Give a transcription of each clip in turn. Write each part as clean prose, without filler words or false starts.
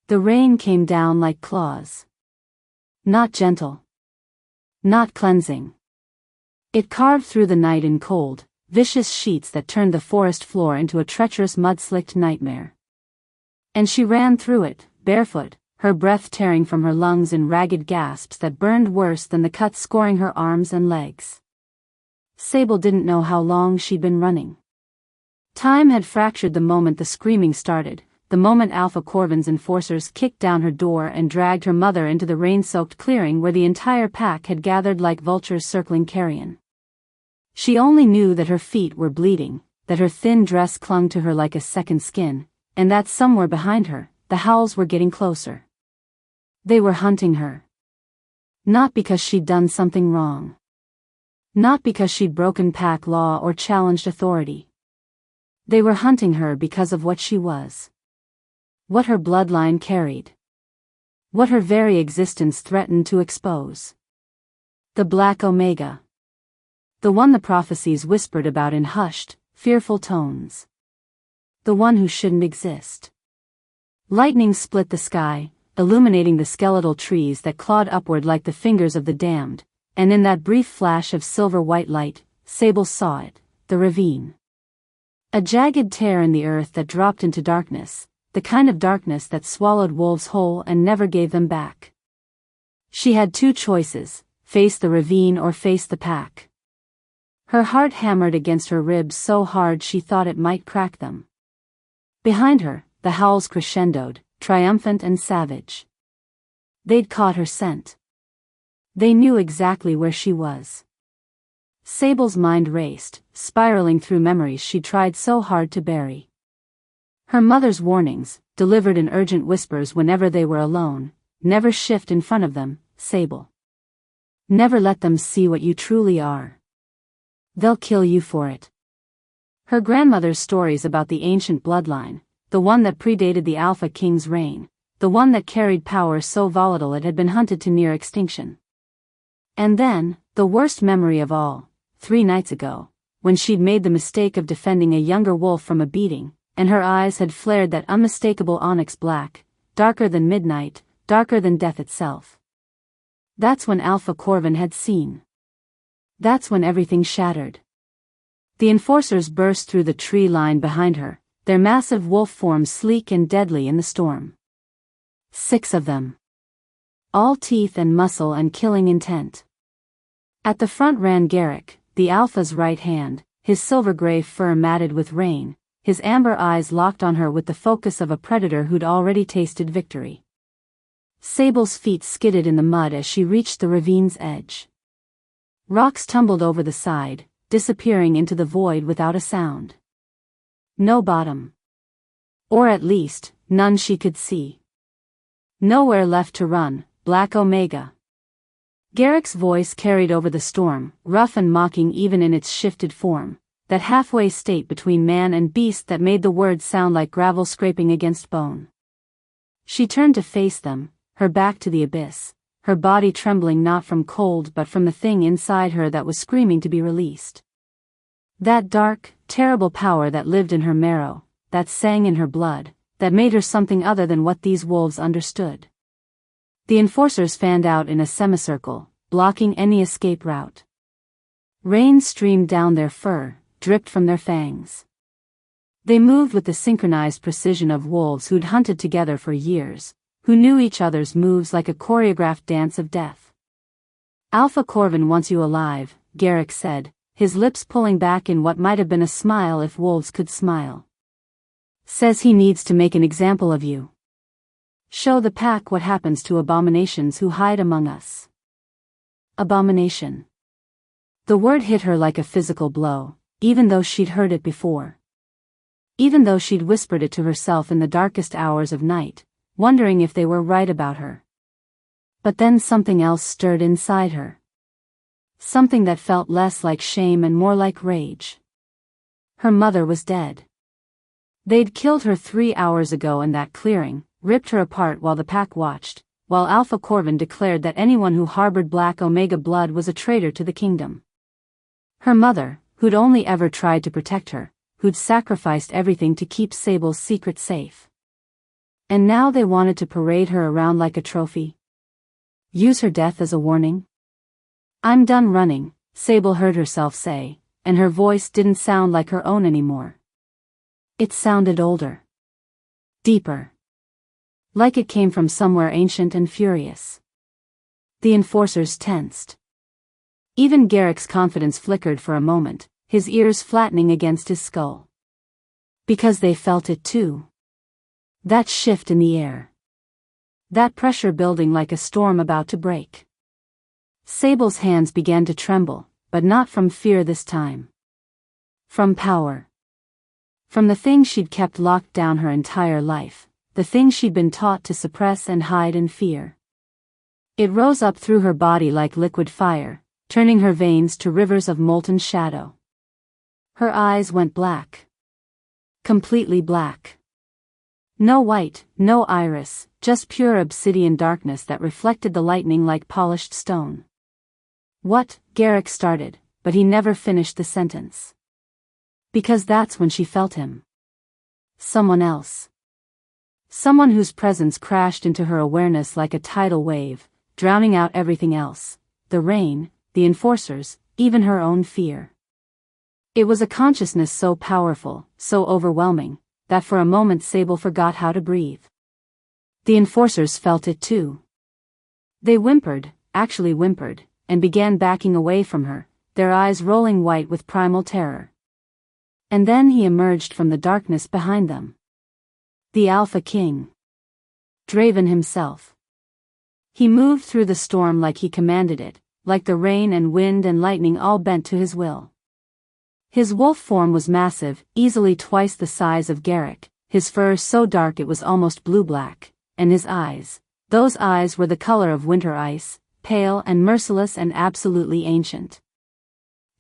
The rain came down like claws. Not gentle. Not cleansing. It carved through the night in cold, vicious sheets that turned the forest floor into a treacherous mud-slicked nightmare. And she ran through it, barefoot, her breath tearing from her lungs in ragged gasps that burned worse than the cuts scoring her arms and legs. Sable didn't know how long she'd been running. Time had fractured the moment the screaming started, the moment Alpha Corvin's enforcers kicked down her door and dragged her mother into the rain-soaked clearing where the entire pack had gathered like vultures circling carrion. She only knew that her feet were bleeding, that her thin dress clung to her like a second skin, and that somewhere behind her, the howls were getting closer. They were hunting her. Not because she'd done something wrong. Not because she'd broken pack law or challenged authority. They were hunting her because of what she was. What her bloodline carried. What her very existence threatened to expose. The Black Omega. The one the prophecies whispered about in hushed, fearful tones. The one who shouldn't exist. Lightning split the sky, illuminating the skeletal trees that clawed upward like the fingers of the damned, and in that brief flash of silver-white light, Sable saw it, the ravine. A jagged tear in the earth that dropped into darkness, the kind of darkness that swallowed wolves whole and never gave them back. She had two choices, face the ravine or face the pack. Her heart hammered against her ribs so hard she thought it might crack them. Behind her, the howls crescendoed, triumphant and savage. They'd caught her scent. They knew exactly where she was. Sable's mind raced, spiraling through memories she tried so hard to bury. Her mother's warnings, delivered in urgent whispers whenever they were alone, never shift in front of them, Sable. Never let them see what you truly are. They'll kill you for it. Her grandmother's stories about the ancient bloodline, the one that predated the Alpha King's reign, the one that carried power so volatile it had been hunted to near extinction. And then, the worst memory of all, 3 nights ago, when she'd made the mistake of defending a younger wolf from a beating, and her eyes had flared that unmistakable onyx black, darker than midnight, darker than death itself. That's when Alpha Corvin had seen. That's when everything shattered. The enforcers burst through the tree line behind her, their massive wolf forms sleek and deadly in the storm. 6 of them. All teeth and muscle and killing intent. At the front ran Garrick, the Alpha's right hand, his silver-gray fur matted with rain, his amber eyes locked on her with the focus of a predator who'd already tasted victory. Sable's feet skidded in the mud as she reached the ravine's edge. Rocks tumbled over the side, disappearing into the void without a sound. No bottom. Or at least, none she could see. Nowhere left to run, Black Omega. Garrick's voice carried over the storm, rough and mocking even in its shifted form, that halfway state between man and beast that made the words sound like gravel scraping against bone. She turned to face them, her back to the abyss, her body trembling not from cold but from the thing inside her that was screaming to be released. That dark, terrible power that lived in her marrow, that sang in her blood, that made her something other than what these wolves understood. The enforcers fanned out in a semicircle, blocking any escape route. Rain streamed down their fur, dripped from their fangs. They moved with the synchronized precision of wolves who'd hunted together for years, who knew each other's moves like a choreographed dance of death. Alpha Corvin wants you alive, Garrick said, his lips pulling back in what might have been a smile if wolves could smile. Says he needs to make an example of you. Show the pack what happens to abominations who hide among us. Abomination. The word hit her like a physical blow, even though she'd heard it before. Even though she'd whispered it to herself in the darkest hours of night, wondering if they were right about her. But then something else stirred inside her. Something that felt less like shame and more like rage. Her mother was dead. They'd killed her 3 hours ago in that clearing, ripped her apart while the pack watched, while Alpha Corvin declared that anyone who harbored Black Omega blood was a traitor to the kingdom. Her mother, who'd only ever tried to protect her, who'd sacrificed everything to keep Sable's secret safe. And now they wanted to parade her around like a trophy? Use her death as a warning? I'm done running, Sable heard herself say, and her voice didn't sound like her own anymore. It sounded older. Deeper. Like it came from somewhere ancient and furious. The enforcers tensed. Even Garrick's confidence flickered for a moment, his ears flattening against his skull. Because they felt it too. That shift in the air. That pressure building like a storm about to break. Sable's hands began to tremble, but not from fear this time. From power. From the thing she'd kept locked down her entire life, the thing she'd been taught to suppress and hide in fear. It rose up through her body like liquid fire, turning her veins to rivers of molten shadow. Her eyes went black. Completely black. No white, no iris, just pure obsidian darkness that reflected the lightning like polished stone. What? Garrick started, but he never finished the sentence. Because that's when she felt him. Someone else. Someone whose presence crashed into her awareness like a tidal wave, drowning out everything else, the rain, the enforcers, even her own fear. It was a consciousness so powerful, so overwhelming, that for a moment Sable forgot how to breathe. The enforcers felt it too. They whimpered, actually whimpered, and began backing away from her, their eyes rolling white with primal terror. And then he emerged from the darkness behind them. The Alpha King. Draven himself. He moved through the storm like he commanded it, like the rain and wind and lightning all bent to his will. His wolf form was massive, easily twice the size of Garrick, his fur so dark it was almost blue-black, and his eyes, those eyes were the color of winter ice, pale and merciless and absolutely ancient.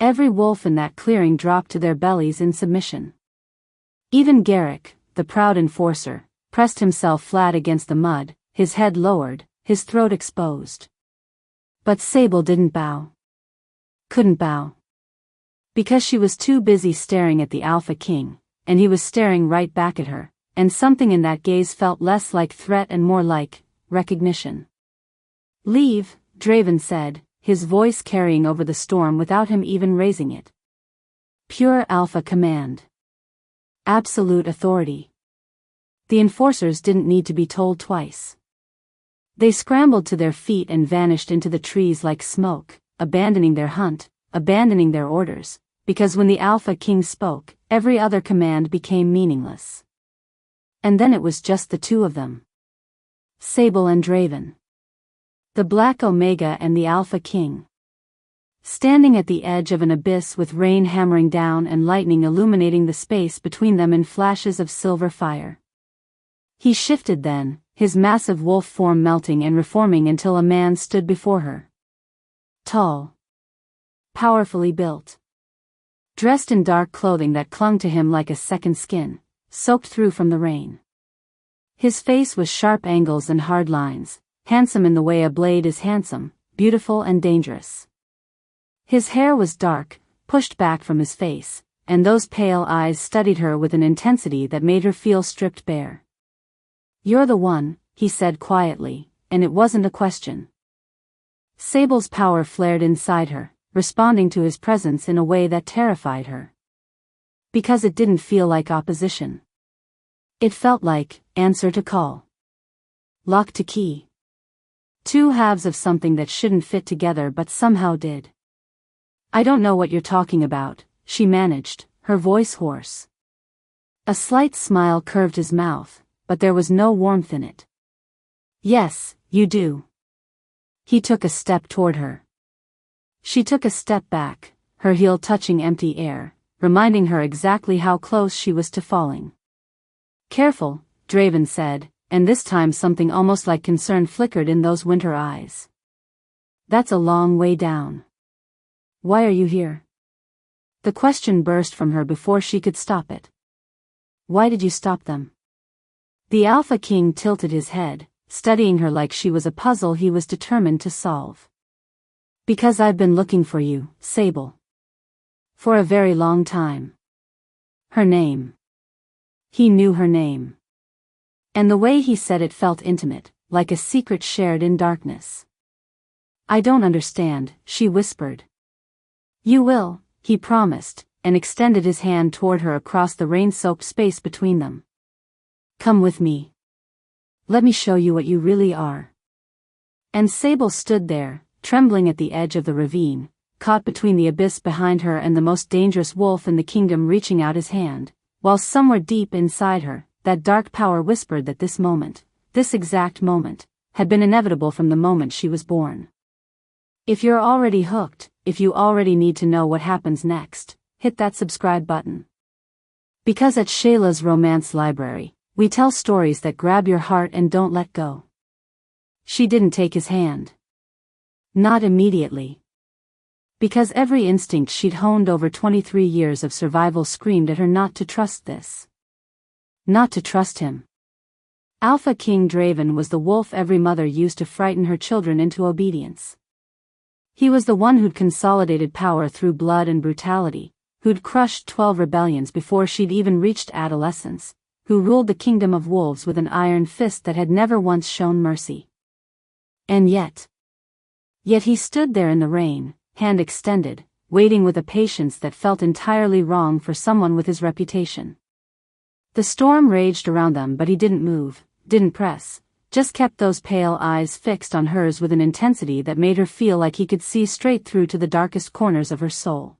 Every wolf in that clearing dropped to their bellies in submission. Even Garrick, the proud enforcer, pressed himself flat against the mud, his head lowered, his throat exposed. But Sable didn't bow. Couldn't bow. Because she was too busy staring at the Alpha King, and he was staring right back at her, and something in that gaze felt less like threat and more like recognition. Leave, Draven said, his voice carrying over the storm without him even raising it. Pure Alpha command. Absolute authority. The enforcers didn't need to be told twice. They scrambled to their feet and vanished into the trees like smoke, abandoning their hunt, abandoning their orders, because when the Alpha King spoke, every other command became meaningless. And then it was just the two of them. Sable and Draven. The Black Omega and the Alpha King. Standing at the edge of an abyss with rain hammering down and lightning illuminating the space between them in flashes of silver fire. He shifted then, his massive wolf form melting and reforming until a man stood before her. Tall. Powerfully built. Dressed in dark clothing that clung to him like a second skin, soaked through from the rain. His face was sharp angles and hard lines, handsome in the way a blade is handsome, beautiful and dangerous. His hair was dark, pushed back from his face, and those pale eyes studied her with an intensity that made her feel stripped bare. You're the one, he said quietly, and it wasn't a question. Sable's power flared inside her, responding to his presence in a way that terrified her. Because it didn't feel like opposition. It felt like answer to call. Lock to key. Two halves of something that shouldn't fit together but somehow did. I don't know what you're talking about, she managed, her voice hoarse. A slight smile curved his mouth, but there was no warmth in it. Yes, you do. He took a step toward her. She took a step back, her heel touching empty air, reminding her exactly how close she was to falling. Careful, Draven said, and this time something almost like concern flickered in those winter eyes. That's a long way down. Why are you here? The question burst from her before she could stop it. Why did you stop them? The Alpha King tilted his head, studying her like she was a puzzle he was determined to solve. Because I've been looking for you, Sable. For a very long time. Her name. He knew her name. And the way he said it felt intimate, like a secret shared in darkness. I don't understand, she whispered. You will, he promised, and extended his hand toward her across the rain-soaked space between them. Come with me. Let me show you what you really are. And Sable stood there, trembling at the edge of the ravine, caught between the abyss behind her and the most dangerous wolf in the kingdom reaching out his hand, while somewhere deep inside her, that dark power whispered that this moment, this exact moment, had been inevitable from the moment she was born. If you're already hooked, if you already need to know what happens next, hit that subscribe button. Because at Shayla's Romance Library, we tell stories that grab your heart and don't let go. She didn't take his hand. Not immediately. Because every instinct she'd honed over 23 years of survival screamed at her not to trust this. Not to trust him. Alpha King Draven was the wolf every mother used to frighten her children into obedience. He was the one who'd consolidated power through blood and brutality, who'd crushed 12 rebellions before she'd even reached adolescence, who ruled the kingdom of wolves with an iron fist that had never once shown mercy. And yet he stood there in the rain, hand extended, waiting with a patience that felt entirely wrong for someone with his reputation. The storm raged around them, but he didn't move, didn't press, just kept those pale eyes fixed on hers with an intensity that made her feel like he could see straight through to the darkest corners of her soul.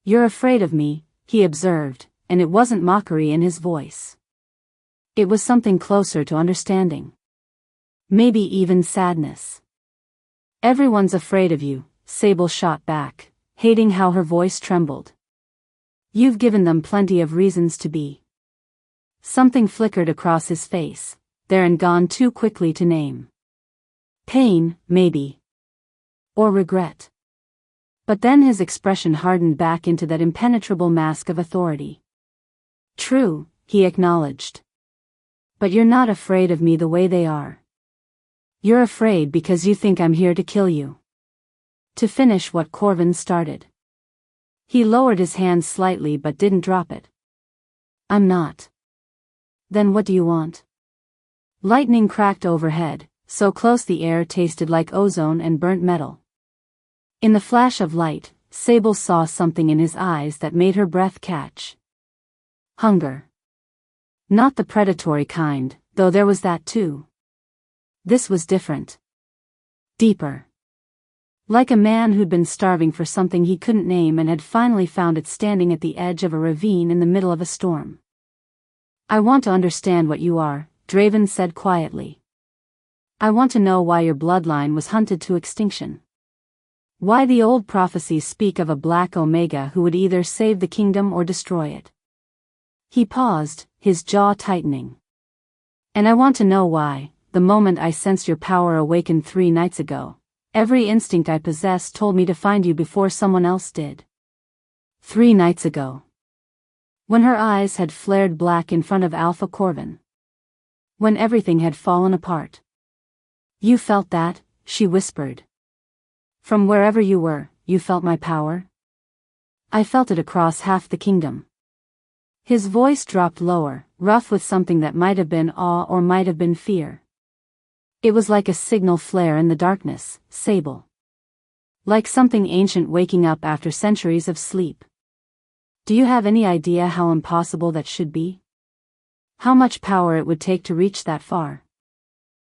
You're afraid of me, he observed, and it wasn't mockery in his voice. It was something closer to understanding. Maybe even sadness. Everyone's afraid of you, Sable shot back, hating how her voice trembled. You've given them plenty of reasons to be. Something flickered across his face, there and gone too quickly to name. Pain, maybe. Or regret. But then his expression hardened back into that impenetrable mask of authority. True, he acknowledged. But you're not afraid of me the way they are. You're afraid because you think I'm here to kill you. To finish what Corvin started. He lowered his hand slightly but didn't drop it. I'm not. Then what do you want? Lightning cracked overhead, so close the air tasted like ozone and burnt metal. In the flash of light, Sable saw something in his eyes that made her breath catch. Hunger. Not the predatory kind, though there was that too. This was different. Deeper. Like a man who'd been starving for something he couldn't name and had finally found it standing at the edge of a ravine in the middle of a storm. I want to understand what you are, Draven said quietly. I want to know why your bloodline was hunted to extinction. Why the old prophecies speak of a black Omega who would either save the kingdom or destroy it. He paused, his jaw tightening. And I want to know why, the moment I sensed your power awakened 3 nights ago, every instinct I possessed told me to find you before someone else did. 3 nights ago. When her eyes had flared black in front of Alpha Corvin. When everything had fallen apart. You felt that, she whispered. From wherever you were, you felt my power? I felt it across half the kingdom. His voice dropped lower, rough with something that might have been awe or might have been fear. It was like a signal flare in the darkness, Sable. Like something ancient waking up after centuries of sleep. Do you have any idea how impossible that should be? How much power it would take to reach that far?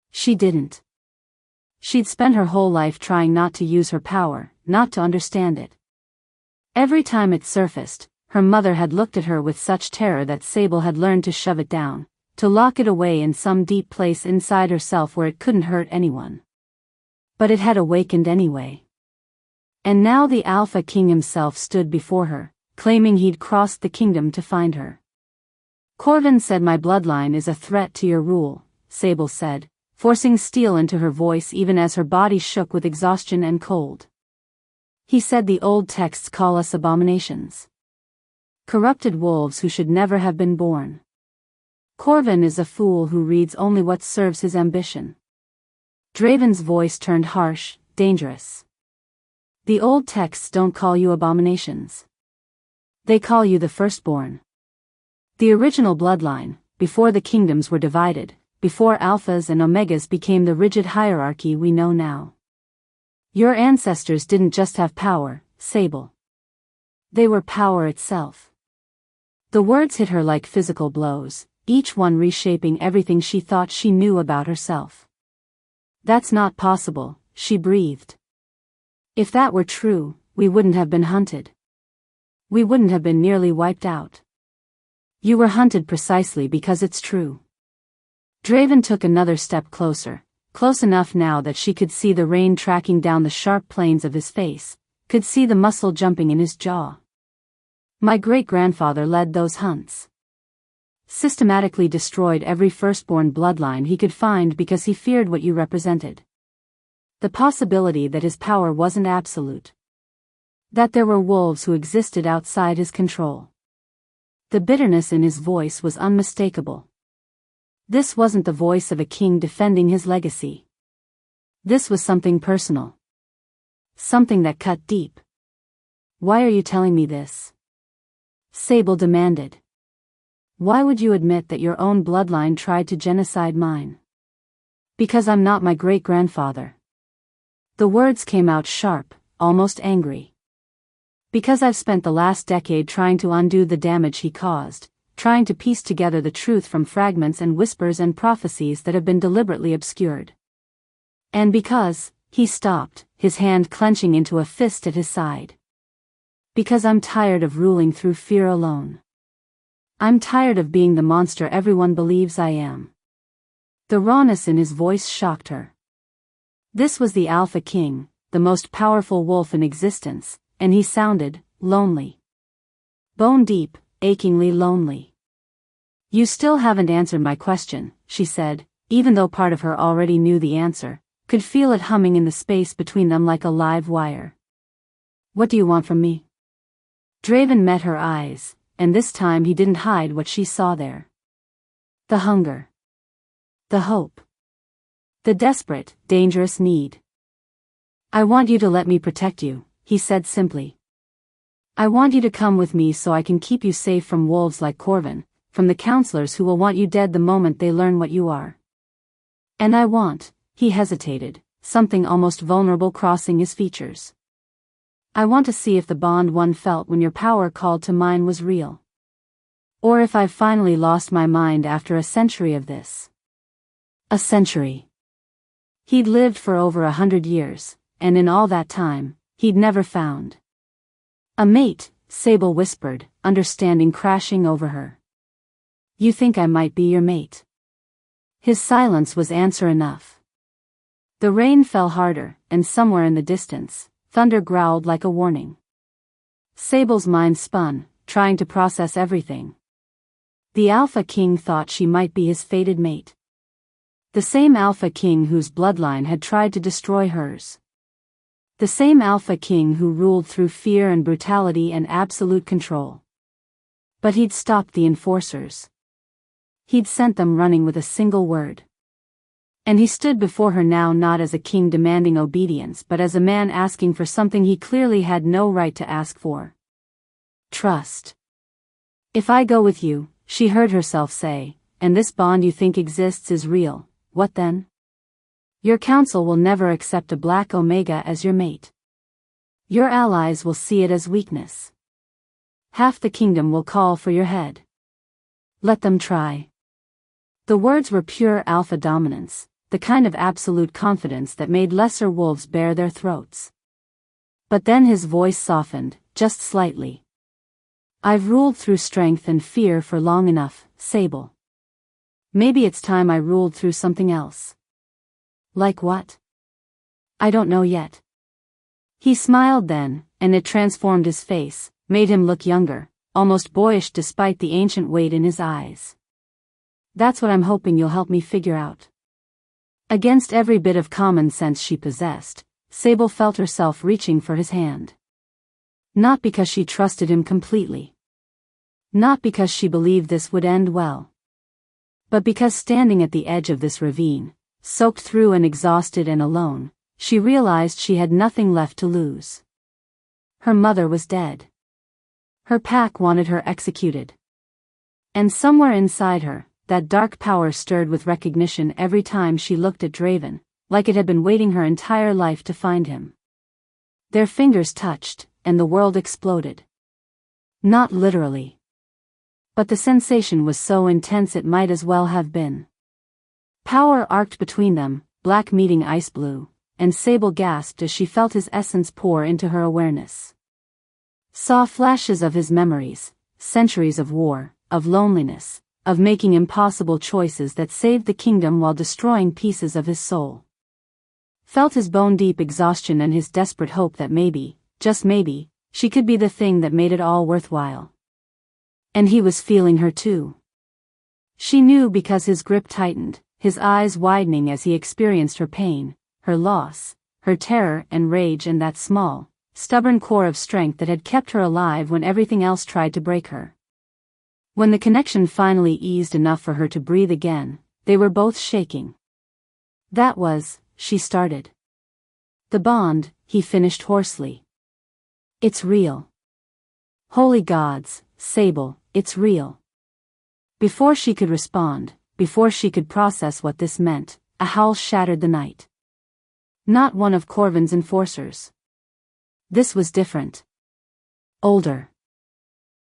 She didn't. She'd spent her whole life trying not to use her power, not to understand it. Every time it surfaced, her mother had looked at her with such terror that Sable had learned to shove it down, to lock it away in some deep place inside herself where it couldn't hurt anyone. But it had awakened anyway. And now the Alpha King himself stood before her, claiming he'd crossed the kingdom to find her. Corvin said my bloodline is a threat to your rule, Sable said, forcing steel into her voice even as her body shook with exhaustion and cold. He said the old texts call us abominations. Corrupted wolves who should never have been born. Corvin is a fool who reads only what serves his ambition. Draven's voice turned harsh, dangerous. The old texts don't call you abominations. They call you the firstborn. The original bloodline, before the kingdoms were divided, before alphas and omegas became the rigid hierarchy we know now. Your ancestors didn't just have power, Sable. They were power itself. The words hit her like physical blows, each one reshaping everything she thought she knew about herself. That's not possible, she breathed. If that were true, we wouldn't have been hunted. We wouldn't have been nearly wiped out. You were hunted precisely because it's true. Draven took another step closer, close enough now that she could see the rain tracking down the sharp planes of his face, could see the muscle jumping in his jaw. My great-grandfather led those hunts. Systematically destroyed every firstborn bloodline he could find because he feared what you represented. The possibility that his power wasn't absolute. That there were wolves who existed outside his control. The bitterness in his voice was unmistakable. This wasn't the voice of a king defending his legacy. This was something personal. Something that cut deep. Why are you telling me this? Sable demanded. Why would you admit that your own bloodline tried to genocide mine? Because I'm not my great-grandfather. The words came out sharp, almost angry. Because I've spent the last decade trying to undo the damage he caused, trying to piece together the truth from fragments and whispers and prophecies that have been deliberately obscured. And because, he stopped, his hand clenching into a fist at his side. Because I'm tired of ruling through fear alone. I'm tired of being the monster everyone believes I am. The rawness in his voice shocked her. This was the Alpha King, the most powerful wolf in existence, and he sounded lonely. Bone deep, achingly lonely. You still haven't answered my question, she said, even though part of her already knew the answer, could feel it humming in the space between them like a live wire. What do you want from me? Draven met her eyes, and this time he didn't hide what she saw there. The hunger. The hope. The desperate, dangerous need. I want you to let me protect you, he said simply. I want you to come with me so I can keep you safe from wolves like Corvin, from the counselors who will want you dead the moment they learn what you are. And I want, he hesitated, something almost vulnerable crossing his features. I want to see if the bond one felt when your power called to mine was real. Or if I've finally lost my mind after a century of this. A century. He'd lived for over 100 years, and in all that time, he'd never found a mate, Sable whispered, understanding crashing over her. You think I might be your mate? His silence was answer enough. The rain fell harder, and somewhere in the distance, thunder growled like a warning. Sable's mind spun, trying to process everything. The Alpha King thought she might be his fated mate. The same Alpha King whose bloodline had tried to destroy hers. The same Alpha King who ruled through fear and brutality and absolute control. But he'd stopped the enforcers. He'd sent them running with a single word. And he stood before her now not as a king demanding obedience but as a man asking for something he clearly had no right to ask for. Trust. If I go with you, she heard herself say, and this bond you think exists is real, what then? Your council will never accept a black Omega as your mate. Your allies will see it as weakness. Half the kingdom will call for your head. Let them try. The words were pure alpha dominance, the kind of absolute confidence that made lesser wolves bare their throats. But then his voice softened, just slightly. I've ruled through strength and fear for long enough, Sable. Maybe it's time I ruled through something else. Like what? I don't know yet. He smiled then, and it transformed his face, made him look younger, almost boyish despite the ancient weight in his eyes. That's what I'm hoping you'll help me figure out. Against every bit of common sense she possessed, Sable felt herself reaching for his hand. Not because she trusted him completely. Not because she believed this would end well. But because standing at the edge of this ravine, soaked through and exhausted and alone, she realized she had nothing left to lose. Her mother was dead. Her pack wanted her executed. And somewhere inside her, that dark power stirred with recognition every time she looked at Draven, like it had been waiting her entire life to find him. Their fingers touched, and the world exploded. Not literally. But the sensation was so intense it might as well have been. Power arced between them, black meeting ice blue, and Sable gasped as she felt his essence pour into her awareness. Saw flashes of his memories, centuries of war, of loneliness, of making impossible choices that saved the kingdom while destroying pieces of his soul. Felt his bone-deep exhaustion and his desperate hope that maybe, just maybe, she could be the thing that made it all worthwhile. And he was feeling her too. She knew because his grip tightened, his eyes widening as he experienced her pain, her loss, her terror and rage and that small, stubborn core of strength that had kept her alive when everything else tried to break her. When the connection finally eased enough for her to breathe again, they were both shaking. That was, she started. The bond, he finished hoarsely. It's real. Holy gods, Sable, it's real. Before she could respond, before she could process what this meant, a howl shattered the night. Not one of Corvin's enforcers. This was different. Older.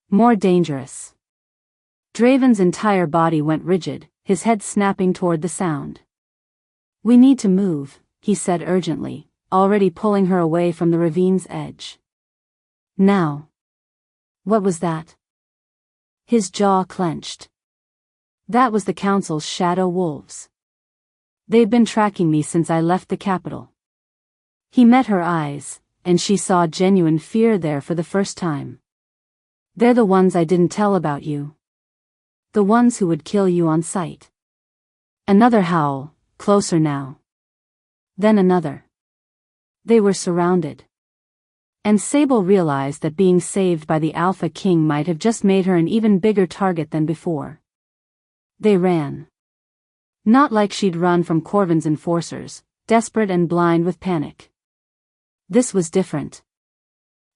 More dangerous. Draven's entire body went rigid, his head snapping toward the sound. We need to move, he said urgently, already pulling her away from the ravine's edge. Now. What was that? His jaw clenched. That was the Council's shadow wolves. They'd been tracking me since I left the capital. He met her eyes, and she saw genuine fear there for the first time. They're the ones I didn't tell about you. The ones who would kill you on sight. Another howl, closer now. Then another. They were surrounded. And Sable realized that being saved by the Alpha King might have just made her an even bigger target than before. They ran. Not like she'd run from Corvin's enforcers, desperate and blind with panic. This was different.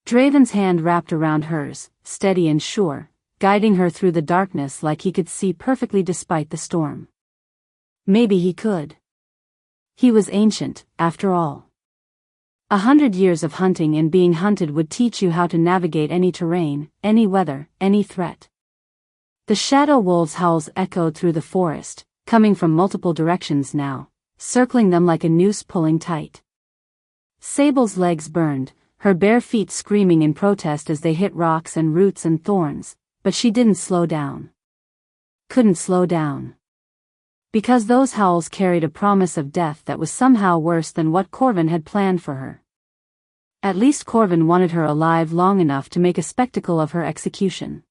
Draven's hand wrapped around hers, steady and sure, guiding her through the darkness like he could see perfectly despite the storm. Maybe he could. He was ancient, after all. 100 years of hunting and being hunted would teach you how to navigate any terrain, any weather, any threat. The shadow wolves' howls echoed through the forest, coming from multiple directions now, circling them like a noose pulling tight. Sable's legs burned, her bare feet screaming in protest as they hit rocks and roots and thorns, but she didn't slow down. Couldn't slow down. Because those howls carried a promise of death that was somehow worse than what Corvin had planned for her. At least Corvin wanted her alive long enough to make a spectacle of her execution.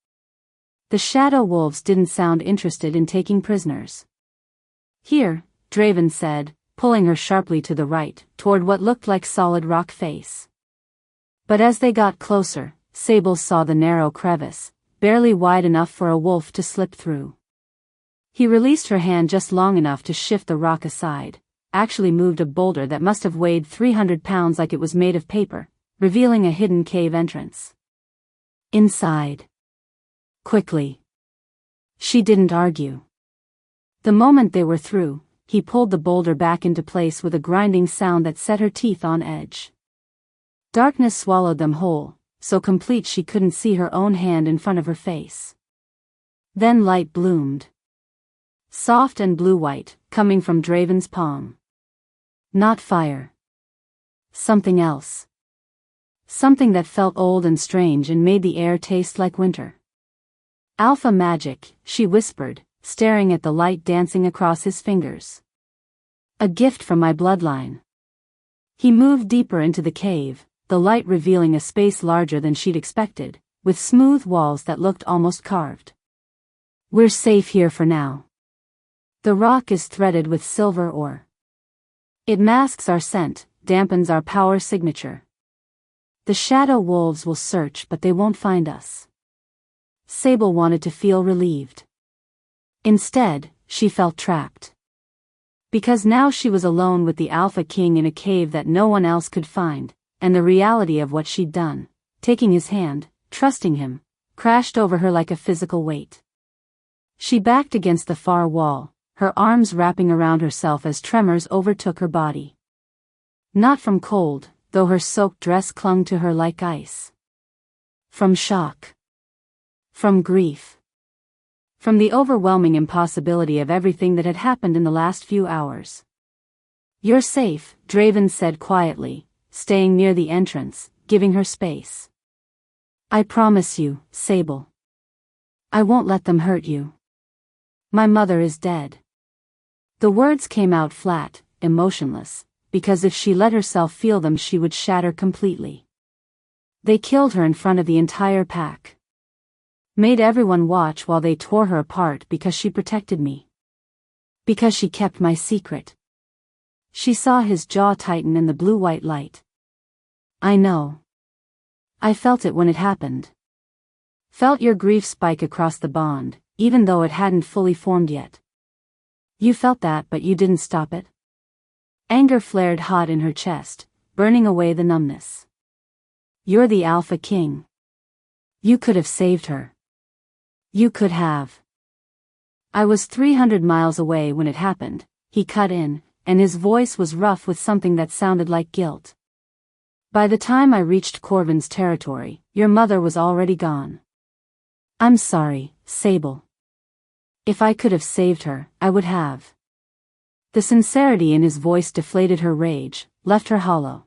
The shadow wolves didn't sound interested in taking prisoners. Here, Draven said, pulling her sharply to the right, toward what looked like solid rock face. But as they got closer, Sable saw the narrow crevice, barely wide enough for a wolf to slip through. He released her hand just long enough to shift the rock aside, actually moved a boulder that must have weighed 300 pounds like it was made of paper, revealing a hidden cave entrance. Inside. Quickly. She didn't argue. The moment they were through, he pulled the boulder back into place with a grinding sound that set her teeth on edge. Darkness swallowed them whole, so complete she couldn't see her own hand in front of her face. Then light bloomed. Soft and blue-white, coming from Draven's palm. Not fire. Something else. Something that felt old and strange and made the air taste like winter. Alpha magic, she whispered, staring at the light dancing across his fingers. A gift from my bloodline. He moved deeper into the cave, the light revealing a space larger than she'd expected, with smooth walls that looked almost carved. We're safe here for now. The rock is threaded with silver ore. It masks our scent, dampens our power signature. The shadow wolves will search but they won't find us. Sable wanted to feel relieved. Instead, she felt trapped. Because now she was alone with the Alpha King in a cave that no one else could find, and the reality of what she'd done, taking his hand, trusting him, crashed over her like a physical weight. She backed against the far wall, her arms wrapping around herself as tremors overtook her body. Not from cold, though her soaked dress clung to her like ice. From shock. From grief. From the overwhelming impossibility of everything that had happened in the last few hours. "You're safe," Draven said quietly, staying near the entrance, giving her space. "I promise you, Sable. I won't let them hurt you. My mother is dead." The words came out flat, emotionless, because if she let herself feel them she would shatter completely. They killed her in front of the entire pack. Made everyone watch while they tore her apart because she protected me. Because she kept my secret. She saw his jaw tighten in the blue-white light. "I know. I felt it when it happened. Felt your grief spike across the bond, even though it hadn't fully formed yet. You felt that, but you didn't stop it." Anger flared hot in her chest, burning away the numbness. "You're the Alpha King. You could have saved her. You could have." "I was 300 miles away when it happened," he cut in, and his voice was rough with something that sounded like guilt. "By the time I reached Corvin's territory, your mother was already gone. I'm sorry, Sable. If I could have saved her, I would have." The sincerity in his voice deflated her rage, left her hollow.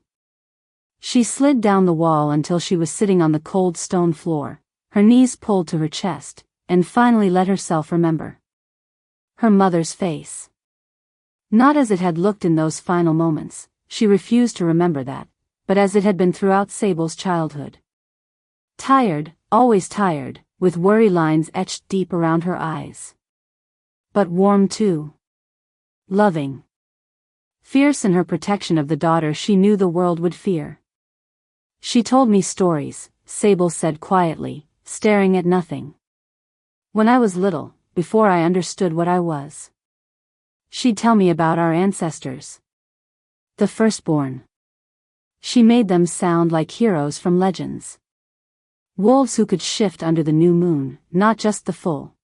She slid down the wall until she was sitting on the cold stone floor, her knees pulled to her chest, and finally let herself remember. Her mother's face. Not as it had looked in those final moments, she refused to remember that, but as it had been throughout Sable's childhood. Tired, always tired, with worry lines etched deep around her eyes. But warm too. Loving. Fierce in her protection of the daughter she knew the world would fear. "She told me stories," Sable said quietly, staring at nothing. "When I was little, before I understood what I was. She'd tell me about our ancestors. The firstborn. She made them sound like heroes from legends. Wolves who could shift under the new moon, not just the full.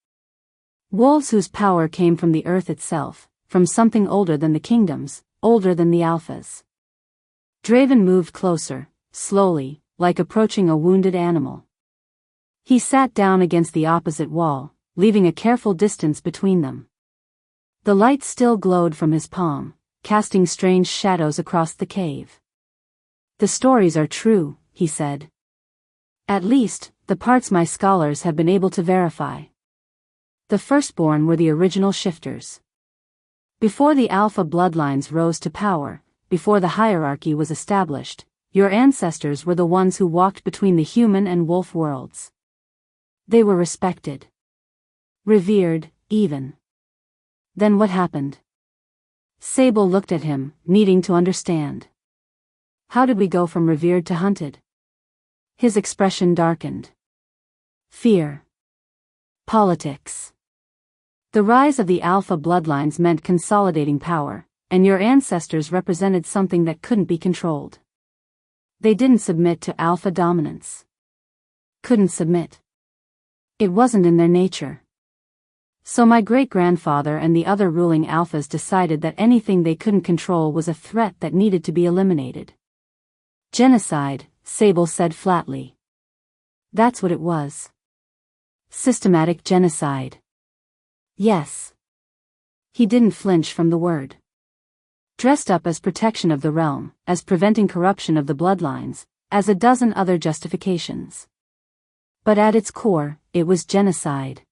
Wolves whose power came from the earth itself, from something older than the kingdoms, older than the Alphas." Draven moved closer, slowly, like approaching a wounded animal. He sat down against the opposite wall, leaving a careful distance between them. The light still glowed from his palm, casting strange shadows across the cave. "The stories are true," he said. "At least, the parts my scholars have been able to verify. The firstborn were the original shifters. Before the Alpha bloodlines rose to power, before the hierarchy was established, your ancestors were the ones who walked between the human and wolf worlds. They were respected. Revered, even. Then what happened?" Sable looked at him, needing to understand. "How did we go from revered to hunted?" His expression darkened. "Fear. Politics. The rise of the Alpha bloodlines meant consolidating power, and your ancestors represented something that couldn't be controlled. They didn't submit to Alpha dominance. Couldn't submit. It wasn't in their nature. So my great-grandfather and the other ruling Alphas decided that anything they couldn't control was a threat that needed to be eliminated. Genocide," Sable said flatly. "That's what it was. Systematic genocide." "Yes." He didn't flinch from the word. Dressed up as protection of the realm, as preventing corruption of the bloodlines, as a dozen other justifications. But at its core, it was genocide.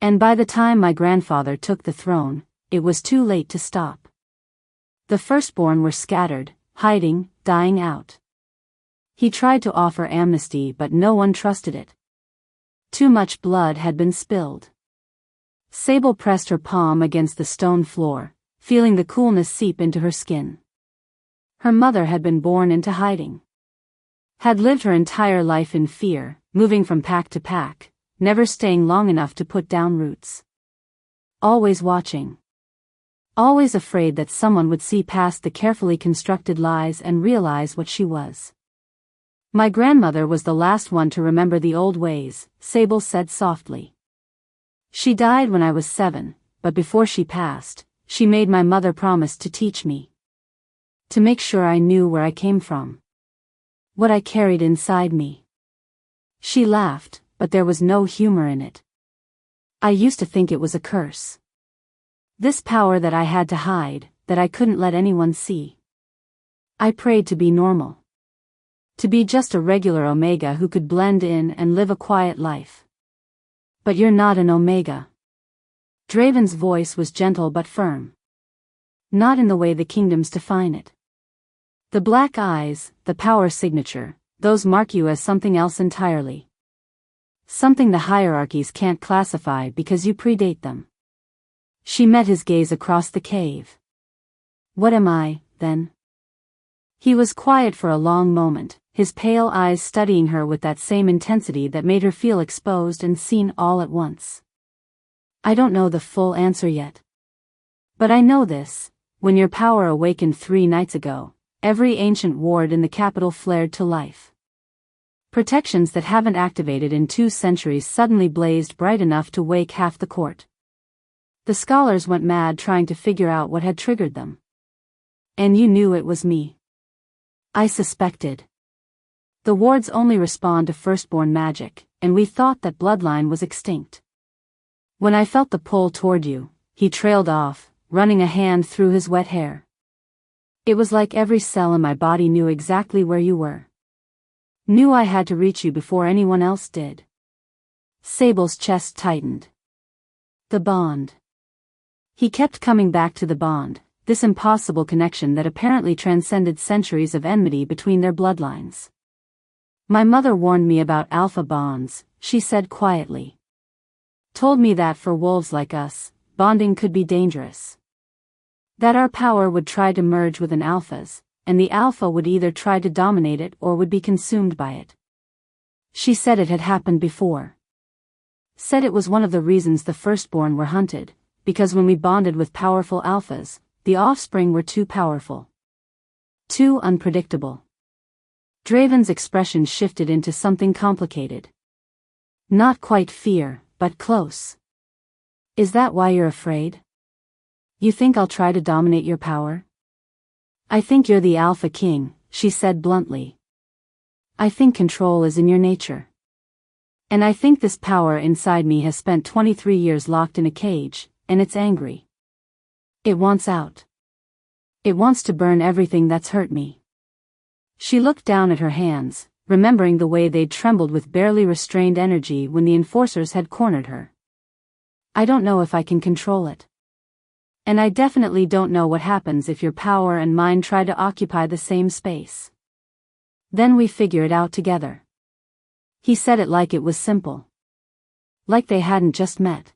And by the time my grandfather took the throne, it was too late to stop. The firstborn were scattered, hiding, dying out. He tried to offer amnesty but no one trusted it. Too much blood had been spilled. Sable pressed her palm against the stone floor, feeling the coolness seep into her skin. Her mother had been born into hiding. Had lived her entire life in fear, moving from pack to pack, never staying long enough to put down roots. Always watching. Always afraid that someone would see past the carefully constructed lies and realize what she was. "My grandmother was the last one to remember the old ways," Sable said softly. She died when I was 7, but before she passed, she made my mother promise to teach me. To make sure I knew where I came from. What I carried inside me. She laughed, but there was no humor in it. I used to think it was a curse. This power that I had to hide, that I couldn't let anyone see. I prayed to be normal. To be just a regular Omega who could blend in and live a quiet life. But you're not an Omega. Draven's voice was gentle but firm. Not in the way the kingdoms define it. The black eyes, the power signature, those mark you as something else entirely. Something the hierarchies can't classify because you predate them. She met his gaze across the cave. What am I, then? He was quiet for a long moment, his pale eyes studying her with that same intensity that made her feel exposed and seen all at once. I don't know the full answer yet. But I know this, when your power awakened 3 nights ago, every ancient ward in the capital flared to life. Protections that haven't activated in 2 centuries suddenly blazed bright enough to wake half the court. The scholars went mad trying to figure out what had triggered them. And you knew it was me. I suspected. The wards only respond to firstborn magic, and we thought that bloodline was extinct. When I felt the pull toward you, he trailed off, running a hand through his wet hair. It was like every cell in my body knew exactly where you were. Knew I had to reach you before anyone else did. Sable's chest tightened. The bond. He kept coming back to the bond, this impossible connection that apparently transcended centuries of enmity between their bloodlines. My mother warned me about alpha bonds, she said quietly. Told me that for wolves like us, bonding could be dangerous. That our power would try to merge with an alpha's, and the alpha would either try to dominate it or would be consumed by it. She said it had happened before. Said it was one of the reasons the firstborn were hunted, because when we bonded with powerful alphas, the offspring were too powerful. Too unpredictable. Draven's expression shifted into something complicated. Not quite fear, but close. Is that why you're afraid? You think I'll try to dominate your power? I think you're the Alpha King, she said bluntly. I think control is in your nature. And I think this power inside me has spent 23 years locked in a cage, and it's angry. It wants out. It wants to burn everything that's hurt me. She looked down at her hands, remembering the way they'd trembled with barely restrained energy when the enforcers had cornered her. I don't know if I can control it. And I definitely don't know what happens if your power and mine try to occupy the same space. Then we figure it out together. He said it like it was simple. Like they hadn't just met.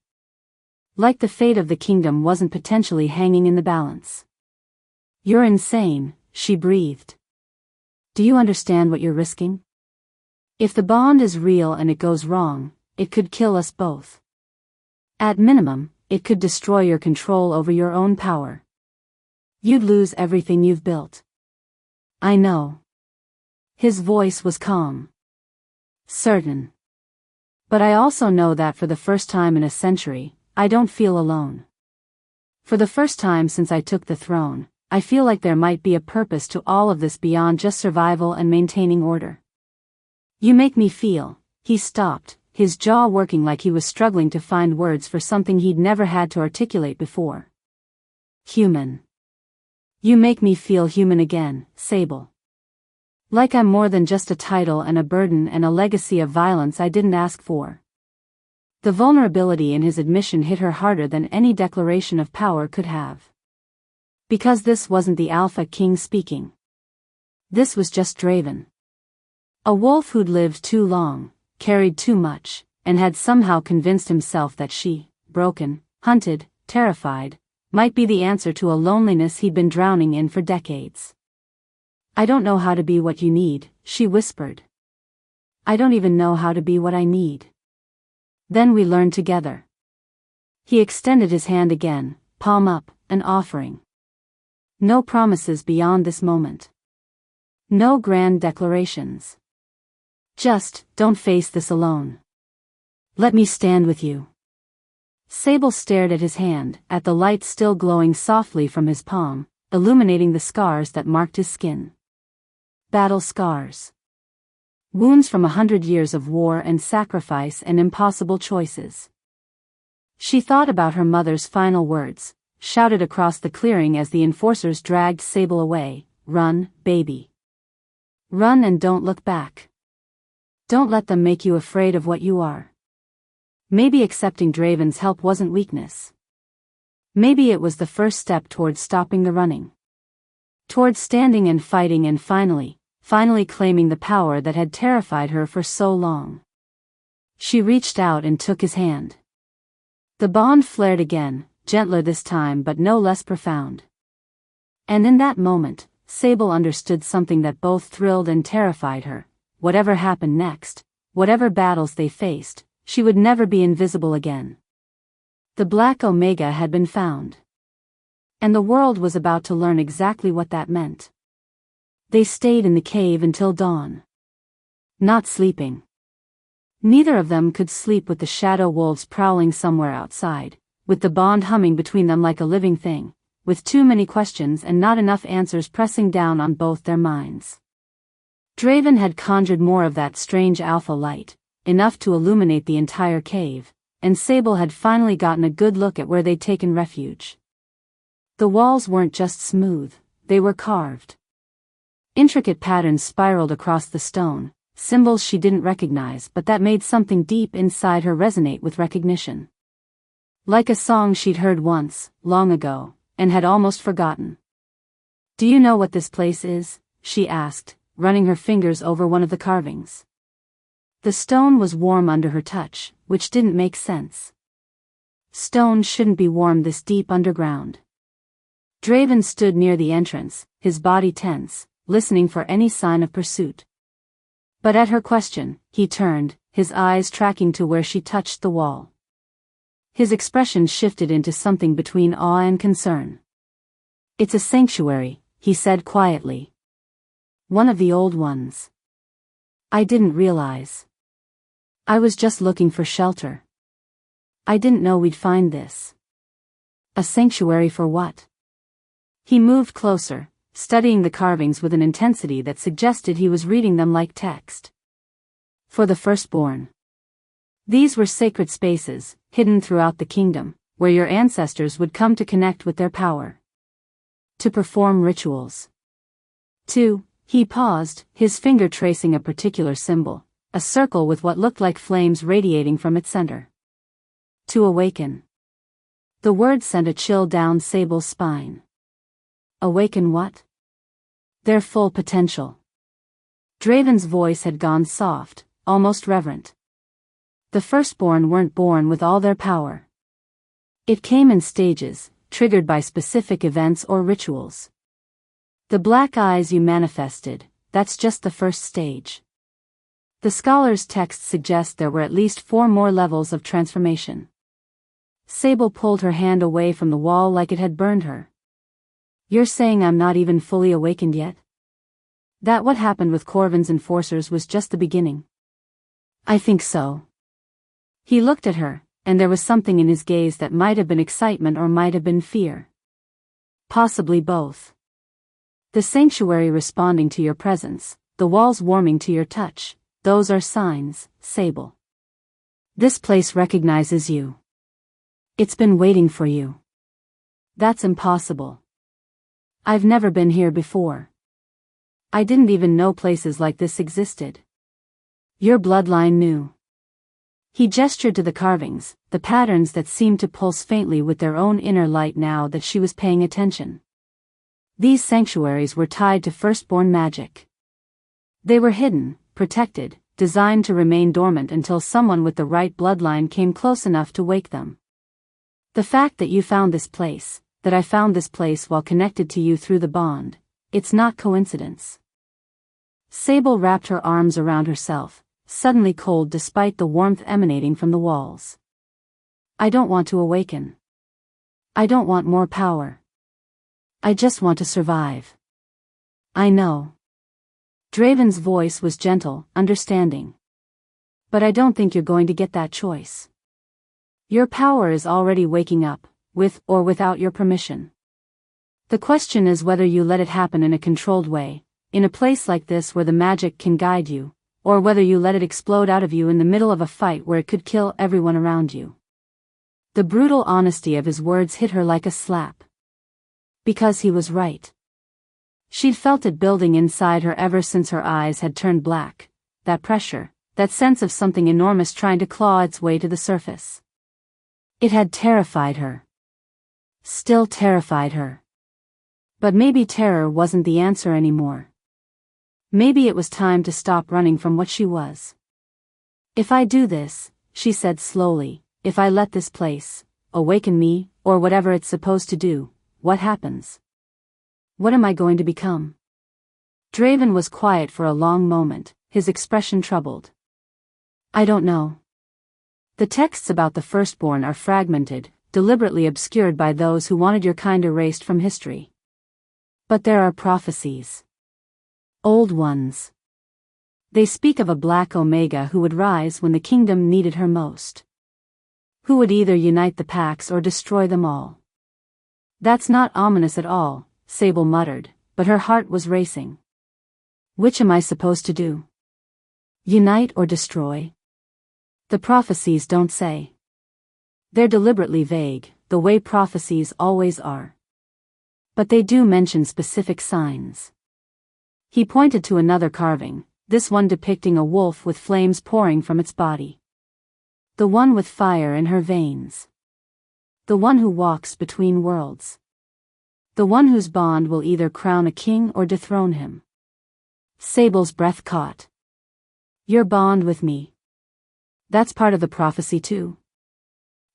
Like the fate of the kingdom wasn't potentially hanging in the balance. You're insane, she breathed. Do you understand what you're risking? If the bond is real and it goes wrong, it could kill us both. At minimum, it could destroy your control over your own power. You'd lose everything you've built. I know. His voice was calm. Certain. But I also know that for the first time in a century, I don't feel alone. For the first time since I took the throne, I feel like there might be a purpose to all of this beyond just survival and maintaining order. You make me feel. He stopped, his jaw working like he was struggling to find words for something he'd never had to articulate before. Human. You make me feel human again, Sable. Like I'm more than just a title and a burden and a legacy of violence I didn't ask for. The vulnerability in his admission hit her harder than any declaration of power could have. Because this wasn't the Alpha King speaking. This was just Draven. A wolf who'd lived too long, carried too much, and had somehow convinced himself that she, broken, hunted, terrified, might be the answer to a loneliness he'd been drowning in for decades. I don't know how to be what you need, she whispered. I don't even know how to be what I need. Then we learned together. He extended his hand again, palm up, an offering. No promises beyond this moment. No grand declarations. Just, don't face this alone. Let me stand with you. Sable stared at his hand, at the light still glowing softly from his palm, illuminating the scars that marked his skin. Battle scars. Wounds from 100 years of war and sacrifice and impossible choices. She thought about her mother's final words, shouted across the clearing as the enforcers dragged Sable away. Run, baby. Run and don't look back. Don't let them make you afraid of what you are. Maybe accepting Draven's help wasn't weakness. Maybe it was the first step towards stopping the running. Towards standing and fighting and finally claiming the power that had terrified her for so long. She reached out and took his hand. The bond flared again, gentler this time but no less profound. And in that moment, Sable understood something that both thrilled and terrified her. Whatever happened next, whatever battles they faced, she would never be invisible again. The Black Omega had been found. And the world was about to learn exactly what that meant. They stayed in the cave until dawn. Not sleeping. Neither of them could sleep with the shadow wolves prowling somewhere outside, with the bond humming between them like a living thing, with too many questions and not enough answers pressing down on both their minds. Draven had conjured more of that strange alpha light, enough to illuminate the entire cave, and Sable had finally gotten a good look at where they'd taken refuge. The walls weren't just smooth, they were carved. Intricate patterns spiraled across the stone, symbols she didn't recognize but that made something deep inside her resonate with recognition. Like a song she'd heard once, long ago, and had almost forgotten. "Do you know what this place is?" she asked, running her fingers over one of the carvings. The stone was warm under her touch, which didn't make sense. Stone shouldn't be warm this deep underground. Draven stood near the entrance, his body tense, listening for any sign of pursuit. But at her question, he turned, his eyes tracking to where she touched the wall. His expression shifted into something between awe and concern. "It's a sanctuary," he said quietly. "One of the old ones. I didn't realize. I was just looking for shelter. I didn't know we'd find this." "A sanctuary for what?" He moved closer, studying the carvings with an intensity that suggested he was reading them like text. "For the firstborn. These were sacred spaces, hidden throughout the kingdom, where your ancestors would come to connect with their power. To perform rituals. He paused, his finger tracing a particular symbol, a circle with what looked like flames radiating from its center. To awaken. The word sent a chill down Sable's spine. Awaken what? Their full potential. Draven's voice had gone soft, almost reverent. The firstborn weren't born with all their power. It came in stages, triggered by specific events or rituals. The black eyes you manifested, that's just the first stage. The scholar's text suggests there were at least 4 more levels of transformation. Sable pulled her hand away from the wall like it had burned her. "You're saying I'm not even fully awakened yet? That what happened with Corvin's enforcers was just the beginning?" "I think so." He looked at her, and there was something in his gaze that might have been excitement or might have been fear. Possibly both. The sanctuary responding to your presence, the walls warming to your touch, those are signs, Sable. This place recognizes you. It's been waiting for you. That's impossible. I've never been here before. I didn't even know places like this existed. Your bloodline knew. He gestured to the carvings, the patterns that seemed to pulse faintly with their own inner light now that she was paying attention. These sanctuaries were tied to firstborn magic. They were hidden, protected, designed to remain dormant until someone with the right bloodline came close enough to wake them. The fact that you found this place, that I found this place while connected to you through the bond, it's not coincidence. Sable wrapped her arms around herself, suddenly cold despite the warmth emanating from the walls. "I don't want to awaken. I don't want more power. I just want to survive." "I know." Draven's voice was gentle, understanding. "But I don't think you're going to get that choice. Your power is already waking up, with or without your permission. The question is whether you let it happen in a controlled way, in a place like this where the magic can guide you, or whether you let it explode out of you in the middle of a fight where it could kill everyone around you. The brutal honesty of his words hit her like a slap. Because he was right. She'd felt it building inside her ever since her eyes had turned black, that pressure, that sense of something enormous trying to claw its way to the surface. It had terrified her. Still terrified her. But maybe terror wasn't the answer anymore. Maybe it was time to stop running from what she was. If I do this, she said slowly, if I let this place awaken me, or whatever it's supposed to do, what happens? What am I going to become? Draven was quiet for a long moment, his expression troubled. I don't know. The texts about the firstborn are fragmented, deliberately obscured by those who wanted your kind erased from history. But there are prophecies. Old ones. They speak of a black Omega who would rise when the kingdom needed her most. Who would either unite the packs or destroy them all. That's not ominous at all, Sable muttered, but her heart was racing. Which am I supposed to do? Unite or destroy? The prophecies don't say. They're deliberately vague, the way prophecies always are. But they do mention specific signs. He pointed to another carving, this one depicting a wolf with flames pouring from its body. The one with fire in her veins. The one who walks between worlds. The one whose bond will either crown a king or dethrone him. Sable's breath caught. Your bond with me. That's part of the prophecy too.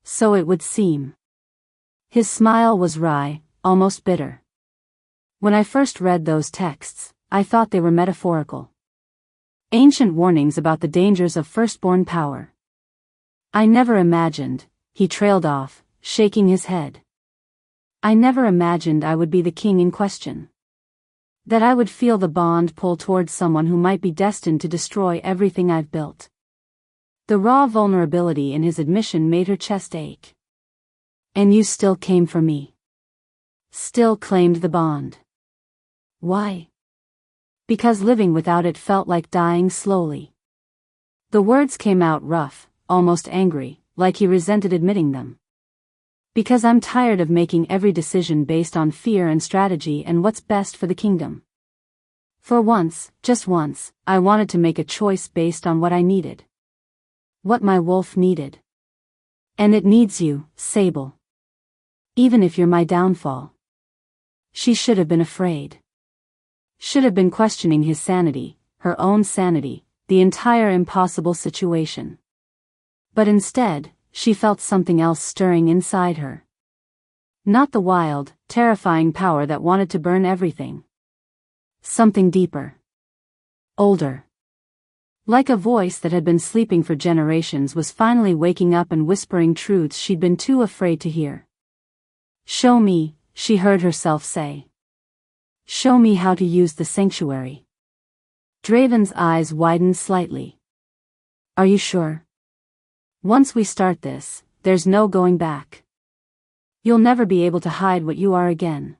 So it would seem. His smile was wry, almost bitter. When I first read those texts, I thought they were metaphorical. Ancient warnings about the dangers of firstborn power. I never imagined, he trailed off, shaking his head. I never imagined I would be the king in question. That I would feel the bond pull towards someone who might be destined to destroy everything I've built. The raw vulnerability in his admission made her chest ache. And you still came for me. Still claimed the bond. Why? Because living without it felt like dying slowly. The words came out rough, almost angry, like he resented admitting them. Because I'm tired of making every decision based on fear and strategy and what's best for the kingdom. For once, just once, I wanted to make a choice based on what I needed. What my wolf needed. And it needs you, Sable. Even if you're my downfall. She should have been afraid. Should have been questioning his sanity, her own sanity, the entire impossible situation. But instead, she felt something else stirring inside her. Not the wild, terrifying power that wanted to burn everything. Something deeper. Older. Like a voice that had been sleeping for generations was finally waking up and whispering truths she'd been too afraid to hear. Show me, she heard herself say. Show me how to use the sanctuary. Draven's eyes widened slightly. Are you sure? Once we start this, there's no going back. You'll never be able to hide what you are again.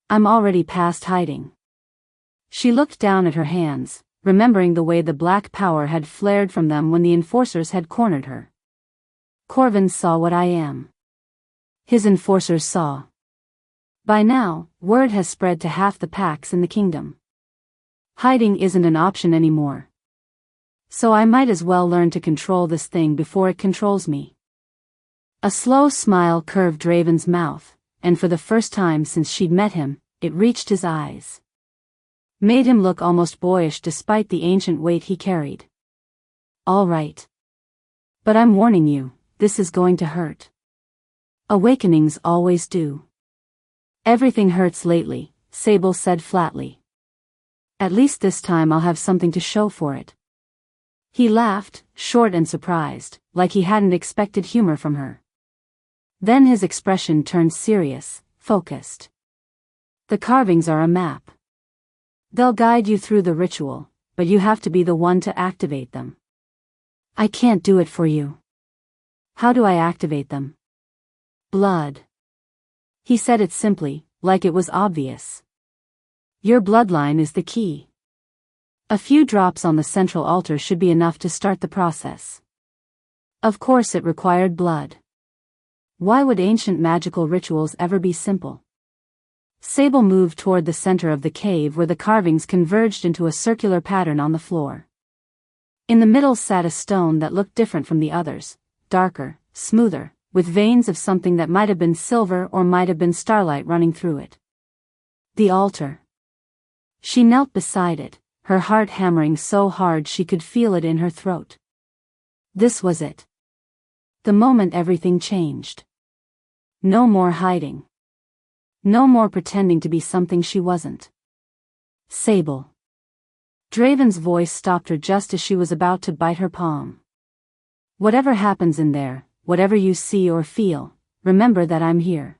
I'm already past hiding. She looked down at her hands, remembering the way the black power had flared from them when the enforcers had cornered her. Corvin saw what I am. His enforcers saw. By now, word has spread to half the packs in the kingdom. Hiding isn't an option anymore. So I might as well learn to control this thing before it controls me. A slow smile curved Draven's mouth, and for the first time since she'd met him, it reached his eyes. Made him look almost boyish despite the ancient weight he carried. All right. But I'm warning you, this is going to hurt. Awakenings always do. Everything hurts lately, Sable said flatly. At least this time I'll have something to show for it. He laughed, short and surprised, like he hadn't expected humor from her. Then his expression turned serious, focused. The carvings are a map. They'll guide you through the ritual, but you have to be the one to activate them. I can't do it for you. How do I activate them? Blood. He said it simply, like it was obvious. Your bloodline is the key. A few drops on the central altar should be enough to start the process. Of course it required blood. Why would ancient magical rituals ever be simple? Sable moved toward the center of the cave where the carvings converged into a circular pattern on the floor. In the middle sat a stone that looked different from the others, darker, smoother, with veins of something that might have been silver or might have been starlight running through it. The altar. She knelt beside it, her heart hammering so hard she could feel it in her throat. This was it. The moment everything changed. No more hiding. No more pretending to be something she wasn't. Sable. Draven's voice stopped her just as she was about to bite her palm. Whatever happens in there, whatever you see or feel, remember that I'm here.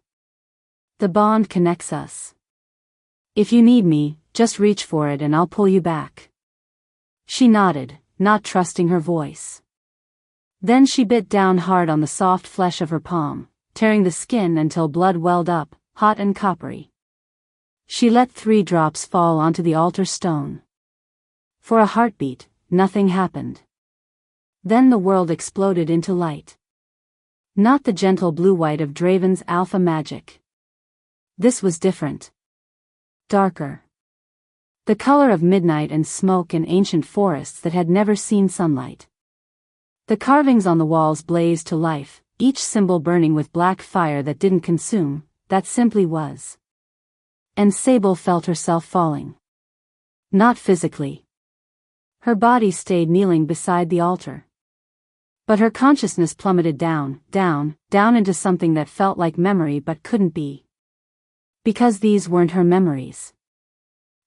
The bond connects us. If you need me, just reach for it and I'll pull you back. She nodded, not trusting her voice. Then she bit down hard on the soft flesh of her palm, tearing the skin until blood welled up, hot and coppery. She let 3 drops fall onto the altar stone. For a heartbeat, nothing happened. Then the world exploded into light. Not the gentle blue-white of Draven's alpha magic. This was different. Darker. The color of midnight and smoke in ancient forests that had never seen sunlight. The carvings on the walls blazed to life, each symbol burning with black fire that didn't consume, that simply was. And Sable felt herself falling. Not physically. Her body stayed kneeling beside the altar. But her consciousness plummeted down into something that felt like memory but couldn't be. Because these weren't her memories.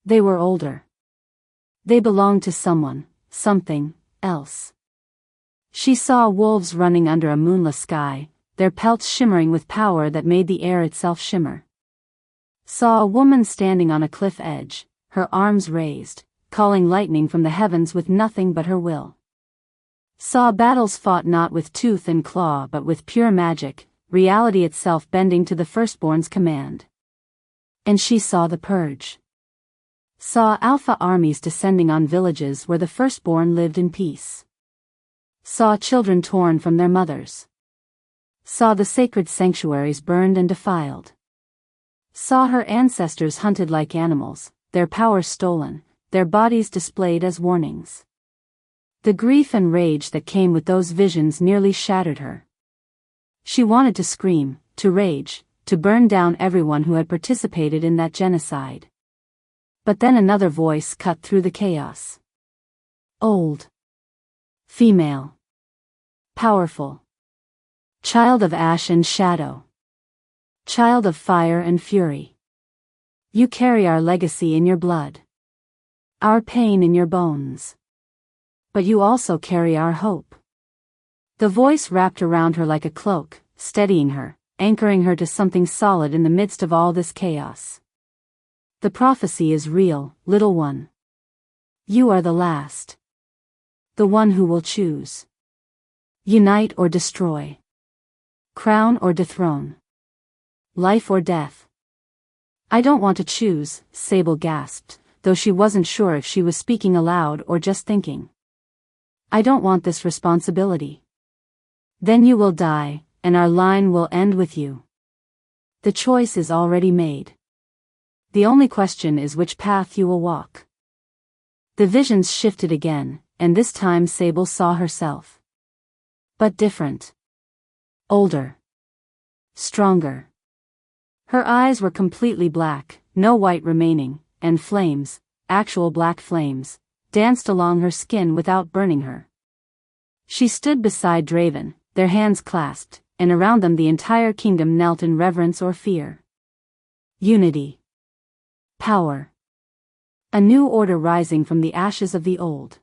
They were older. They belonged to someone, something else. She saw wolves running under a moonless sky, their pelts shimmering with power that made the air itself shimmer. Saw a woman standing on a cliff edge, her arms raised, calling lightning from the heavens with nothing but her will. Saw battles fought not with tooth and claw but with pure magic, reality itself bending to the firstborn's command. And she saw the purge. Saw alpha armies descending on villages where the firstborn lived in peace. Saw children torn from their mothers. Saw the sacred sanctuaries burned and defiled. Saw her ancestors hunted like animals, their power stolen, their bodies displayed as warnings. The grief and rage that came with those visions nearly shattered her. She wanted to scream, to rage, to burn down everyone who had participated in that genocide. But then another voice cut through the chaos. Old. Female. Powerful. Child of ash and shadow. Child of fire and fury. You carry our legacy in your blood. Our pain in your bones. But you also carry our hope. The voice wrapped around her like a cloak, steadying her, anchoring her to something solid in the midst of all this chaos. The prophecy is real, little one. You are the last. The one who will choose. Unite or destroy. Crown or dethrone. Life or death. I don't want to choose, Sable gasped, though she wasn't sure if she was speaking aloud or just thinking. I don't want this responsibility. Then you will die, and our line will end with you. The choice is already made. The only question is which path you will walk. The visions shifted again, and this time Sable saw herself. But different. Older. Stronger. Her eyes were completely black, no white remaining, and flames, actual black flames, danced along her skin without burning her. She stood beside Draven, their hands clasped, and around them the entire kingdom knelt in reverence or fear. Unity. Power. A new order rising from the ashes of the old.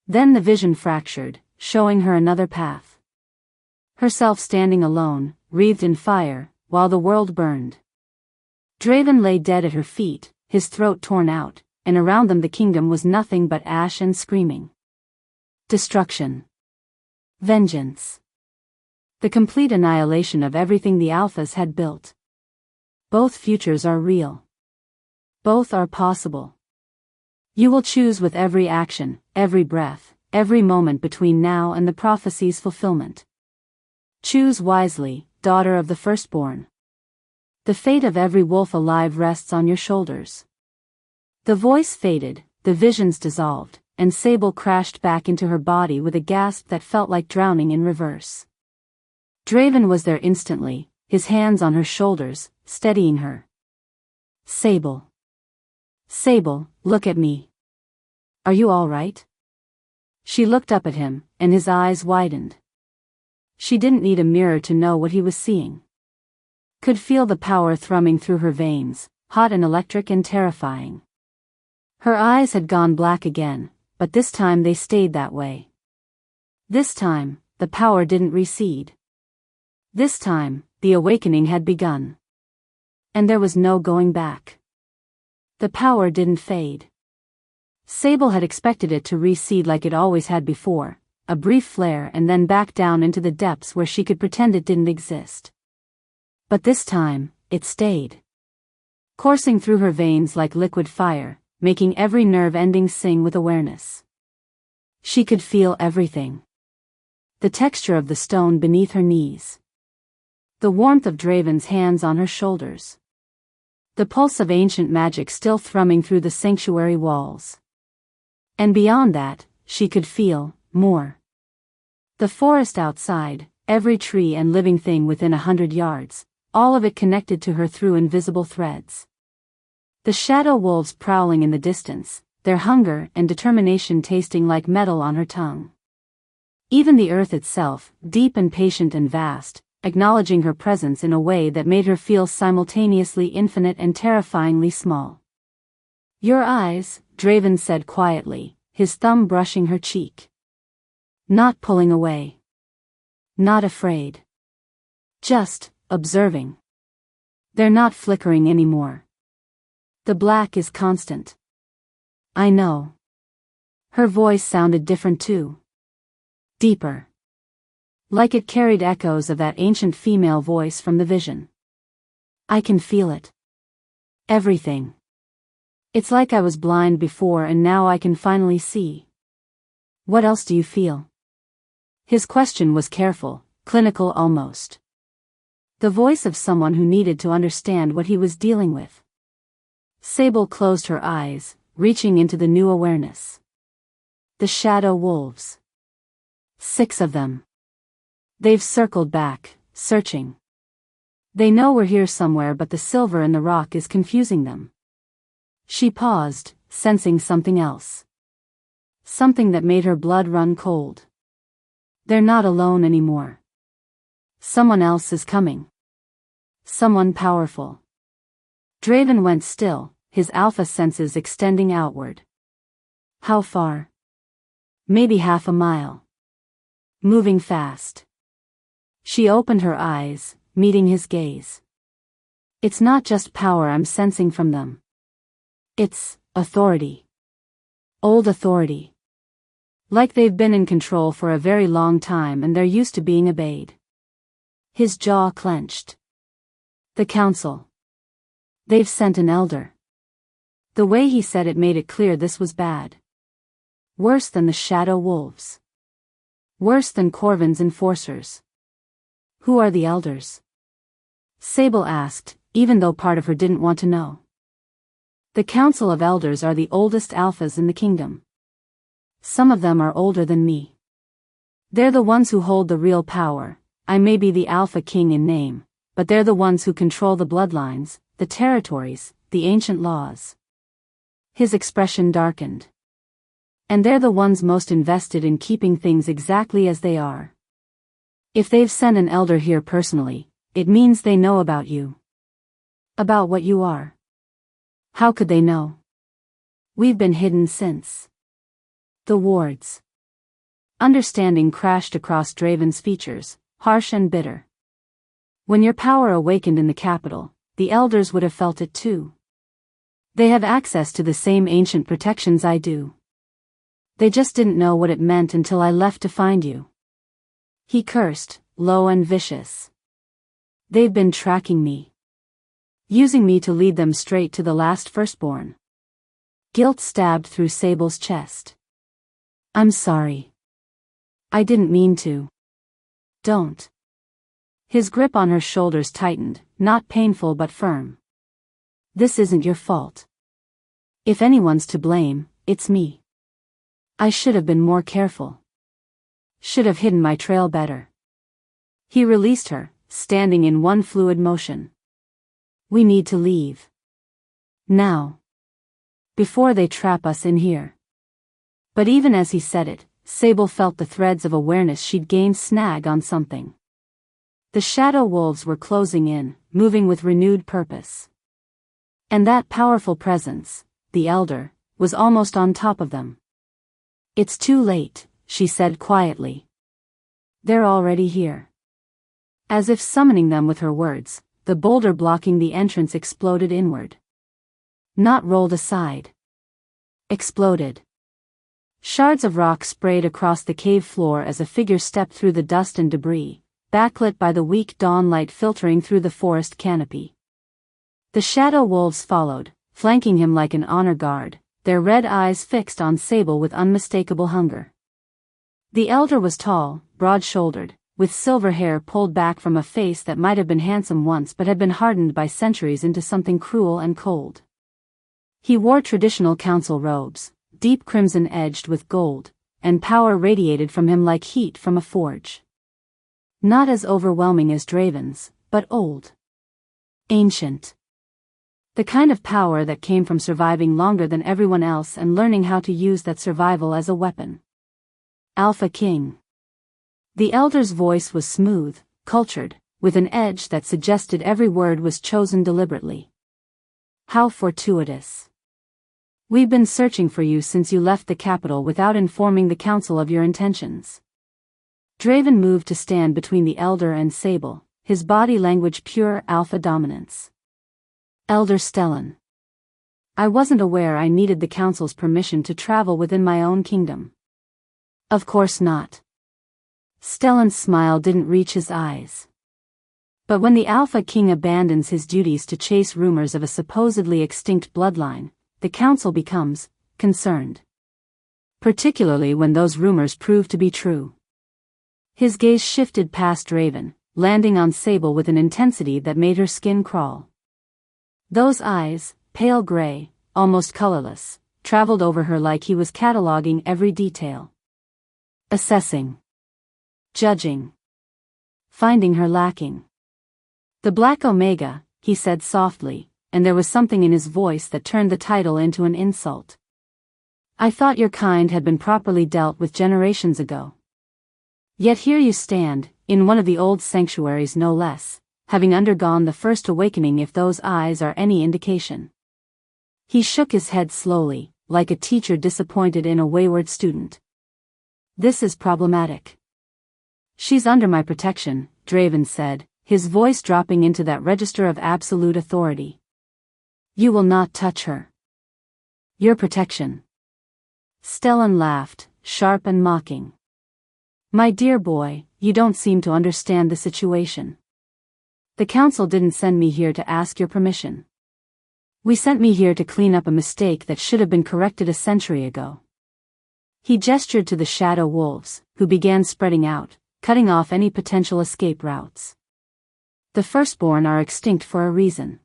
Then the vision fractured, showing her another path. Herself standing alone, wreathed in fire, while the world burned. Draven lay dead at her feet, his throat torn out, and around them the kingdom was nothing but ash and screaming. Destruction. Vengeance. The complete annihilation of everything the Alphas had built. Both futures are real. Both are possible. You will choose with every action, every breath, every moment between now and the prophecy's fulfillment. Choose wisely, daughter of the firstborn. The fate of every wolf alive rests on your shoulders. The voice faded, the visions dissolved, and Sable crashed back into her body with a gasp that felt like drowning in reverse. Draven was there instantly, his hands on her shoulders, steadying her. Sable. Sable, look at me. Are you all right? She looked up at him, and his eyes widened. She didn't need a mirror to know what he was seeing. Could feel the power thrumming through her veins, hot and electric and terrifying. Her eyes had gone black again, but this time they stayed that way. This time, the power didn't recede. This time, the awakening had begun. And there was no going back. The power didn't fade. Sable had expected it to recede like it always had before, a brief flare and then back down into the depths where she could pretend it didn't exist. But this time, it stayed. Coursing through her veins like liquid fire, making every nerve ending sing with awareness. She could feel everything. The texture of the stone beneath her knees. The warmth of Draven's hands on her shoulders. The pulse of ancient magic still thrumming through the sanctuary walls. And beyond that, she could feel more. The forest outside, every tree and living thing within 100 yards, all of it connected to her through invisible threads. The shadow wolves prowling in the distance, their hunger and determination tasting like metal on her tongue. Even the earth itself, deep and patient and vast, acknowledging her presence in a way that made her feel simultaneously infinite and terrifyingly small. Your eyes, Draven said quietly, his thumb brushing her cheek. Not pulling away. Not afraid. Just observing. They're not flickering anymore. The black is constant. I know. Her voice sounded different too. Deeper. Like it carried echoes of that ancient female voice from the vision. I can feel it. Everything. It's like I was blind before and now I can finally see. What else do you feel? His question was careful, clinical almost. The voice of someone who needed to understand what he was dealing with. Sable closed her eyes, reaching into the new awareness. The shadow wolves. 6 of them. They've circled back, searching. They know we're here somewhere but the silver in the rock is confusing them. She paused, sensing something else. Something that made her blood run cold. They're not alone anymore. Someone else is coming. Someone powerful. Draven went still, his alpha senses extending outward. How far? Maybe half a mile. Moving fast. She opened her eyes, meeting his gaze. It's not just power I'm sensing from them. It's authority. Old authority. Like they've been in control for a very long time and they're used to being obeyed. His jaw clenched. The council. They've sent an elder. The way he said it made it clear this was bad. Worse than the shadow wolves. Worse than Corvin's enforcers. Who are the elders? Sable asked, even though part of her didn't want to know. The Council of Elders are the oldest alphas in the kingdom. Some of them are older than me. They're the ones who hold the real power. I may be the Alpha King in name, but they're the ones who control the bloodlines, the territories, the ancient laws. His expression darkened. And they're the ones most invested in keeping things exactly as they are. If they've sent an elder here personally, it means they know about you. About what you are. How could they know? We've been hidden since. The wards. Understanding crashed across Draven's features, harsh and bitter. When your power awakened in the capital, the elders would have felt it too. They have access to the same ancient protections I do. They just didn't know what it meant until I left to find you. He cursed, low and vicious. They've been tracking me. Using me to lead them straight to the last firstborn. Guilt stabbed through Sable's chest. I'm sorry. I didn't mean to. Don't. His grip on her shoulders tightened, not painful but firm. This isn't your fault. If anyone's to blame, it's me. I should have been more careful. Should have hidden my trail better. He released her, standing in one fluid motion. We need to leave. Now. Before they trap us in here. But even as he said it, Sable felt the threads of awareness she'd gained snag on something. The shadow wolves were closing in, moving with renewed purpose. And that powerful presence, the elder, was almost on top of them. It's too late, she said quietly. They're already here. As if summoning them with her words, the boulder blocking the entrance exploded inward. Not rolled aside. Exploded. Shards of rock sprayed across the cave floor as a figure stepped through the dust and debris, backlit by the weak dawn light filtering through the forest canopy. The shadow wolves followed, flanking him like an honor guard, their red eyes fixed on Sable with unmistakable hunger. The elder was tall, broad-shouldered, with silver hair pulled back from a face that might have been handsome once but had been hardened by centuries into something cruel and cold. He wore traditional council robes, deep crimson edged with gold, and power radiated from him like heat from a forge. Not as overwhelming as Draven's, but old. Ancient. The kind of power that came from surviving longer than everyone else and learning how to use that survival as a weapon. Alpha King. The elder's voice was smooth, cultured, with an edge that suggested every word was chosen deliberately. How fortuitous. We've been searching for you since you left the capital without informing the council of your intentions. Draven moved to stand between the elder and Sable, his body language pure alpha dominance. Elder Stellan. I wasn't aware I needed the council's permission to travel within my own kingdom. Of course not. Stellan's smile didn't reach his eyes. But when the Alpha King abandons his duties to chase rumors of a supposedly extinct bloodline, the council becomes concerned. Particularly when those rumors prove to be true. His gaze shifted past Draven, landing on Sable with an intensity that made her skin crawl. Those eyes, pale gray, almost colorless, traveled over her like he was cataloging every detail. Assessing. Judging. Finding her lacking. The Black Omega, he said softly, and there was something in his voice that turned the title into an insult. I thought your kind had been properly dealt with generations ago. Yet here you stand, in one of the old sanctuaries no less, having undergone the first awakening if those eyes are any indication. He shook his head slowly, like a teacher disappointed in a wayward student. This is problematic. She's under my protection, Draven said, his voice dropping into that register of absolute authority. You will not touch her. Your protection. Stellan laughed, sharp and mocking. My dear boy, you don't seem to understand the situation. The council didn't send me here to ask your permission. We sent me here to clean up a mistake that should have been corrected a century ago. He gestured to the shadow wolves, who began spreading out, cutting off any potential escape routes. The firstborn are extinct for a reason.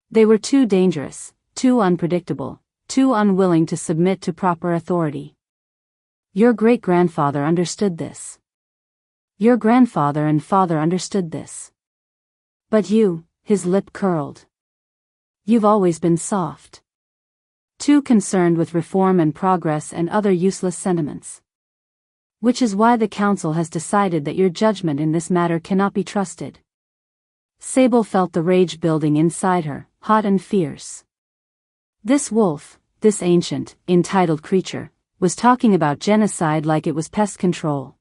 They were too dangerous, too unpredictable, too unwilling to submit to proper authority. Your great-grandfather understood this. Your grandfather and father understood this. But you, his lip curled. You've always been soft. Too concerned with reform and progress and other useless sentiments. Which is why the council has decided that your judgment in this matter cannot be trusted. Sable felt the rage building inside her, hot and fierce. This wolf, this ancient, entitled creature, was talking about genocide like it was pest control.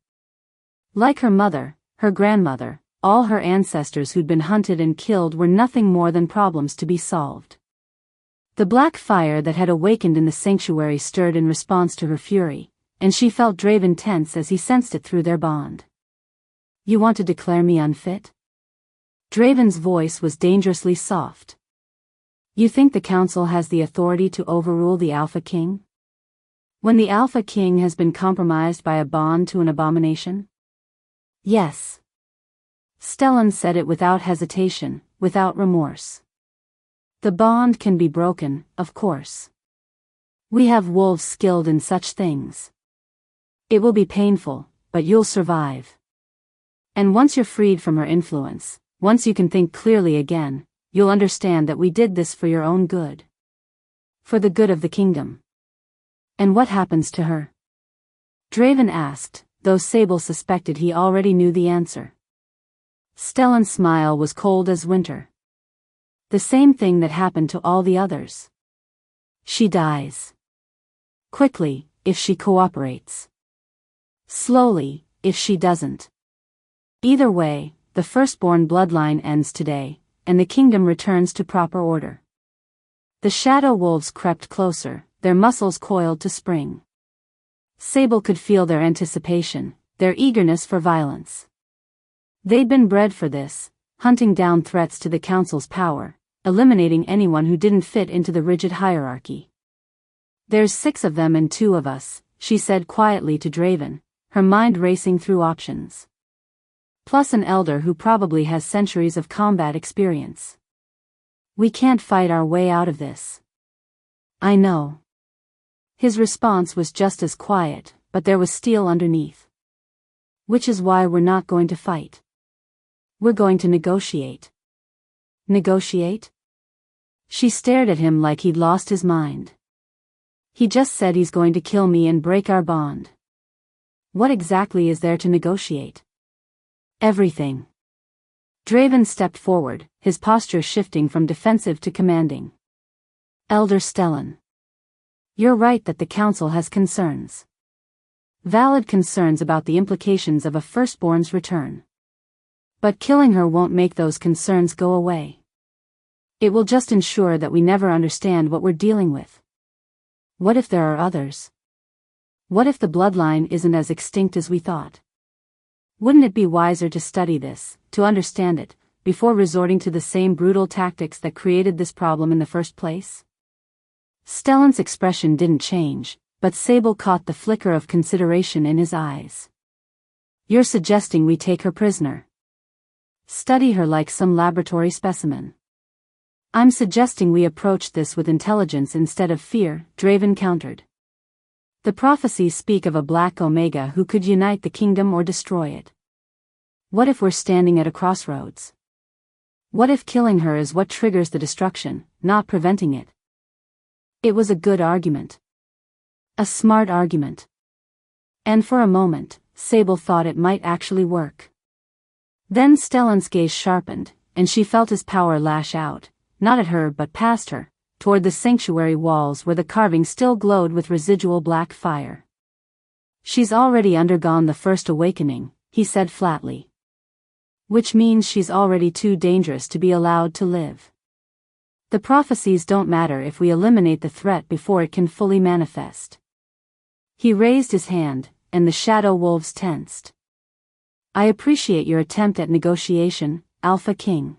Like her mother, her grandmother, all her ancestors who'd been hunted and killed were nothing more than problems to be solved. The black fire that had awakened in the sanctuary stirred in response to her fury, and she felt Draven tense as he sensed it through their bond. You want to declare me unfit? Draven's voice was dangerously soft. You think the council has the authority to overrule the Alpha King? When the Alpha King has been compromised by a bond to an abomination? Yes. Stellan said it without hesitation, without remorse. The bond can be broken, of course. We have wolves skilled in such things. It will be painful, but you'll survive. And once you're freed from her influence, once you can think clearly again, you'll understand that we did this for your own good. For the good of the kingdom. And what happens to her? Draven asked, though Sable suspected he already knew the answer. Stellan's smile was cold as winter. The same thing that happened to all the others. She dies. Quickly, if she cooperates. Slowly, if she doesn't. Either way, the firstborn bloodline ends today, and the kingdom returns to proper order. The shadow wolves crept closer, their muscles coiled to spring. Sable could feel their anticipation, their eagerness for violence. They'd been bred for this, hunting down threats to the council's power, eliminating anyone who didn't fit into the rigid hierarchy. There's 6 of them and 2 of us, she said quietly to Draven, her mind racing through options. Plus an elder who probably has centuries of combat experience. We can't fight our way out of this. I know. His response was just as quiet, but there was steel underneath. Which is why we're not going to fight. We're going to negotiate. Negotiate? She stared at him like he'd lost his mind. He just said he's going to kill me and break our bond. What exactly is there to negotiate? Everything. Draven stepped forward, his posture shifting from defensive to commanding. Elder Stellan. You're right that the council has concerns. Valid concerns about the implications of a firstborn's return. But killing her won't make those concerns go away. It will just ensure that we never understand what we're dealing with. What if there are others? What if the bloodline isn't as extinct as we thought? Wouldn't it be wiser to study this, to understand it, before resorting to the same brutal tactics that created this problem in the first place? Stellan's expression didn't change, but Sable caught the flicker of consideration in his eyes. You're suggesting we take her prisoner. Study her like some laboratory specimen. I'm suggesting we approach this with intelligence instead of fear, Draven countered. The prophecies speak of a Black Omega who could unite the kingdom or destroy it. What if we're standing at a crossroads? What if killing her is what triggers the destruction, not preventing it? It was a good argument. A smart argument. And for a moment, Sable thought it might actually work. Then Stellan's gaze sharpened, and she felt his power lash out, not at her but past her, toward the sanctuary walls where the carving still glowed with residual black fire. She's already undergone the first awakening, he said flatly. Which means she's already too dangerous to be allowed to live. The prophecies don't matter if we eliminate the threat before it can fully manifest. He raised his hand, and the shadow wolves tensed. I appreciate your attempt at negotiation, Alpha King.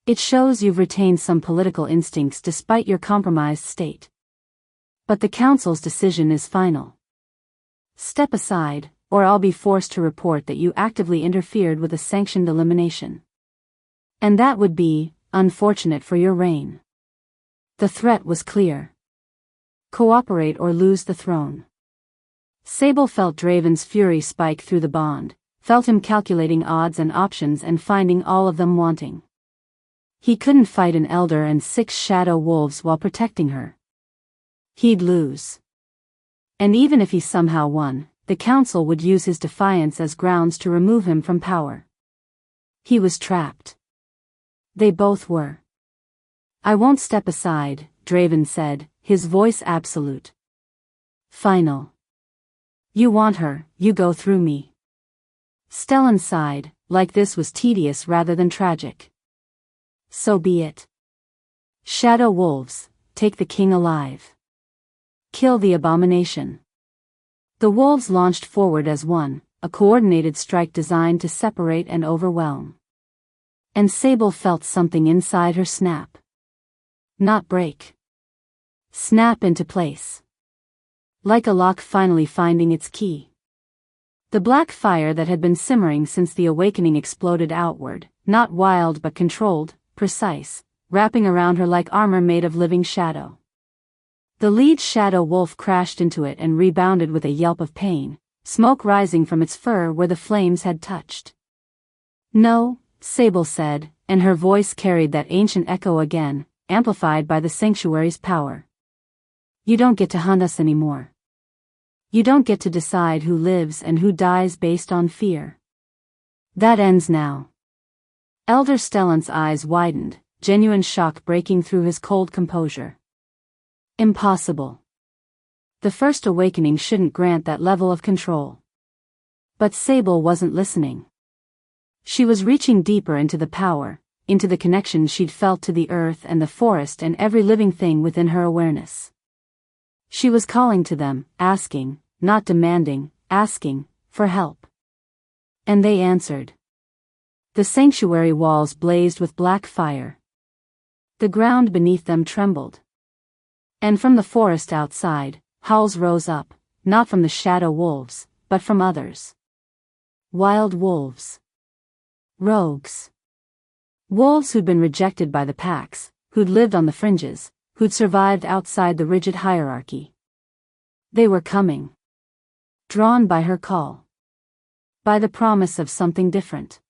It shows you've retained some political instincts despite your compromised state. But the council's decision is final. Step aside, or I'll be forced to report that you actively interfered with a sanctioned elimination. And that would be unfortunate for your reign. The threat was clear. Cooperate or lose the throne. Sable felt Draven's fury spike through the bond, felt him calculating odds and options and finding all of them wanting. He couldn't fight an elder and 6 shadow wolves while protecting her. He'd lose. And even if he somehow won, the council would use his defiance as grounds to remove him from power. He was trapped. They both were. I won't step aside, Draven said, his voice absolute. Final. You want her, you go through me. Stellan sighed, like this was tedious rather than tragic. So be it. Shadow wolves, take the king alive. Kill the abomination. The wolves launched forward as one, a coordinated strike designed to separate and overwhelm. And Sable felt something inside her snap. Not break. Snap into place. Like a lock finally finding its key. The black fire that had been simmering since the awakening exploded outward, not wild but controlled, precise, wrapping around her like armor made of living shadow. The lead shadow wolf crashed into it and rebounded with a yelp of pain, smoke rising from its fur where the flames had touched. "No," Sable said, and her voice carried that ancient echo again, amplified by the sanctuary's power. "You don't get to hunt us anymore. You don't get to decide who lives and who dies based on fear. That ends now." Elder Stellan's eyes widened, genuine shock breaking through his cold composure. Impossible. The first awakening shouldn't grant that level of control. But Sable wasn't listening. She was reaching deeper into the power, into the connection she'd felt to the earth and the forest and every living thing within her awareness. She was calling to them, asking, not demanding, asking, for help. And they answered. The sanctuary walls blazed with black fire. The ground beneath them trembled. And from the forest outside, howls rose up, not from the shadow wolves, but from others. Wild wolves. Rogues. Wolves who'd been rejected by the packs, who'd lived on the fringes, who'd survived outside the rigid hierarchy. They were coming. Drawn by her call. By the promise of something different.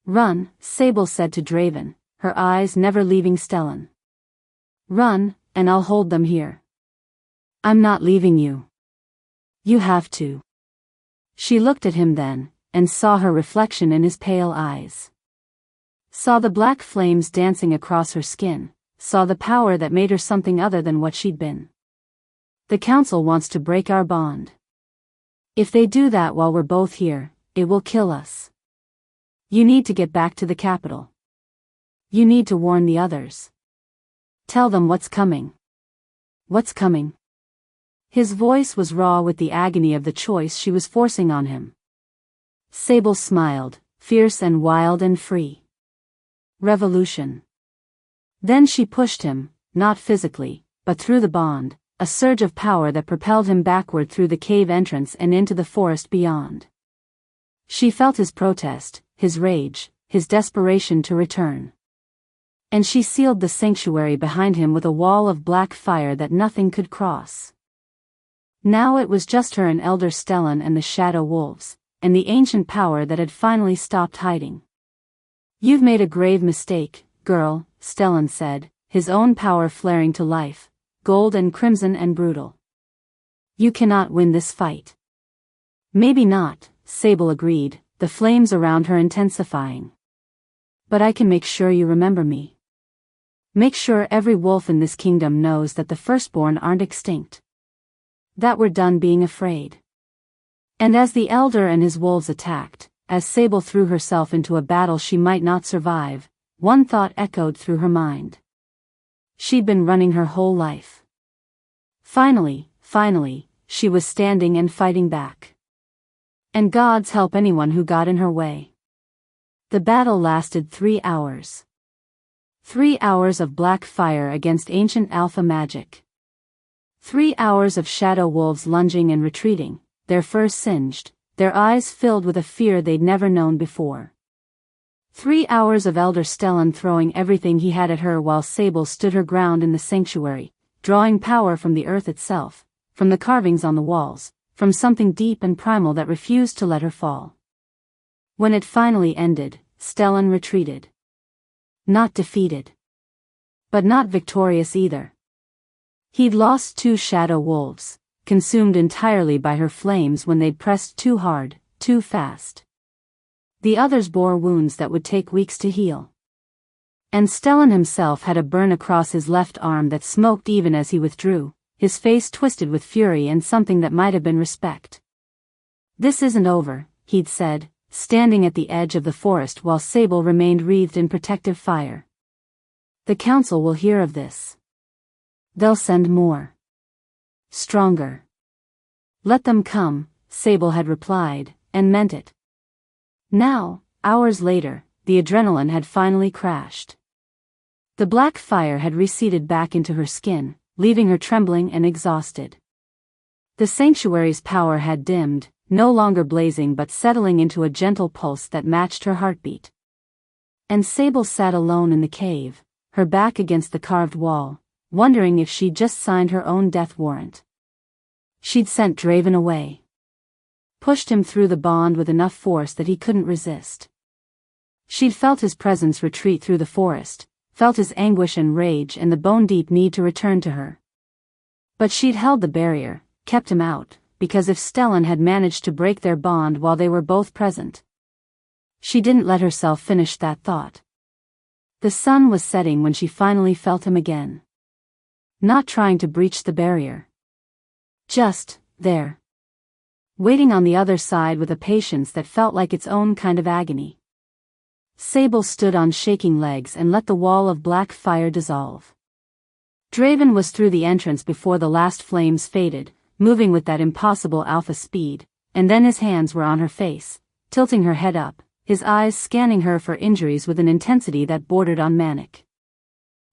"Run," Sable said to Draven, her eyes never leaving Stellan. "Run, and I'll hold them here. I'm not leaving you. You have to." She looked at him then, and saw her reflection in his pale eyes. Saw the black flames dancing across her skin, saw the power that made her something other than what she'd been. "The council wants to break our bond. If they do that while we're both here, it will kill us. You need to get back to the capital. You need to warn the others. Tell them what's coming." "What's coming?" His voice was raw with the agony of the choice she was forcing on him. Sable smiled, fierce and wild and free. "Revolution." Then she pushed him, not physically, but through the bond, a surge of power that propelled him backward through the cave entrance and into the forest beyond. She felt his protest, his rage, his desperation to return. And she sealed the sanctuary behind him with a wall of black fire that nothing could cross. Now it was just her and Elder Stellan and the shadow wolves, and the ancient power that had finally stopped hiding. "You've made a grave mistake, girl," Stellan said, his own power flaring to life, gold and crimson and brutal. "You cannot win this fight." "Maybe not," Sable agreed, the flames around her intensifying. "But I can make sure you remember me. Make sure every wolf in this kingdom knows that the firstborn aren't extinct. That we're done being afraid." And as the elder and his wolves attacked, as Sable threw herself into a battle she might not survive, one thought echoed through her mind. She'd been running her whole life. Finally, she was standing and fighting back. And gods help anyone who got in her way. The battle lasted 3 hours. 3 hours of black fire against ancient alpha magic. 3 hours of shadow wolves lunging and retreating, their fur singed, their eyes filled with a fear they'd never known before. 3 hours of Elder Stellan throwing everything he had at her while Sable stood her ground in the sanctuary, drawing power from the earth itself, from the carvings on the walls, from something deep and primal that refused to let her fall. When it finally ended, Stellan retreated. Not defeated. But not victorious either. He'd lost 2 shadow wolves, consumed entirely by her flames when they'd pressed too hard, too fast. The others bore wounds that would take weeks to heal. And Stellan himself had a burn across his left arm that smoked even as he withdrew, his face twisted with fury and something that might have been respect. "This isn't over," he'd said, standing at the edge of the forest while Sable remained wreathed in protective fire. "The council will hear of this. They'll send more. Stronger." "Let them come," Sable had replied, and meant it. Now, hours later, the adrenaline had finally crashed. The black fire had receded back into her skin, leaving her trembling and exhausted. The sanctuary's power had dimmed, no longer blazing but settling into a gentle pulse that matched her heartbeat. And Sable sat alone in the cave, her back against the carved wall, wondering if she'd just signed her own death warrant. She'd sent Draven away. Pushed him through the bond with enough force that he couldn't resist. She'd felt his presence retreat through the forest, felt his anguish and rage and the bone-deep need to return to her. But she'd held the barrier, kept him out, because if Stellan had managed to break their bond while they were both present. She didn't let herself finish that thought. The sun was setting when she finally felt him again. Not trying to breach the barrier. Just there. Waiting on the other side with a patience that felt like its own kind of agony. Sable stood on shaking legs and let the wall of black fire dissolve. Draven was through the entrance before the last flames faded, moving with that impossible alpha speed, and then his hands were on her face, tilting her head up, his eyes scanning her for injuries with an intensity that bordered on manic.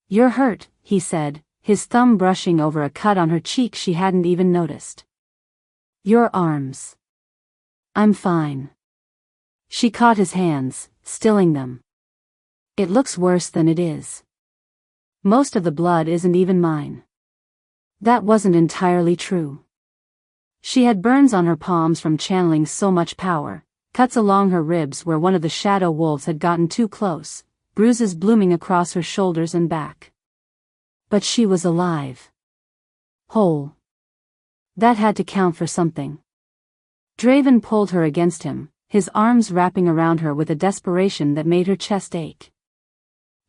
"You're hurt," he said, his thumb brushing over a cut on her cheek she hadn't even noticed. "Your arms." "I'm fine." She caught his hands, stilling them. "It looks worse than it is. Most of the blood isn't even mine." That wasn't entirely true. She had burns on her palms from channeling so much power, cuts along her ribs where one of the shadow wolves had gotten too close, bruises blooming across her shoulders and back. But she was alive. Whole. That had to count for something. Draven pulled her against him, his arms wrapping around her with a desperation that made her chest ache.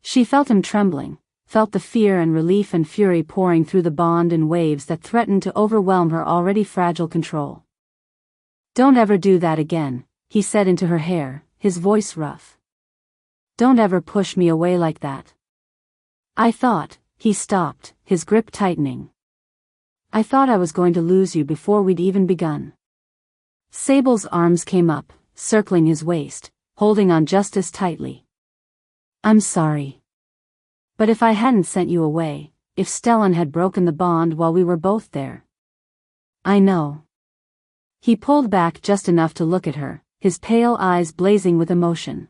She felt him trembling, felt the fear and relief and fury pouring through the bond in waves that threatened to overwhelm her already fragile control. "Don't ever do that again," he said into her hair, his voice rough. "Don't ever push me away like that." "I thought," he stopped, his grip tightening. "I thought I was going to lose you before we'd even begun." Sable's arms came up, circling his waist, holding on just as tightly. "I'm sorry. But if I hadn't sent you away, if Stellan had broken the bond while we were both there." "I know." He pulled back just enough to look at her, his pale eyes blazing with emotion.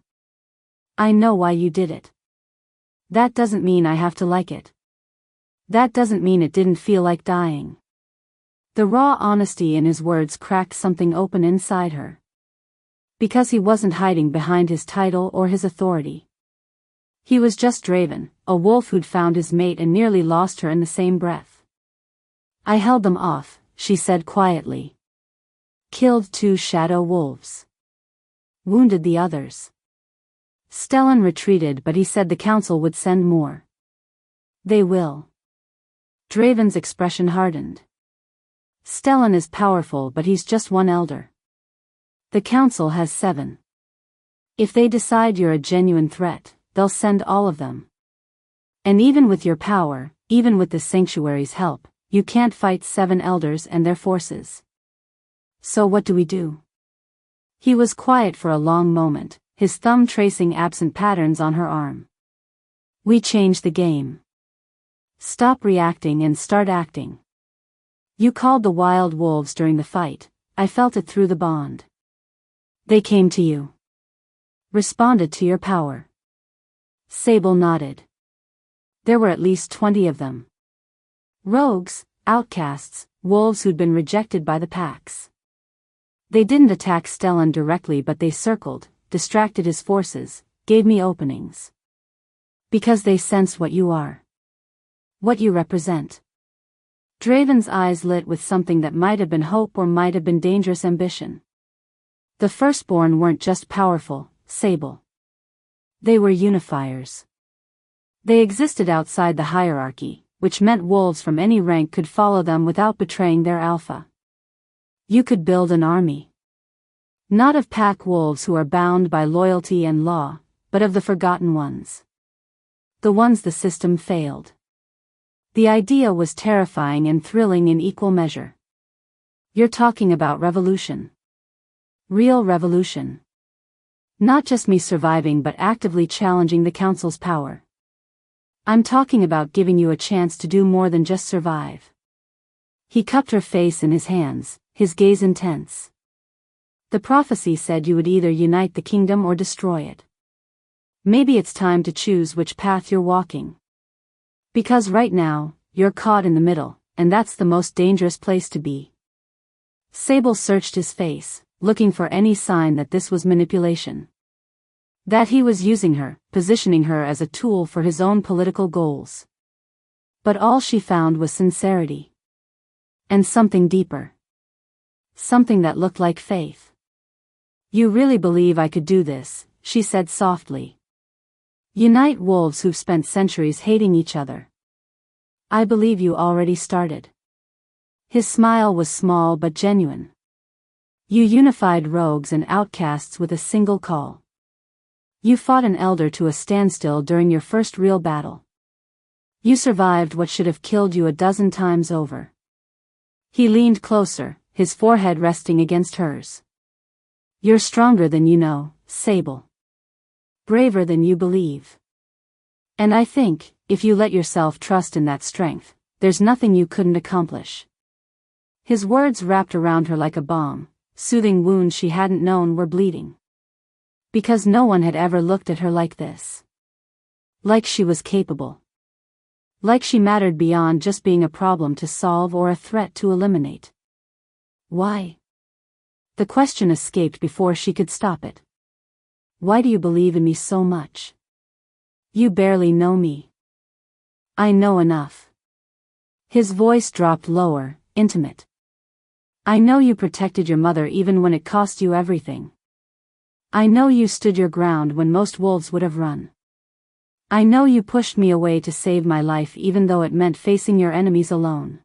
"I know why you did it. That doesn't mean I have to like it. That doesn't mean it didn't feel like dying." The raw honesty in his words cracked something open inside her. Because he wasn't hiding behind his title or his authority. He was just Draven, a wolf who'd found his mate and nearly lost her in the same breath. "I held them off," she said quietly. "Killed 2 shadow wolves. Wounded the others." Stellan retreated, but he said the council would send more. "They will." Draven's expression hardened. "Stellan is powerful, but he's just one elder. The council has 7. If they decide you're a genuine threat, they'll send all of them. And even with your power, even with the sanctuary's help, you can't fight 7 elders and their forces. So what do we do?" He was quiet for a long moment, his thumb tracing absent patterns on her arm. "We change the game. Stop reacting and start acting. You called the wild wolves during the fight, I felt it through the bond. They came to you. Responded to your power." Sable nodded. There were at least 20 of them. Rogues, outcasts, wolves who'd been rejected by the packs. They didn't attack Stellan directly, but they circled, distracted his forces, gave me openings. Because they sense what you are. What you represent. Draven's eyes lit with something that might have been hope or might have been dangerous ambition. The firstborn weren't just powerful, Sable. They were unifiers. They existed outside the hierarchy, which meant wolves from any rank could follow them without betraying their alpha. You could build an army. Not of pack wolves who are bound by loyalty and law, but of the forgotten ones. The ones the system failed. The idea was terrifying and thrilling in equal measure. "You're talking about revolution." Real revolution. Not just me surviving but actively challenging the council's power. I'm talking about giving you a chance to do more than just survive. He cupped her face in his hands, his gaze intense. The prophecy said you would either unite the kingdom or destroy it. Maybe it's time to choose which path you're walking. Because right now, you're caught in the middle, and that's the most dangerous place to be. Sable searched his face, looking for any sign that this was manipulation. That he was using her, positioning her as a tool for his own political goals. But all she found was sincerity. And something deeper. Something that looked like faith. You really believe I could do this, she said softly. Unite wolves who've spent centuries hating each other. I believe you already started. His smile was small but genuine. You unified rogues and outcasts with a single call. You fought an elder to a standstill during your first real battle. You survived what should have killed you a dozen times over. He leaned closer, his forehead resting against hers. You're stronger than you know, Sable. Braver than you believe. And I think, if you let yourself trust in that strength, there's nothing you couldn't accomplish. His words wrapped around her like a balm, soothing wounds she hadn't known were bleeding. Because no one had ever looked at her like this. Like she was capable. Like she mattered beyond just being a problem to solve or a threat to eliminate. Why? The question escaped before she could stop it. Why do you believe in me so much? You barely know me. I know enough. His voice dropped lower, intimate. I know you protected your mother even when it cost you everything. I know you stood your ground when most wolves would have run. I know you pushed me away to save my life even though it meant facing your enemies alone.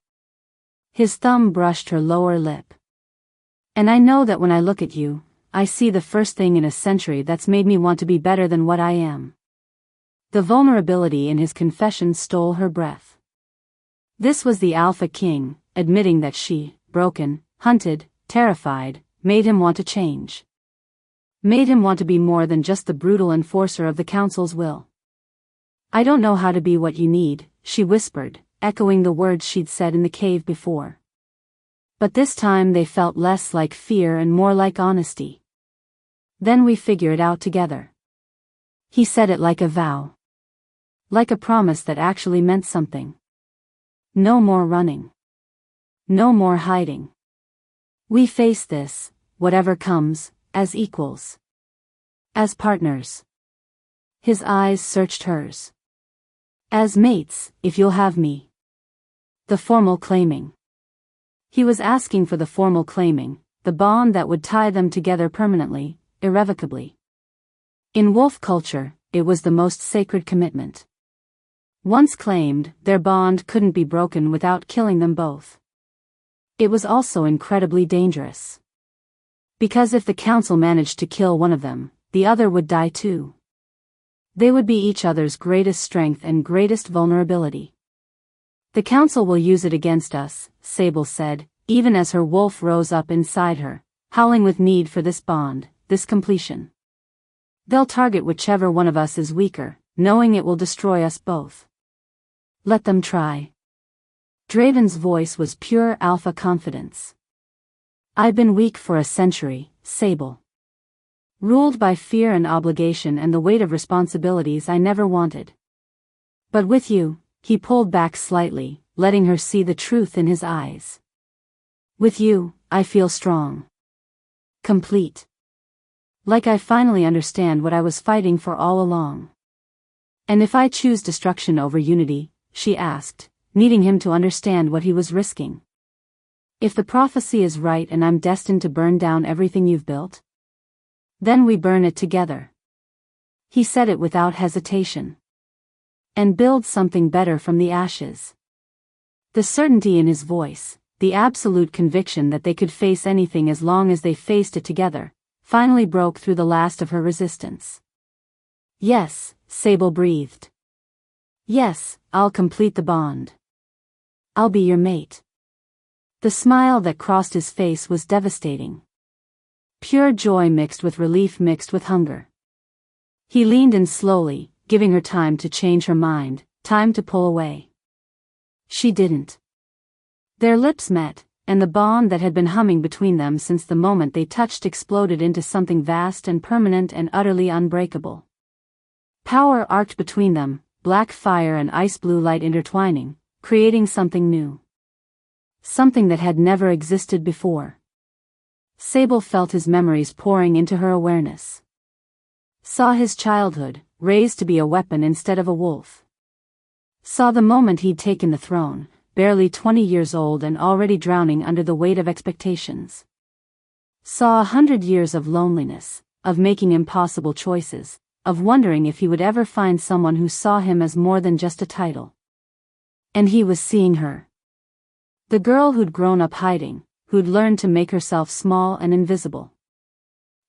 His thumb brushed her lower lip. And I know that when I look at you, I see the first thing in a century that's made me want to be better than what I am. The vulnerability in his confession stole her breath. This was the Alpha King, admitting that she, broken, hunted, terrified, made him want to change. Made him want to be more than just the brutal enforcer of the council's will. I don't know how to be what you need, she whispered, echoing the words she'd said in the cave before. But this time they felt less like fear and more like honesty. Then we figure it out together. He said it like a vow. Like a promise that actually meant something. No more running. No more hiding. We face this, whatever comes, as equals. As partners. His eyes searched hers. As mates, if you'll have me. The formal claiming. He was asking for the formal claiming, the bond that would tie them together permanently, irrevocably. In wolf culture, it was the most sacred commitment. Once claimed, their bond couldn't be broken without killing them both. It was also incredibly dangerous. Because if the council managed to kill one of them, the other would die too. They would be each other's greatest strength and greatest vulnerability. The council will use it against us, Sable said, even as her wolf rose up inside her, howling with need for this bond, this completion. They'll target whichever one of us is weaker, knowing it will destroy us both. Let them try. Draven's voice was pure alpha confidence. I've been weak for a century, Sable. Ruled by fear and obligation and the weight of responsibilities I never wanted. But with you, he pulled back slightly, letting her see the truth in his eyes. With you, I feel strong. Complete. Like I finally understand what I was fighting for all along. And if I choose destruction over unity, she asked, needing him to understand what he was risking. If the prophecy is right and I'm destined to burn down everything you've built? Then we burn it together. He said it without hesitation. And build something better from the ashes. The certainty in his voice, the absolute conviction that they could face anything as long as they faced it together, finally broke through the last of her resistance. Yes, Sable breathed. Yes, I'll complete the bond. I'll be your mate. The smile that crossed his face was devastating. Pure joy mixed with relief mixed with hunger. He leaned in slowly, giving her time to change her mind, time to pull away. She didn't. Their lips met, and the bond that had been humming between them since the moment they touched exploded into something vast and permanent and utterly unbreakable. Power arced between them, black fire and ice blue light intertwining, creating something new. Something that had never existed before. Sable felt his memories pouring into her awareness. Saw his childhood, raised to be a weapon instead of a wolf. Saw the moment he'd taken the throne, barely 20 years old and already drowning under the weight of expectations. Saw 100 years of loneliness, of making impossible choices, of wondering if he would ever find someone who saw him as more than just a title. And he was seeing her. The girl who'd grown up hiding, who'd learned to make herself small and invisible.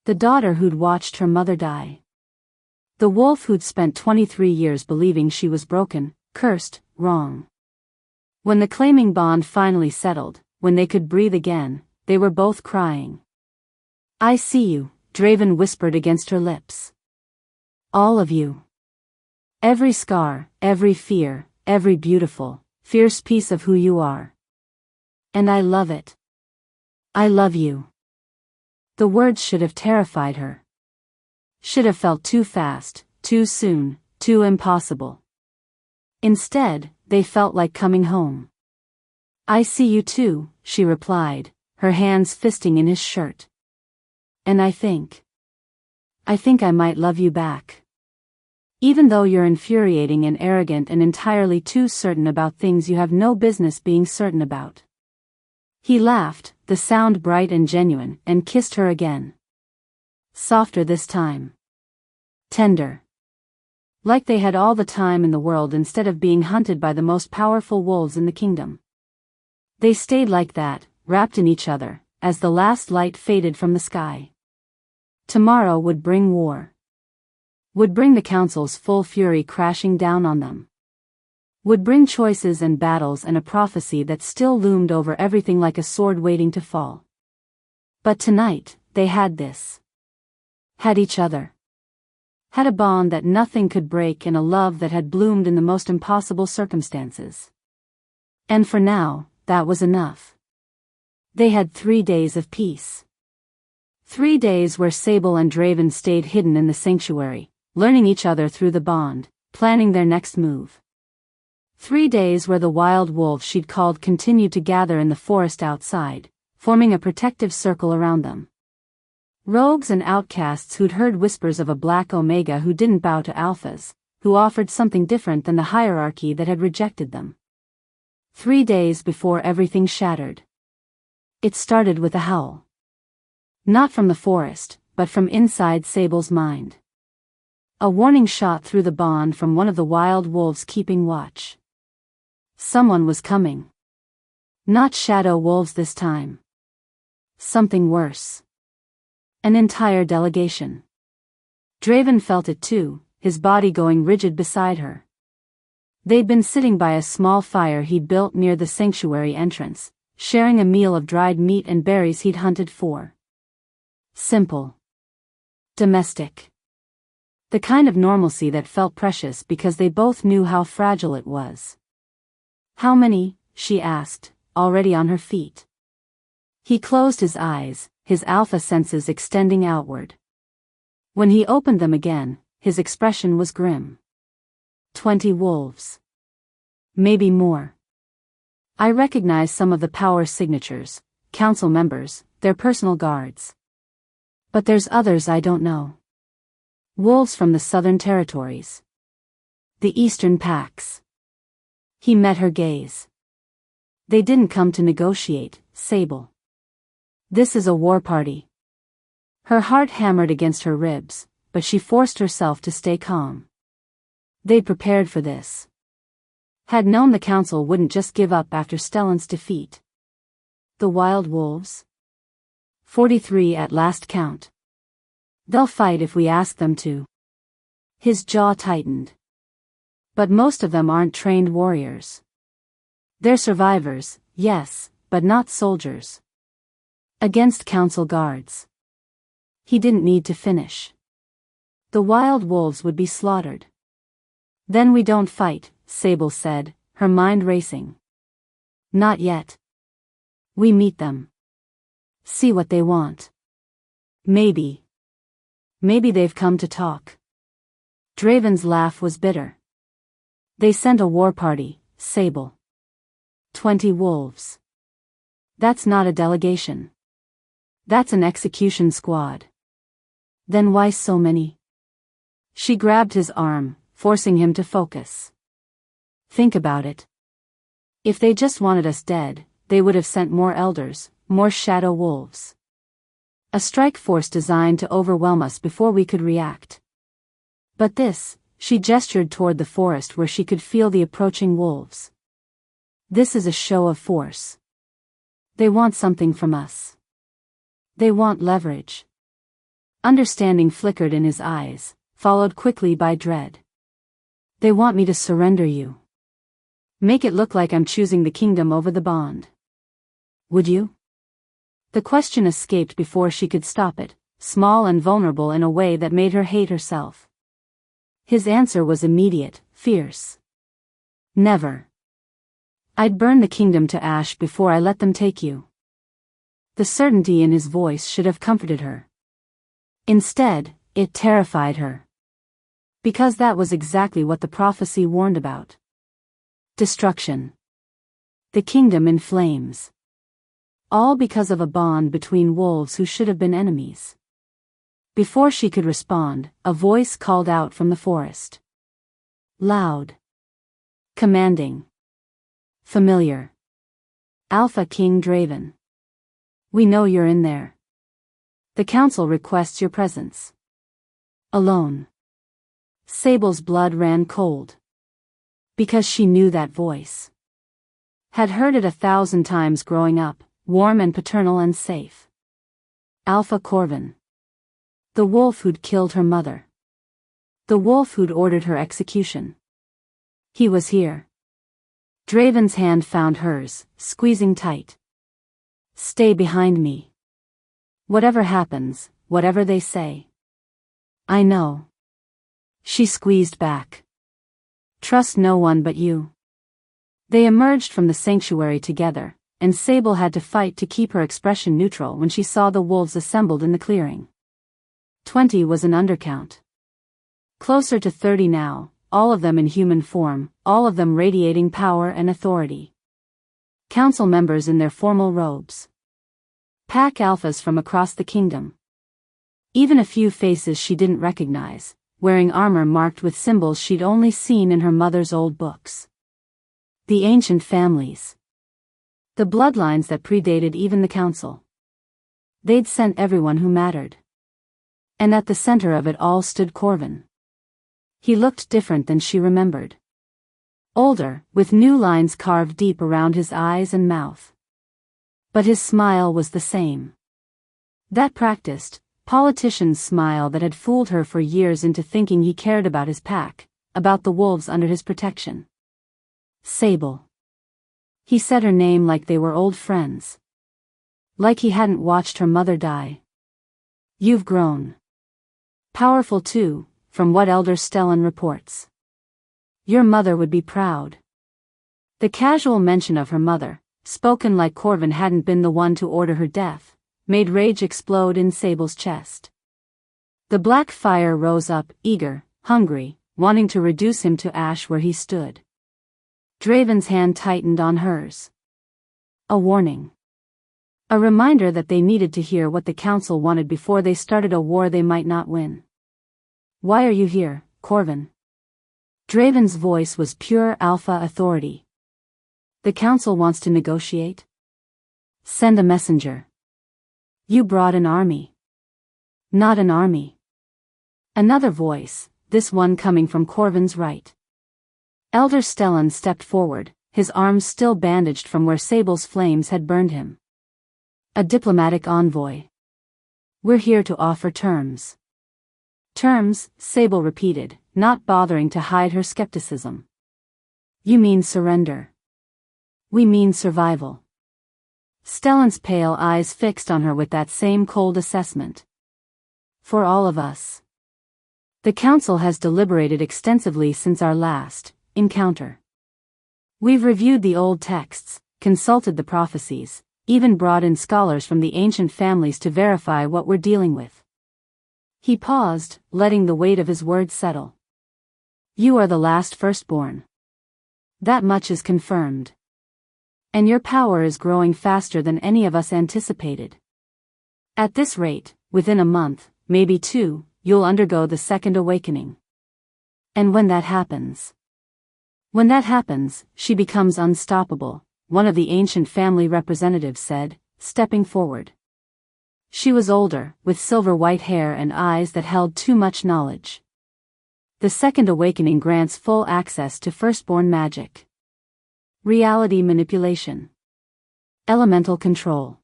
The daughter who'd watched her mother die. The wolf who'd spent 23 years believing she was broken, cursed, wrong. When the claiming bond finally settled, when they could breathe again, they were both crying. "I see you," Draven whispered against her lips. "All of you. Every scar, every fear, every beautiful, fierce piece of who you are. And I love it. I love you." The words should have terrified her. Should have felt too fast, too soon, too impossible. Instead, they felt like coming home. "I see you too," she replied, her hands fisting in his shirt. "And I think I might love you back. Even though you're infuriating and arrogant and entirely too certain about things you have no business being certain about." He laughed, the sound bright and genuine, and kissed her again. Softer this time. Tender. Like they had all the time in the world instead of being hunted by the most powerful wolves in the kingdom. They stayed like that, wrapped in each other, as the last light faded from the sky. Tomorrow would bring war. Would bring the council's full fury crashing down on them. Would bring choices and battles and a prophecy that still loomed over everything like a sword waiting to fall. But tonight, they had this. Had each other. Had a bond that nothing could break and a love that had bloomed in the most impossible circumstances. And for now, that was enough. They had 3 days of peace. 3 days where Sable and Draven stayed hidden in the sanctuary, learning each other through the bond, planning their next move. 3 days where the wild wolves she'd called continued to gather in the forest outside, forming a protective circle around them. Rogues and outcasts who'd heard whispers of a black omega who didn't bow to alphas, who offered something different than the hierarchy that had rejected them. 3 days before everything shattered. It started with a howl. Not from the forest, but from inside Sable's mind. A warning shot through the bond from one of the wild wolves keeping watch. Someone was coming. Not shadow wolves this time. Something worse. An entire delegation. Draven felt it too, his body going rigid beside her. They'd been sitting by a small fire he'd built near the sanctuary entrance, sharing a meal of dried meat and berries he'd hunted for. Simple. Domestic. The kind of normalcy that felt precious because they both knew how fragile it was. "How many?" she asked, already on her feet. He closed his eyes, his alpha senses extending outward. When he opened them again, his expression was grim. 20 wolves. Maybe more. I recognize some of the power signatures, council members, their personal guards. But there's others I don't know. Wolves from the southern territories. The eastern packs. He met her gaze. They didn't come to negotiate, Sable. This is a war party. Her heart hammered against her ribs, but she forced herself to stay calm. They'd prepared for this. Had known the council wouldn't just give up after Stellan's defeat. The wild wolves? 43 at last count. They'll fight if we ask them to. His jaw tightened. But most of them aren't trained warriors. They're survivors, yes, but not soldiers. Against council guards. He didn't need to finish. The wild wolves would be slaughtered. Then we don't fight, Sable said, her mind racing. Not yet. We meet them. See what they want. Maybe they've come to talk. Draven's laugh was bitter. They sent a war party, Sable. 20 wolves. That's not a delegation. That's an execution squad. Then why so many? She grabbed his arm, forcing him to focus. Think about it. If they just wanted us dead, they would have sent more elders, more shadow wolves. A strike force designed to overwhelm us before we could react. But this, she gestured toward the forest where she could feel the approaching wolves. This is a show of force. They want something from us. They want leverage. Understanding flickered in his eyes, followed quickly by dread. They want me to surrender you. Make it look like I'm choosing the kingdom over the bond. Would you? The question escaped before she could stop it, small and vulnerable in a way that made her hate herself. His answer was immediate, fierce. Never. I'd burn the kingdom to ash before I let them take you. The certainty in his voice should have comforted her. Instead, it terrified her. Because that was exactly what the prophecy warned about. Destruction. The kingdom in flames. All because of a bond between wolves who should have been enemies. Before she could respond, a voice called out from the forest. Loud. Commanding. Familiar. Alpha King Draven. We know you're in there. The council requests your presence. Alone. Sable's blood ran cold. Because she knew that voice. Had heard it 1,000 times growing up, warm and paternal and safe. Alpha Corvin. The wolf who'd killed her mother. The wolf who'd ordered her execution. He was here. Draven's hand found hers, squeezing tight. Stay behind me. Whatever happens, whatever they say. I know. She squeezed back. Trust no one but you. They emerged from the sanctuary together, and Sable had to fight to keep her expression neutral when she saw the wolves assembled in the clearing. 20 was an undercount. Closer to 30 now, all of them in human form, all of them radiating power and authority. Council members in their formal robes. Pack alphas from across the kingdom. Even a few faces she didn't recognize, wearing armor marked with symbols she'd only seen in her mother's old books. The ancient families. The bloodlines that predated even the council. They'd sent everyone who mattered. And at the center of it all stood Corvin. He looked different than she remembered. Older, with new lines carved deep around his eyes and mouth. But his smile was the same. That practiced, politician's smile that had fooled her for years into thinking he cared about his pack, about the wolves under his protection. Sable. He said her name like they were old friends. Like he hadn't watched her mother die. You've grown. Powerful too, from what Elder Stellan reports. Your mother would be proud. The casual mention of her mother, spoken like Corvin hadn't been the one to order her death, made rage explode in Sable's chest. The black fire rose up, eager, hungry, wanting to reduce him to ash where he stood. Draven's hand tightened on hers. A warning. A reminder that they needed to hear what the council wanted before they started a war they might not win. Why are you here, Corvin? Draven's voice was pure alpha authority. The council wants to negotiate? Send a messenger. You brought an army. Not an army. Another voice, this one coming from Corvin's right. Elder Stellan stepped forward, his arms still bandaged from where Sable's flames had burned him. A diplomatic envoy. We're here to offer terms. Terms, Sable repeated, not bothering to hide her skepticism. You mean surrender. We mean survival. Stellan's pale eyes fixed on her with that same cold assessment. For all of us. The council has deliberated extensively since our last encounter. We've reviewed the old texts, consulted the prophecies, even brought in scholars from the ancient families to verify what we're dealing with. He paused, letting the weight of his words settle. You are the last firstborn. That much is confirmed. And your power is growing faster than any of us anticipated. At this rate, within a month, maybe 2, you'll undergo the second awakening. And when that happens, she becomes unstoppable, one of the ancient family representatives said, stepping forward. She was older, with silver white hair and eyes that held too much knowledge. The second awakening grants full access to firstborn magic. Reality manipulation. Elemental control.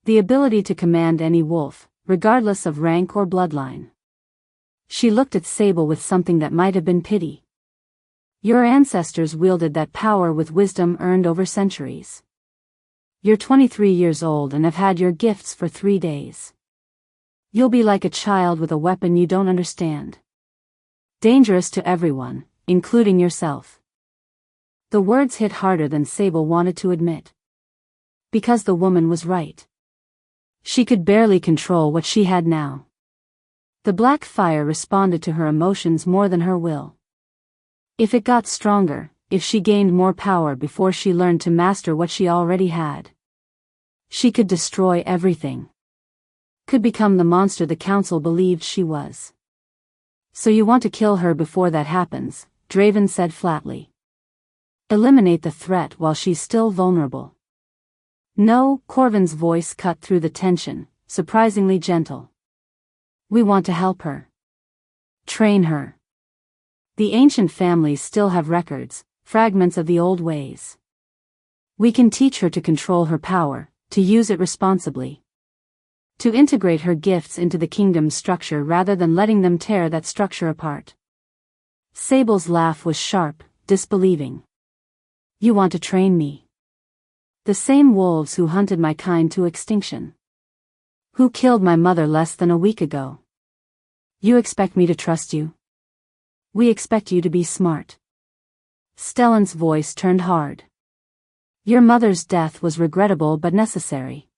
The ability to command any wolf, regardless of rank or bloodline. She looked at Sable with something that might have been pity. Your ancestors wielded that power with wisdom earned over centuries. You're 23 years old and have had your gifts for 3 days. You'll be like a child with a weapon you don't understand. Dangerous to everyone, including yourself. The words hit harder than Sable wanted to admit. Because the woman was right. She could barely control what she had now. The black fire responded to her emotions more than her will. If it got stronger, if she gained more power before she learned to master what she already had, she could destroy everything. Could become the monster the council believed she was. So you want to kill her before that happens, Draven said flatly. Eliminate the threat while she's still vulnerable. No, Corvin's voice cut through the tension, surprisingly gentle. We want to help her. Train her. The ancient families still have records, fragments of the old ways. We can teach her to control her power, to use it responsibly. To integrate her gifts into the kingdom's structure rather than letting them tear that structure apart. Sable's laugh was sharp, disbelieving. You want to train me? The same wolves who hunted my kind to extinction. Who killed my mother less than a week ago. You expect me to trust you? We expect you to be smart. Stellan's voice turned hard. Your mother's death was regrettable but necessary.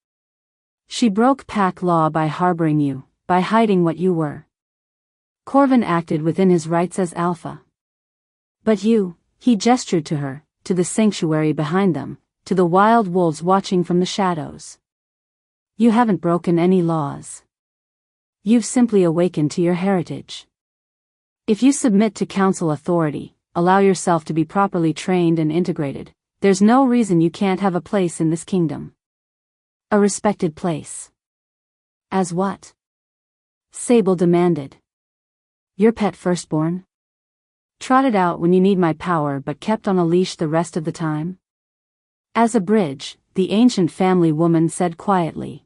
She broke pack law by harboring you, by hiding what you were. Corvin acted within his rights as alpha. But you, he gestured to her, to the sanctuary behind them, to the wild wolves watching from the shadows. You haven't broken any laws. You've simply awakened to your heritage. If you submit to council authority, allow yourself to be properly trained and integrated, there's no reason you can't have a place in this kingdom. A respected place. As what? Sable demanded. Your pet firstborn? Trotted out when you need my power but kept on a leash the rest of the time? As a bridge, the ancient family woman said quietly.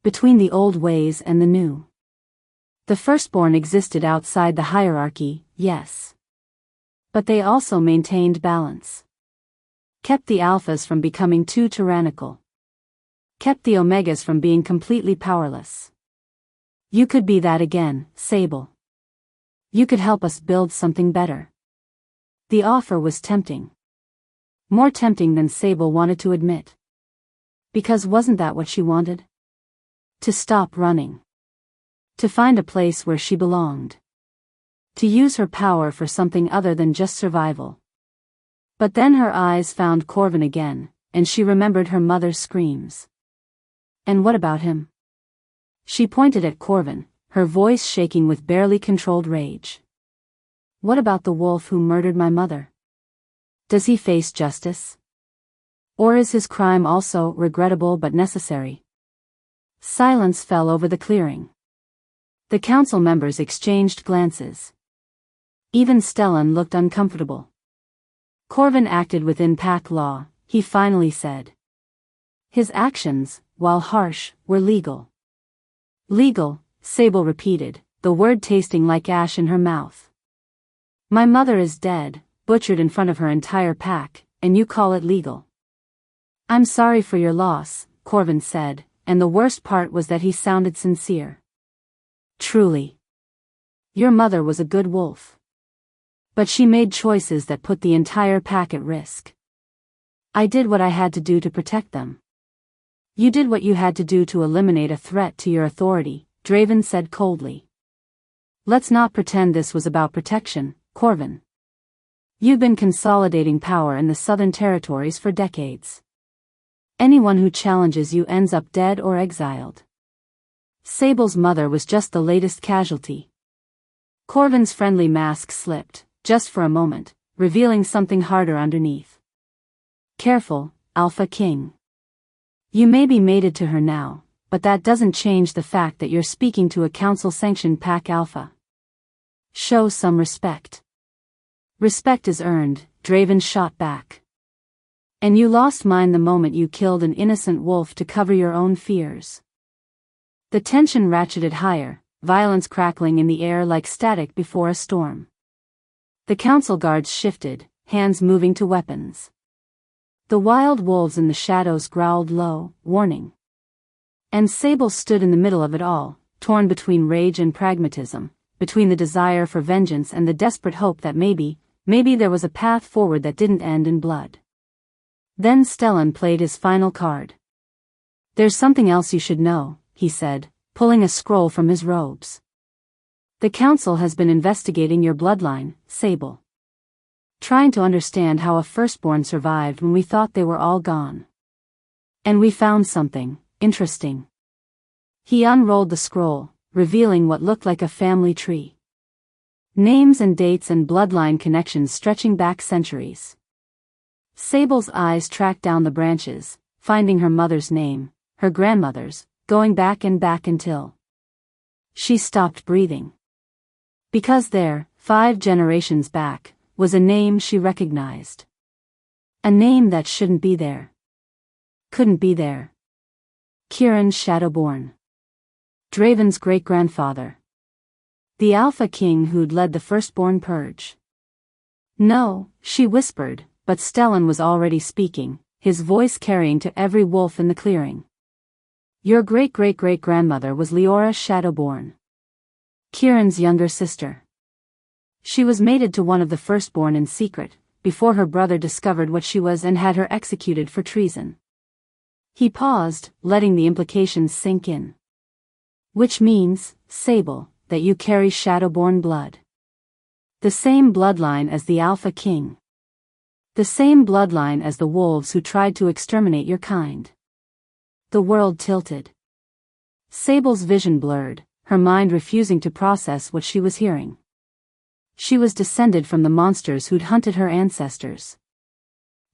Between the old ways and the new. The firstborn existed outside the hierarchy, yes. But they also maintained balance. Kept the alphas from becoming too tyrannical. Kept the omegas from being completely powerless. You could be that again, Sable. You could help us build something better. The offer was tempting. More tempting than Sable wanted to admit. Because wasn't that what she wanted? To stop running. To find a place where she belonged. To use her power for something other than just survival. But then her eyes found Corvin again, and she remembered her mother's screams. And what about him? She pointed at Corvin, her voice shaking with barely controlled rage. What about the wolf who murdered my mother? Does he face justice? Or is his crime also regrettable but necessary? Silence fell over the clearing. The council members exchanged glances. Even Stellan looked uncomfortable. Corvin acted within pack law, he finally said. His actions, while harsh, were legal. Legal, Sable repeated, the word tasting like ash in her mouth. My mother is dead, butchered in front of her entire pack, and you call it legal. I'm sorry for your loss, Corvin said, and the worst part was that he sounded sincere. Truly. Your mother was a good wolf. But she made choices that put the entire pack at risk. I did what I had to do to protect them. You did what you had to do to eliminate a threat to your authority, Draven said coldly. Let's not pretend this was about protection, Corvin. You've been consolidating power in the Southern Territories for decades. Anyone who challenges you ends up dead or exiled. Sable's mother was just the latest casualty. Corvin's friendly mask slipped, just for a moment, revealing something harder underneath. Careful, Alpha King. You may be mated to her now, but that doesn't change the fact that you're speaking to a council-sanctioned Pack Alpha. Show some respect. Respect is earned, Draven shot back. And you lost mine the moment you killed an innocent wolf to cover your own fears. The tension ratcheted higher, violence crackling in the air like static before a storm. The council guards shifted, hands moving to weapons. The wild wolves in the shadows growled low, warning. And Sable stood in the middle of it all, torn between rage and pragmatism, between the desire for vengeance and the desperate hope that maybe there was a path forward that didn't end in blood. Then Stellan played his final card. There's something else you should know, he said, pulling a scroll from his robes. The council has been investigating your bloodline, Sable. Trying to understand how a firstborn survived when we thought they were all gone. And we found something interesting. He unrolled the scroll, revealing what looked like a family tree. Names and dates and bloodline connections stretching back centuries. Sable's eyes tracked down the branches, finding her mother's name, her grandmother's, going back and back until she stopped breathing. Because there, 5 generations back, was a name she recognized. A name that shouldn't be there. Couldn't be there. Kieran Shadowborn. Draven's great-grandfather. The Alpha King who'd led the firstborn purge. No, she whispered, but Stellan was already speaking, his voice carrying to every wolf in the clearing. Your great-great-great-grandmother was Leora Shadowborn. Kieran's younger sister. She was mated to one of the firstborn in secret, before her brother discovered what she was and had her executed for treason. He paused, letting the implications sink in. Which means, Sable, that you carry Shadowborn blood. The same bloodline as the Alpha King. The same bloodline as the wolves who tried to exterminate your kind. The world tilted. Sable's vision blurred, her mind refusing to process what she was hearing. She was descended from the monsters who'd hunted her ancestors.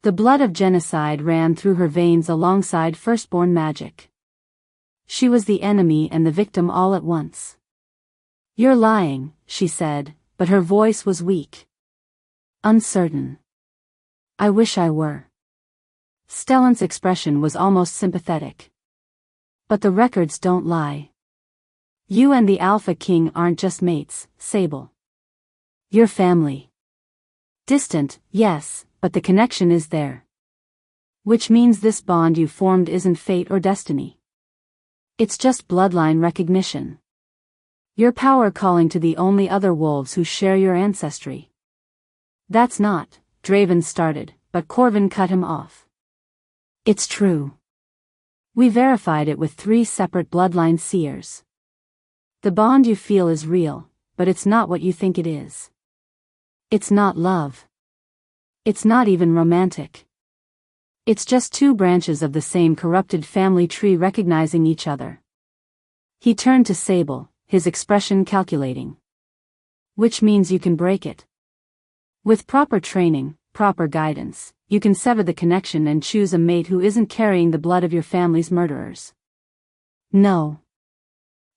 The blood of genocide ran through her veins alongside firstborn magic. She was the enemy and the victim all at once. You're lying, she said, but her voice was weak. Uncertain. I wish I were. Stellan's expression was almost sympathetic. But the records don't lie. You and the Alpha King aren't just mates, Sable. Your family. Distant, yes, but the connection is there. Which means this bond you formed isn't fate or destiny. It's just bloodline recognition. Your power calling to the only other wolves who share your ancestry. That's not, Draven started, but Corvin cut him off. It's true. We verified it with 3 separate bloodline seers. The bond you feel is real, but it's not what you think it is. It's not love. It's not even romantic. It's just 2 branches of the same corrupted family tree recognizing each other. He turned to Sable, his expression calculating. Which means you can break it. With proper training, proper guidance, you can sever the connection and choose a mate who isn't carrying the blood of your family's murderers. No.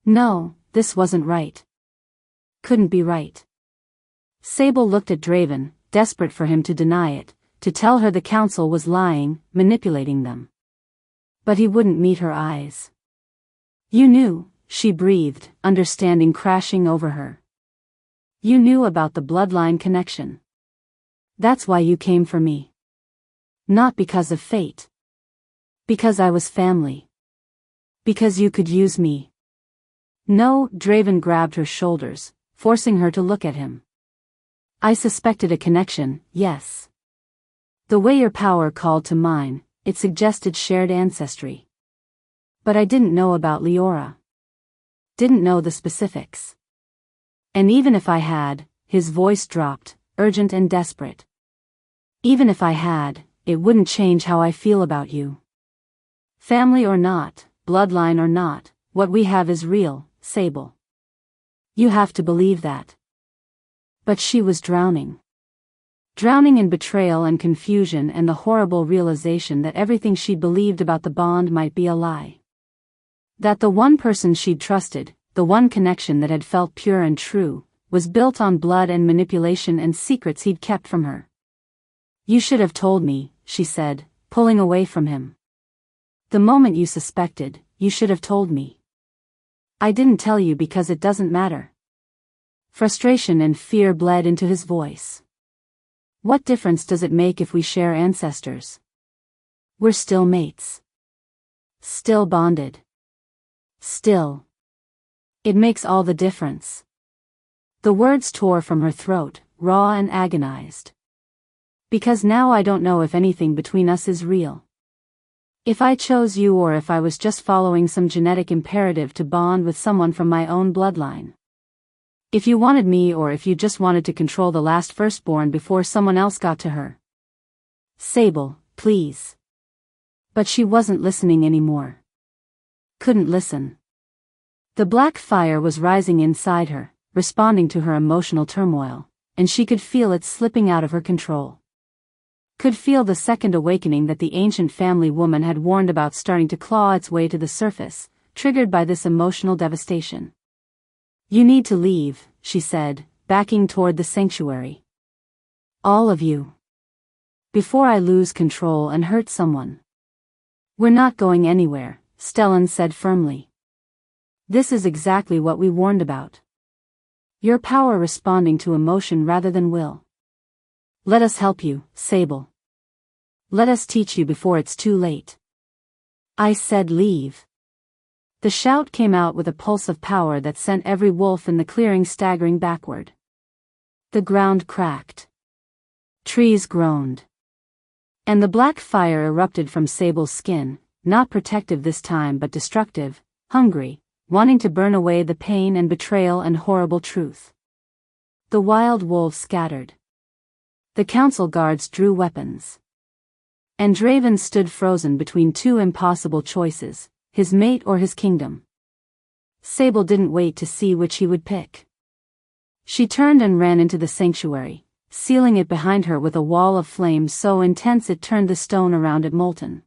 No, this wasn't right. Couldn't be right. Sable looked at Draven, desperate for him to deny it, to tell her the council was lying, manipulating them. But he wouldn't meet her eyes. You knew, she breathed, understanding crashing over her. You knew about the bloodline connection. That's why you came for me. Not because of fate. Because I was family. Because you could use me. No, Draven grabbed her shoulders, forcing her to look at him. I suspected a connection, yes. The way your power called to mine, it suggested shared ancestry. But I didn't know about Leora. Didn't know the specifics. And even if I had, his voice dropped, urgent and desperate. Even if I had, it wouldn't change how I feel about you. Family or not, bloodline or not, what we have is real, Sable. You have to believe that. But she was drowning. Drowning in betrayal and confusion and the horrible realization that everything she'd believed about the bond might be a lie. That the one person she'd trusted, the one connection that had felt pure and true, was built on blood and manipulation and secrets he'd kept from her. You should have told me, she said, pulling away from him. The moment you suspected, you should have told me. I didn't tell you because it doesn't matter. Frustration and fear bled into his voice. What difference does it make if we share ancestors? We're still mates. Still bonded. Still. It makes all the difference. The words tore from her throat, raw and agonized. Because now I don't know if anything between us is real. If I chose you or if I was just following some genetic imperative to bond with someone from my own bloodline. If you wanted me or if you just wanted to control the last firstborn before someone else got to her. Sable, please. But she wasn't listening anymore. Couldn't listen. The black fire was rising inside her, responding to her emotional turmoil, and she could feel it slipping out of her control. Could feel the second awakening that the ancient family woman had warned about starting to claw its way to the surface, triggered by this emotional devastation. You need to leave, she said, backing toward the sanctuary. All of you. Before I lose control and hurt someone. We're not going anywhere, Stellan said firmly. This is exactly what we warned about. Your power responding to emotion rather than will. Let us help you, Sable. Let us teach you before it's too late. I said leave. The shout came out with a pulse of power that sent every wolf in the clearing staggering backward. The ground cracked. Trees groaned. And the black fire erupted from Sable's skin, not protective this time but destructive, hungry, wanting to burn away the pain and betrayal and horrible truth. The wild wolves scattered. The council guards drew weapons. And Draven stood frozen between two impossible choices, his mate or his kingdom. Sable didn't wait to see which he would pick. She turned and ran into the sanctuary, sealing it behind her with a wall of flame so intense it turned the stone around it molten.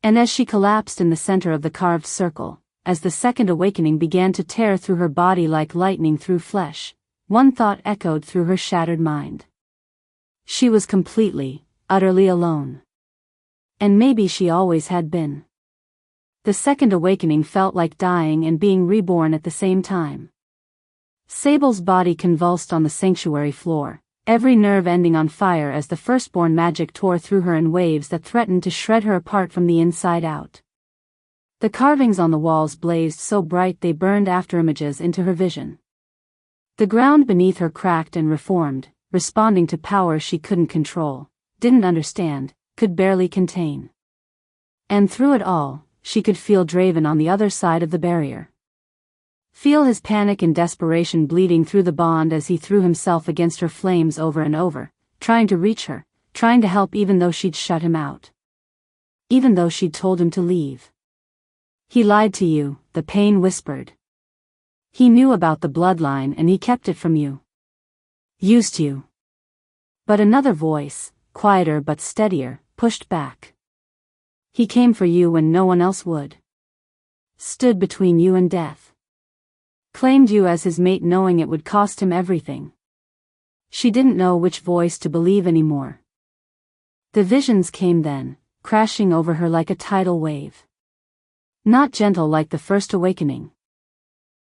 And as she collapsed in the center of the carved circle, as the second awakening began to tear through her body like lightning through flesh, one thought echoed through her shattered mind. She was completely, utterly alone. And maybe she always had been. The second awakening felt like dying and being reborn at the same time. Sable's body convulsed on the sanctuary floor, every nerve ending on fire as the firstborn magic tore through her in waves that threatened to shred her apart from the inside out. The carvings on the walls blazed so bright they burned afterimages into her vision. The ground beneath her cracked and reformed, responding to power she couldn't control, didn't understand, could barely contain. And through it all, she could feel Draven on the other side of the barrier. Feel his panic and desperation bleeding through the bond as he threw himself against her flames over and over, trying to reach her, trying to help even though she'd shut him out. Even though she'd told him to leave. He lied to you, the pain whispered. He knew about the bloodline and he kept it from you. Used you. But another voice, quieter but steadier, pushed back. He came for you when no one else would. Stood between you and death. Claimed you as his mate knowing it would cost him everything. She didn't know which voice to believe anymore. The visions came then, crashing over her like a tidal wave. Not gentle like the first awakening.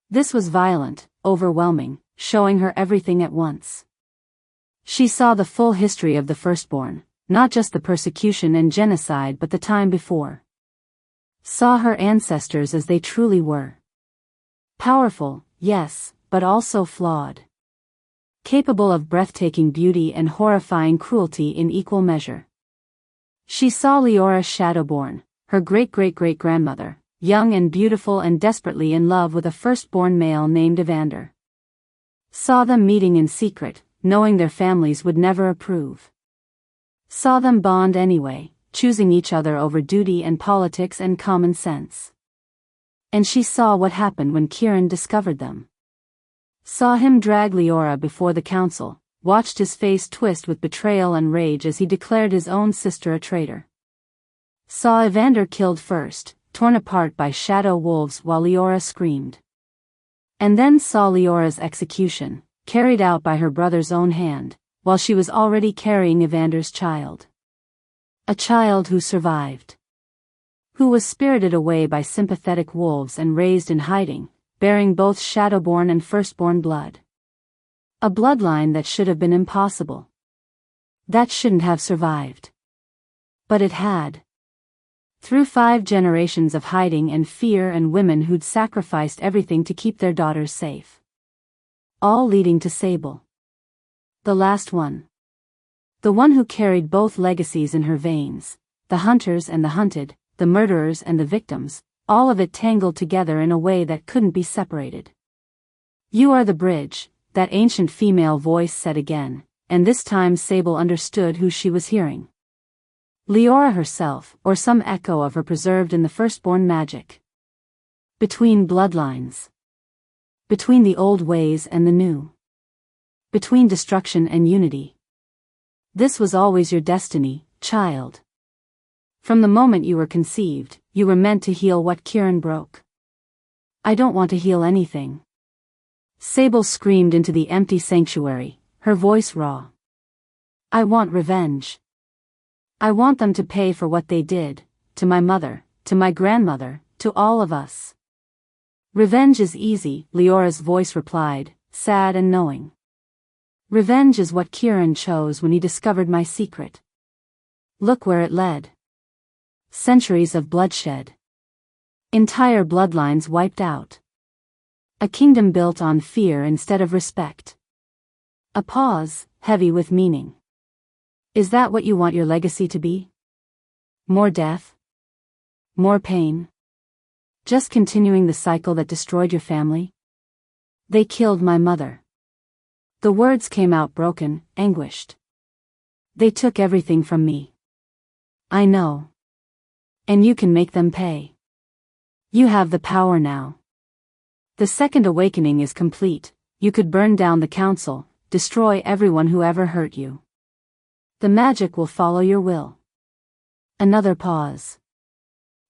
This was violent, overwhelming, showing her everything at once. She saw the full history of the firstborn, not just the persecution and genocide but the time before. Saw her ancestors as they truly were. Powerful, yes, but also flawed. Capable of breathtaking beauty and horrifying cruelty in equal measure. She saw Leora Shadowborn, her great-great-great-grandmother, young and beautiful and desperately in love with a firstborn male named Evander. Saw them meeting in secret, knowing their families would never approve. Saw them bond anyway, choosing each other over duty and politics and common sense. And she saw what happened when Kieran discovered them. Saw him drag Leora before the council, watched his face twist with betrayal and rage as he declared his own sister a traitor. Saw Evander killed first, torn apart by shadow wolves while Leora screamed. And then saw Leora's execution, carried out by her brother's own hand, while she was already carrying Evander's child. A child who survived. Who was spirited away by sympathetic wolves and raised in hiding, bearing both shadowborn and firstborn blood. A bloodline that should have been impossible. That shouldn't have survived. But it had. Through 5 generations of hiding and fear and women who'd sacrificed everything to keep their daughters safe. All leading to Sable. The last one. The one who carried both legacies in her veins, the hunters and the hunted, the murderers and the victims, all of it tangled together in a way that couldn't be separated. You are the bridge, that ancient female voice said again, and this time Sable understood who she was hearing. Leora herself, or some echo of her preserved in the firstborn magic. Between bloodlines. Between the old ways and the new. Between destruction and unity. This was always your destiny, child. From the moment you were conceived, you were meant to heal what Kieran broke. I don't want to heal anything. Sable screamed into the empty sanctuary, her voice raw. I want revenge. I want them to pay for what they did, to my mother, to my grandmother, to all of us. Revenge is easy, Leora's voice replied, sad and knowing. Revenge is what Kieran chose when he discovered my secret. Look where it led. Centuries of bloodshed. Entire bloodlines wiped out. A kingdom built on fear instead of respect. A pause, heavy with meaning. Is that what you want your legacy to be? More death? More pain? Just continuing the cycle that destroyed your family? They killed my mother. The words came out broken, anguished. They took everything from me. I know. And you can make them pay. You have the power now. The second awakening is complete. You could burn down the council, destroy everyone who ever hurt you. The magic will follow your will. Another pause.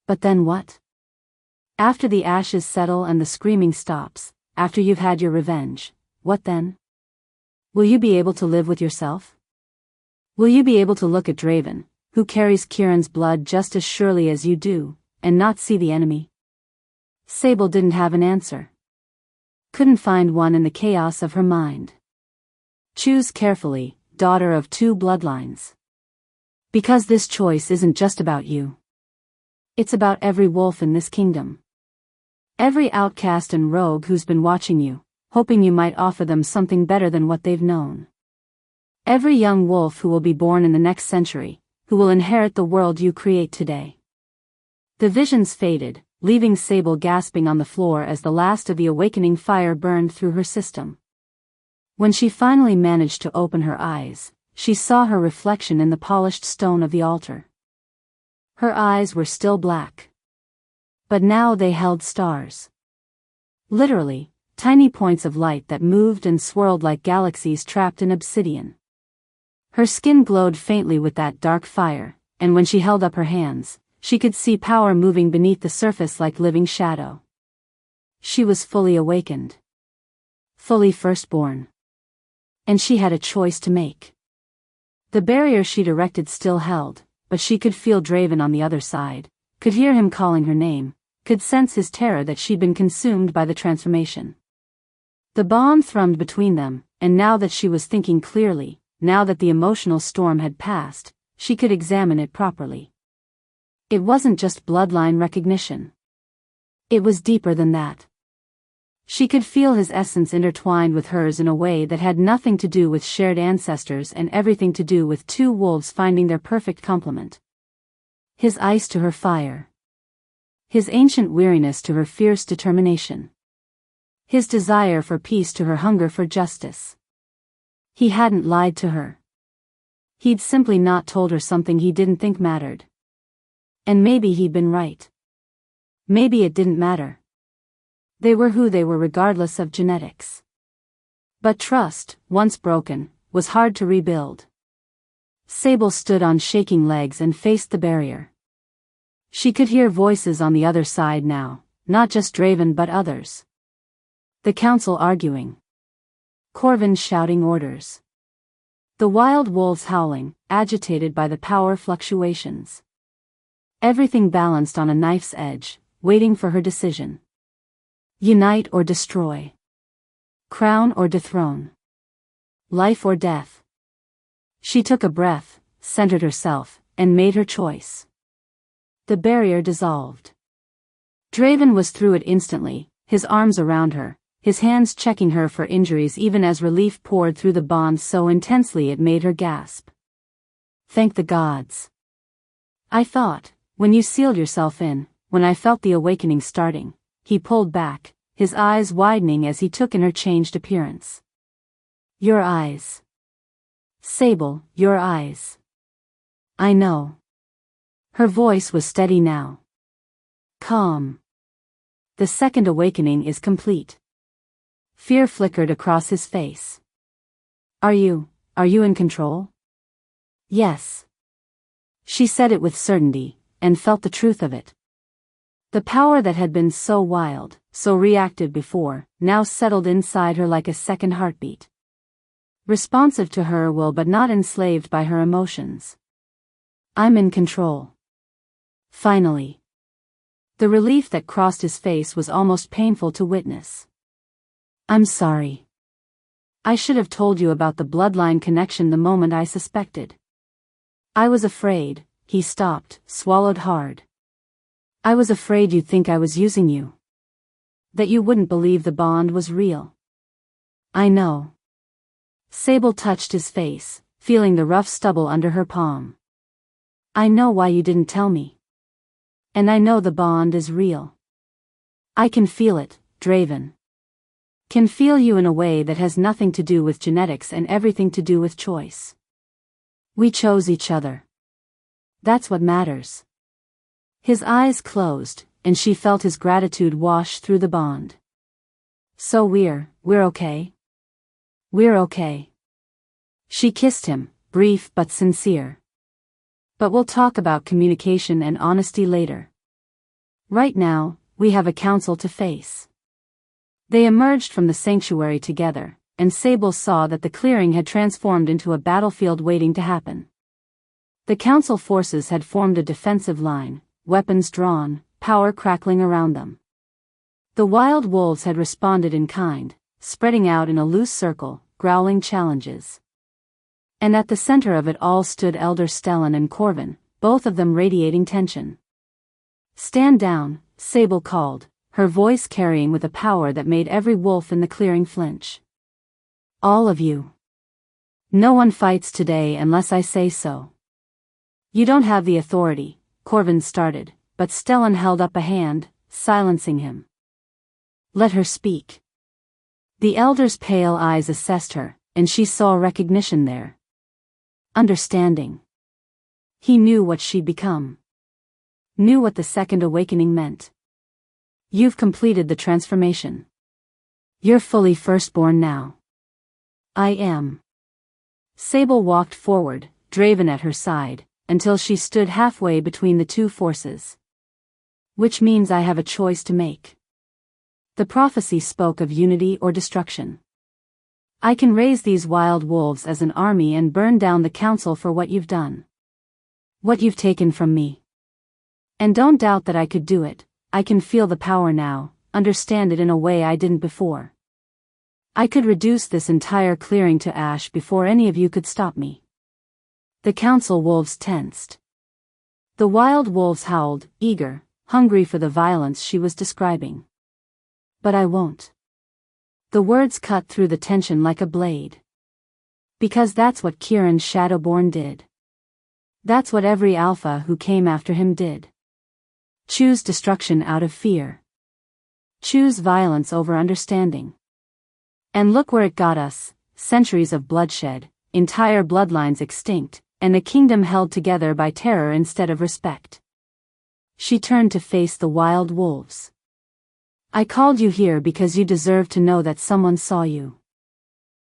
But then what? After the ashes settle and the screaming stops, after you've had your revenge, what then? Will you be able to live with yourself? Will you be able to look at Draven, who carries Kieran's blood just as surely as you do, and not see the enemy? Sable didn't have an answer. Couldn't find one in the chaos of her mind. Choose carefully, daughter of 2 bloodlines. Because this choice isn't just about you. It's about every wolf in this kingdom. Every outcast and rogue who's been watching you, hoping you might offer them something better than what they've known. Every young wolf who will be born in the next century, who will inherit the world you create today. The visions faded, leaving Sable gasping on the floor as the last of the awakening fire burned through her system. When she finally managed to open her eyes, she saw her reflection in the polished stone of the altar. Her eyes were still black. But now they held stars. Literally, tiny points of light that moved and swirled like galaxies trapped in obsidian. Her skin glowed faintly with that dark fire, and when she held up her hands, she could see power moving beneath the surface like living shadow. She was fully awakened. Fully firstborn. And she had a choice to make. The barrier she'd erected still held, but she could feel Draven on the other side, could hear him calling her name, could sense his terror that she'd been consumed by the transformation. The bond thrummed between them, and now that she was thinking clearly, now that the emotional storm had passed, she could examine it properly. It wasn't just bloodline recognition. It was deeper than that. She could feel his essence intertwined with hers in a way that had nothing to do with shared ancestors and everything to do with two wolves finding their perfect complement. His ice to her fire. His ancient weariness to her fierce determination. His desire for peace to her hunger for justice. He hadn't lied to her. He'd simply not told her something he didn't think mattered. And maybe he'd been right. Maybe it didn't matter. They were who they were regardless of genetics. But trust, once broken, was hard to rebuild. Sable stood on shaking legs and faced the barrier. She could hear voices on the other side now, not just Draven but others. The council arguing. Corvin shouting orders. The wild wolves howling, agitated by the power fluctuations. Everything balanced on a knife's edge, waiting for her decision. Unite or destroy. Crown or dethrone. Life or death. She took a breath, centered herself, and made her choice. The barrier dissolved. Draven was through it instantly, his arms around her, his hands checking her for injuries even as relief poured through the bond so intensely it made her gasp. Thank the gods. I thought, when you sealed yourself in, when I felt the awakening starting. He pulled back, his eyes widening as he took in her changed appearance. Your eyes. Sable, your eyes. I know. Her voice was steady now. Calm. The second awakening is complete. Fear flickered across his face. Are you in control? Yes. She said it with certainty, and felt the truth of it. The power that had been so wild, so reactive before, now settled inside her like a second heartbeat. Responsive to her will but not enslaved by her emotions. I'm in control. Finally. The relief that crossed his face was almost painful to witness. I'm sorry. I should have told you about the bloodline connection the moment I suspected. I was afraid. He stopped, swallowed hard. I was afraid you'd think I was using you. That you wouldn't believe the bond was real. I know. Sable touched his face, feeling the rough stubble under her palm. I know why you didn't tell me. And I know the bond is real. I can feel it, Draven. Can feel you in a way that has nothing to do with genetics and everything to do with choice. We chose each other. That's what matters. His eyes closed, and she felt his gratitude wash through the bond. So we're okay? We're okay. She kissed him, brief but sincere. But we'll talk about communication and honesty later. Right now, we have a council to face. They emerged from the sanctuary together, and Sable saw that the clearing had transformed into a battlefield waiting to happen. The council forces had formed a defensive line, weapons drawn, power crackling around them. The wild wolves had responded in kind, spreading out in a loose circle, growling challenges. And at the center of it all stood Elder Stellan and Corvin, both of them radiating tension. Stand down, Sable called, her voice carrying with a power that made every wolf in the clearing flinch. All of you. No one fights today unless I say so. You don't have the authority, Corvin started, but Stellan held up a hand, silencing him. Let her speak. The elder's pale eyes assessed her, and she saw recognition there. Understanding. He knew what she'd become. Knew what the second awakening meant. You've completed the transformation. You're fully firstborn now. I am. Sable walked forward, Draven at her side, until she stood halfway between the two forces. Which means I have a choice to make. The prophecy spoke of unity or destruction. I can raise these wild wolves as an army and burn down the council for what you've done. What you've taken from me. And don't doubt that I could do it. I can feel the power now, understand it in a way I didn't before. I could reduce this entire clearing to ash before any of you could stop me. The council wolves tensed. The wild wolves howled, eager, hungry for the violence she was describing. But I won't. The words cut through the tension like a blade. Because that's what Kieran's Shadowborn did. That's what every alpha who came after him did. Choose destruction out of fear. Choose violence over understanding. And look where it got us, centuries of bloodshed, entire bloodlines extinct, and a kingdom held together by terror instead of respect. She turned to face the wild wolves. I called you here because you deserve to know that someone saw you.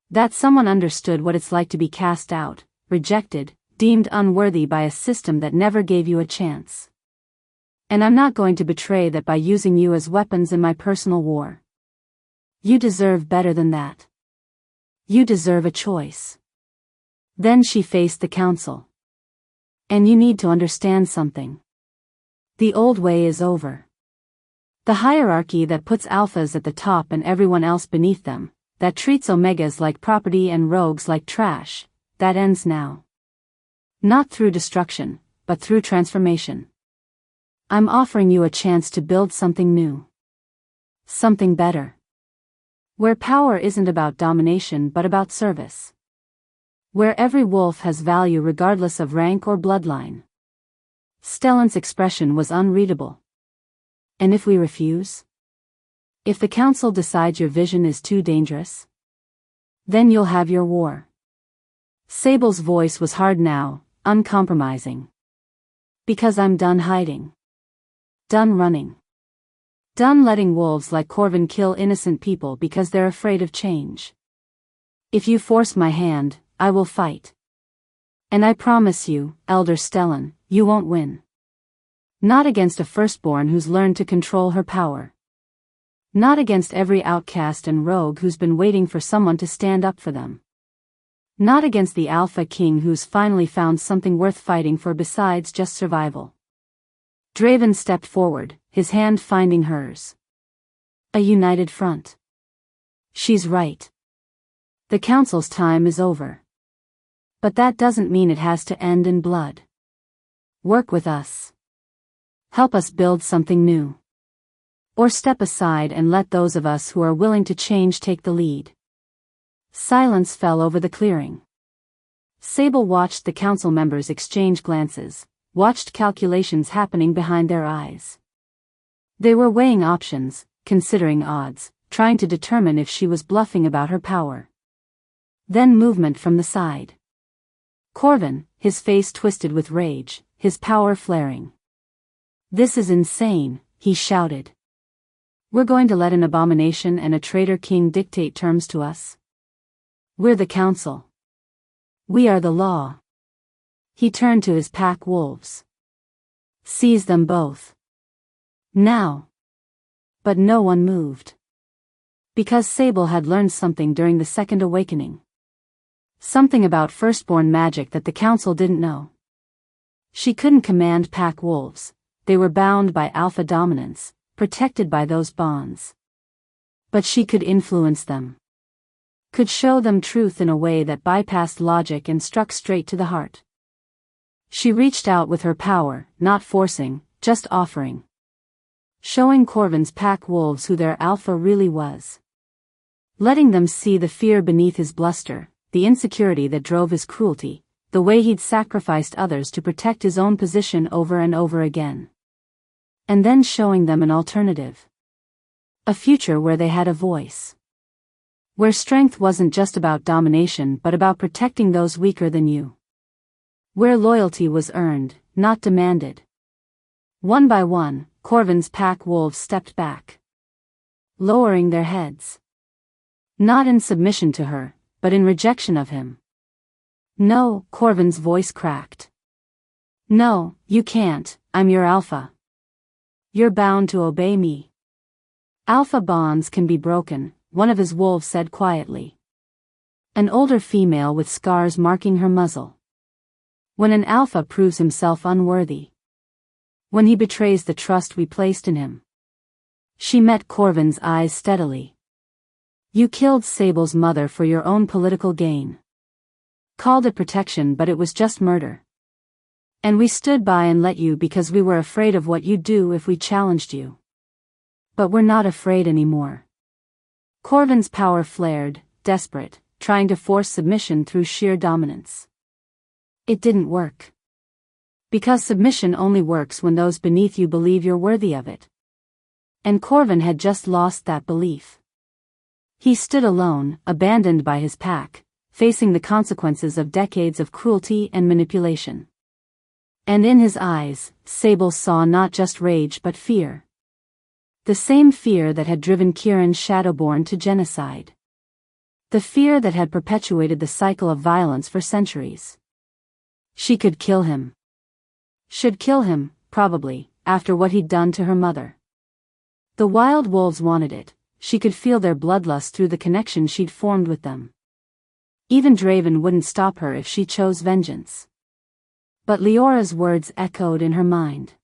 That someone understood what it's like to be cast out, rejected, deemed unworthy by a system that never gave you a chance. And I'm not going to betray that by using you as weapons in my personal war. You deserve better than that. You deserve a choice. Then she faced the council. And you need to understand something. The old way is over. The hierarchy that puts alphas at the top and everyone else beneath them, that treats omegas like property and rogues like trash, that ends now. Not through destruction, but through transformation. I'm offering you a chance to build something new. Something better. Where power isn't about domination but about service. Where every wolf has value regardless of rank or bloodline. Stellan's expression was unreadable. And if we refuse? If the council decides your vision is too dangerous? Then you'll have your war. Sable's voice was hard now, uncompromising. Because I'm done hiding. Done running. Done letting wolves like Corvin kill innocent people because they're afraid of change. If you force my hand, I will fight. And I promise you, Elder Stellan, you won't win. Not against a firstborn who's learned to control her power. Not against every outcast and rogue who's been waiting for someone to stand up for them. Not against the Alpha King who's finally found something worth fighting for besides just survival. Draven stepped forward, his hand finding hers. A united front. She's right. The council's time is over. But that doesn't mean it has to end in blood. Work with us. Help us build something new. Or step aside and let those of us who are willing to change take the lead. Silence fell over the clearing. Sable watched the council members exchange glances, watched calculations happening behind their eyes. They were weighing options, considering odds, trying to determine if she was bluffing about her power. Then movement from the side. Corvin, his face twisted with rage, his power flaring. This is insane, he shouted. We're going to let an abomination and a traitor king dictate terms to us? We're the council. We are the law. He turned to his pack wolves. Seize them both. Now. But no one moved. Because Sable had learned something during the Second Awakening. Something about firstborn magic that the council didn't know. She couldn't command pack wolves. They were bound by alpha dominance, protected by those bonds. But she could influence them. Could show them truth in a way that bypassed logic and struck straight to the heart. She reached out with her power, not forcing, just offering. Showing Corvin's pack wolves who their alpha really was. Letting them see the fear beneath his bluster, the insecurity that drove his cruelty, the way he'd sacrificed others to protect his own position over and over again. And then showing them an alternative. A future where they had a voice. Where strength wasn't just about domination but about protecting those weaker than you. Where loyalty was earned, not demanded. One by one, Corvin's pack wolves stepped back. Lowering their heads. Not in submission to her, but in rejection of him. No, Corvin's voice cracked. No, you can't, I'm your alpha. You're bound to obey me. Alpha bonds can be broken, one of his wolves said quietly. An older female with scars marking her muzzle. When an alpha proves himself unworthy. When he betrays the trust we placed in him. She met Corvin's eyes steadily. You killed Sable's mother for your own political gain. Called it protection but it was just murder. And we stood by and let you because we were afraid of what you'd do if we challenged you. But we're not afraid anymore. Corvin's power flared, desperate, trying to force submission through sheer dominance. It didn't work. Because submission only works when those beneath you believe you're worthy of it. And Corvin had just lost that belief. He stood alone, abandoned by his pack, facing the consequences of decades of cruelty and manipulation. And in his eyes, Sable saw not just rage but fear. The same fear that had driven Kieran Shadowborn to genocide. The fear that had perpetuated the cycle of violence for centuries. She could kill him. Should kill him, probably, after what he'd done to her mother. The wild wolves wanted it. She could feel their bloodlust through the connection she'd formed with them. Even Draven wouldn't stop her if she chose vengeance. But Leora's words echoed in her mind.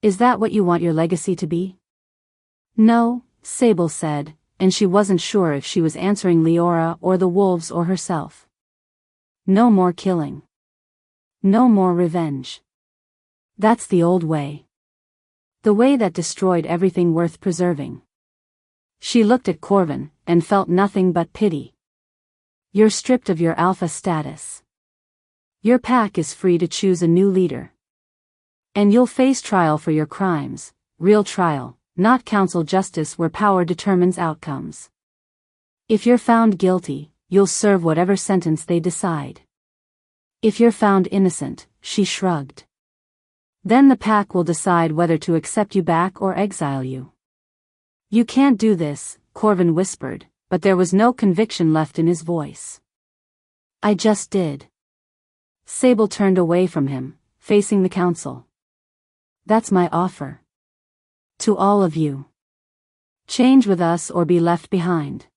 Is that what you want your legacy to be? No, Sable said, and she wasn't sure if she was answering Leora or the wolves or herself. No more killing. No more revenge. That's the old way. The way that destroyed everything worth preserving. She looked at Corvin, and felt nothing but pity. You're stripped of your alpha status. Your pack is free to choose a new leader. And you'll face trial for your crimes, real trial, not council justice where power determines outcomes. If you're found guilty, you'll serve whatever sentence they decide. If you're found innocent, she shrugged. Then the pack will decide whether to accept you back or exile you. You can't do this, Corvin whispered, but there was no conviction left in his voice. I just did. Sable turned away from him, facing the council. That's my offer. To all of you. Change with us or be left behind.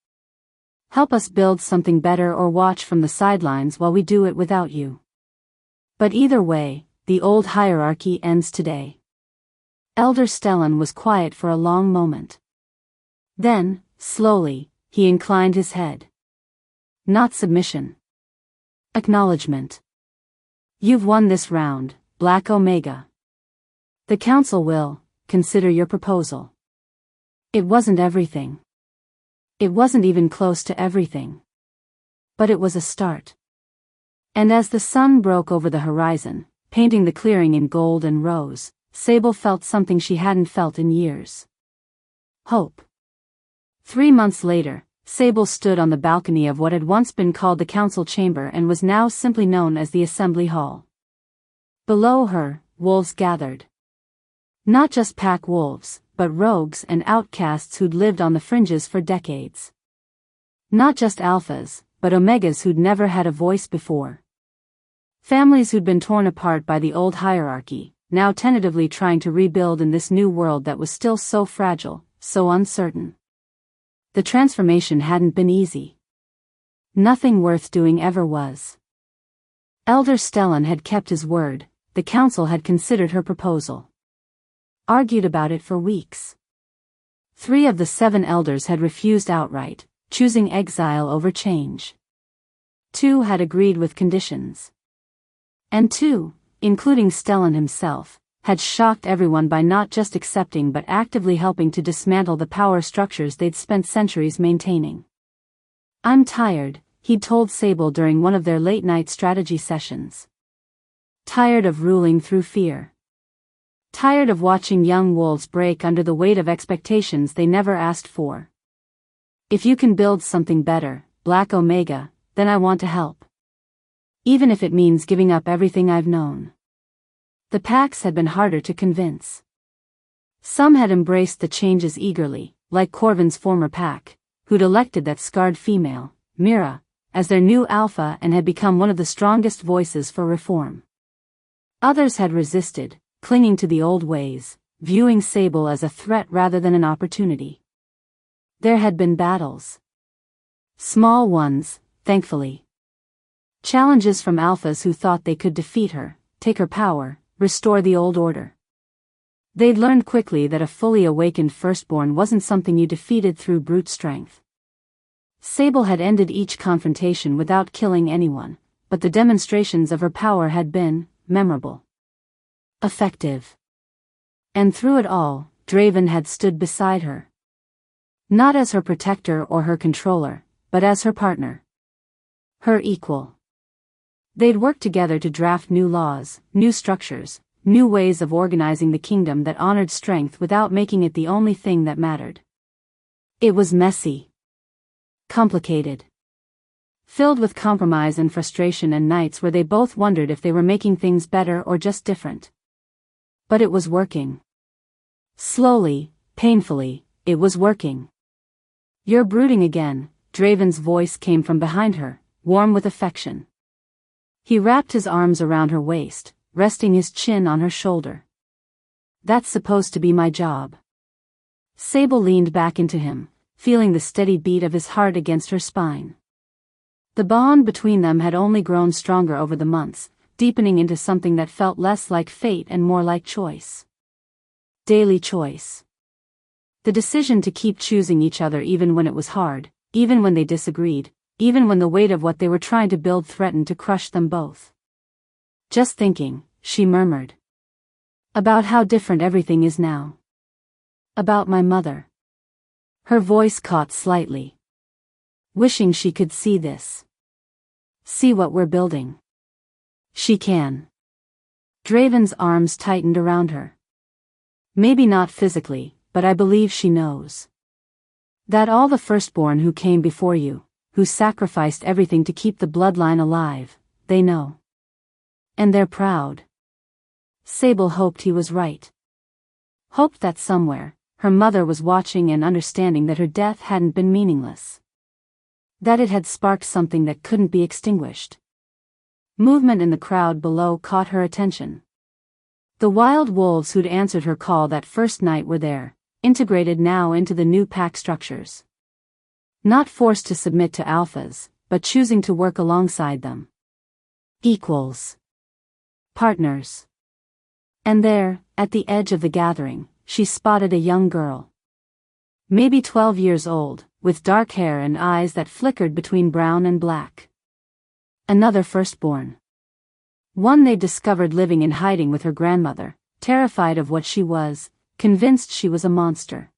Help us build something better or watch from the sidelines while we do it without you. But either way, the old hierarchy ends today. Elder Stellan was quiet for a long moment. Then, slowly, he inclined his head. Not submission. Acknowledgement. You've won this round, Black Omega. The council will consider your proposal. It wasn't everything. It wasn't even close to everything. But it was a start. And as the sun broke over the horizon, painting the clearing in gold and rose, Sable felt something she hadn't felt in years. Hope. 3 months later, Sable stood on the balcony of what had once been called the council chamber and was now simply known as the assembly hall. Below her, wolves gathered. Not just pack wolves, but rogues and outcasts who'd lived on the fringes for decades. Not just alphas, but omegas who'd never had a voice before. Families who'd been torn apart by the old hierarchy, now tentatively trying to rebuild in this new world that was still so fragile, so uncertain. The transformation hadn't been easy. Nothing worth doing ever was. Elder Stellan had kept his word. The council had considered her proposal. Argued about it for weeks. 3 of the 7 elders had refused outright, choosing exile over change. 2 had agreed with conditions. And 2, including Stellan himself, had shocked everyone by not just accepting but actively helping to dismantle the power structures they'd spent centuries maintaining. I'm tired, he'd told Sable during one of their late-night strategy sessions. Tired of ruling through fear. Tired of watching young wolves break under the weight of expectations they never asked for. If you can build something better, Black Omega, then I want to help. Even if it means giving up everything I've known. The packs had been harder to convince. Some had embraced the changes eagerly, like Corvin's former pack, who'd elected that scarred female, Mira, as their new alpha and had become one of the strongest voices for reform. Others had resisted, clinging to the old ways, viewing Sable as a threat rather than an opportunity. There had been battles. Small ones, thankfully. Challenges from alphas who thought they could defeat her, take her power, restore the old order. They'd learned quickly that a fully awakened firstborn wasn't something you defeated through brute strength. Sable had ended each confrontation without killing anyone, but the demonstrations of her power had been memorable. Effective. And through it all, Draven had stood beside her. Not as her protector or her controller, but as her partner. Her equal. They'd work together to draft new laws, new structures, new ways of organizing the kingdom that honored strength without making it the only thing that mattered. It was messy. Complicated. Filled with compromise and frustration and nights where they both wondered if they were making things better or just different. But it was working. Slowly, painfully, it was working. "You're brooding again," Draven's voice came from behind her, warm with affection. He wrapped his arms around her waist, resting his chin on her shoulder. "That's supposed to be my job." Sable leaned back into him, feeling the steady beat of his heart against her spine. The bond between them had only grown stronger over the months, deepening into something that felt less like fate and more like choice. Daily choice. The decision to keep choosing each other even when it was hard, even when they disagreed, even when the weight of what they were trying to build threatened to crush them both. "Just thinking," she murmured. "About how different everything is now. About my mother." Her voice caught slightly. "Wishing she could see this. See what we're building." "She can." Draven's arms tightened around her. "Maybe not physically, but I believe she knows. That all the firstborn who came before you, who sacrificed everything to keep the bloodline alive, they know. And they're proud." Sable hoped he was right. Hoped that somewhere, her mother was watching and understanding that her death hadn't been meaningless. That it had sparked something that couldn't be extinguished. Movement in the crowd below caught her attention. The wild wolves who'd answered her call that first night were there, integrated now into the new pack structures. Not forced to submit to alphas, but choosing to work alongside them. Equals. Partners. And there, at the edge of the gathering, she spotted a young girl. Maybe 12 years old, with dark hair and eyes that flickered between brown and black. Another firstborn. One they'd discovered living in hiding with her grandmother, terrified of what she was, convinced she was a monster.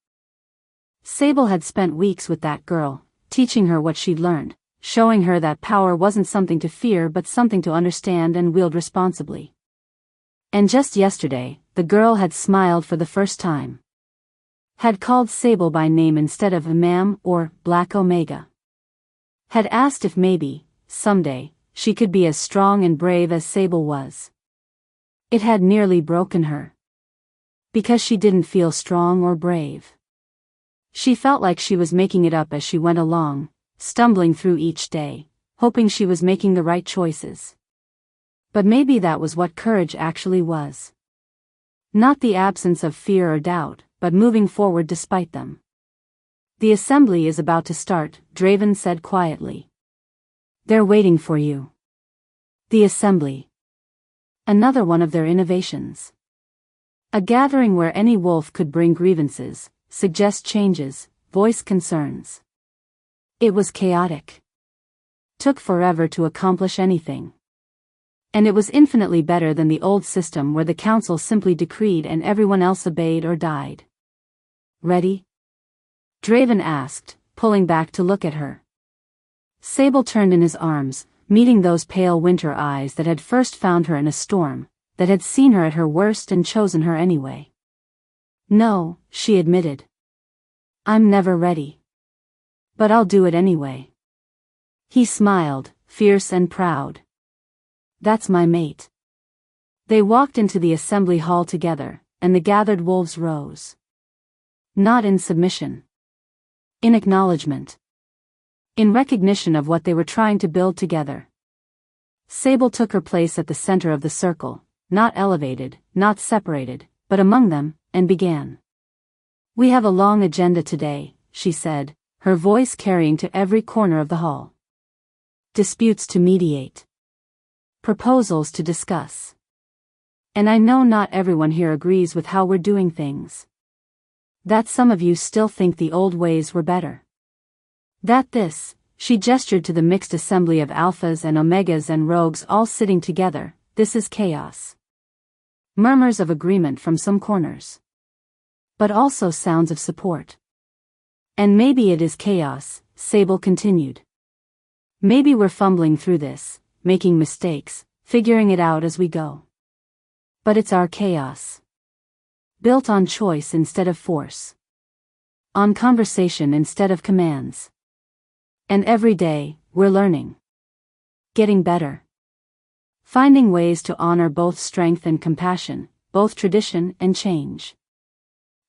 Sable had spent weeks with that girl, teaching her what she'd learned, showing her that power wasn't something to fear but something to understand and wield responsibly. And just yesterday, the girl had smiled for the first time. Had called Sable by name instead of Imam or Black Omega. Had asked if maybe, someday, she could be as strong and brave as Sable was. It had nearly broken her. Because she didn't feel strong or brave. She felt like she was making it up as she went along, stumbling through each day, hoping she was making the right choices. But maybe that was what courage actually was. Not the absence of fear or doubt, but moving forward despite them. "The assembly is about to start," Draven said quietly. "They're waiting for you." The assembly. Another one of their innovations. A gathering where any wolf could bring grievances, suggest changes, voice concerns. It was chaotic. Took forever to accomplish anything. And it was infinitely better than the old system where the council simply decreed and everyone else obeyed or died. "Ready?" Draven asked, pulling back to look at her. Sable turned in his arms, meeting those pale winter eyes that had first found her in a storm, that had seen her at her worst and chosen her anyway. "No," she admitted. "I'm never ready. But I'll do it anyway." He smiled, fierce and proud. "That's my mate." They walked into the assembly hall together, and the gathered wolves rose. Not in submission. In acknowledgement. In recognition of what they were trying to build together. Sable took her place at the center of the circle, not elevated, not separated, but among them, and began. "We have a long agenda today," she said, her voice carrying to every corner of the hall. "Disputes to mediate. Proposals to discuss. And I know not everyone here agrees with how we're doing things. That some of you still think the old ways were better. That this," she gestured to the mixed assembly of alphas and omegas and rogues all sitting together, "this is chaos." Murmurs of agreement from some corners. But also sounds of support. And maybe it is chaos, Sable continued. Maybe we're fumbling through this, making mistakes, figuring it out as we go. But it's our chaos. Built on choice instead of force. On conversation instead of commands. And every day, we're learning. Getting better. Finding ways to honor both strength and compassion, both tradition and change.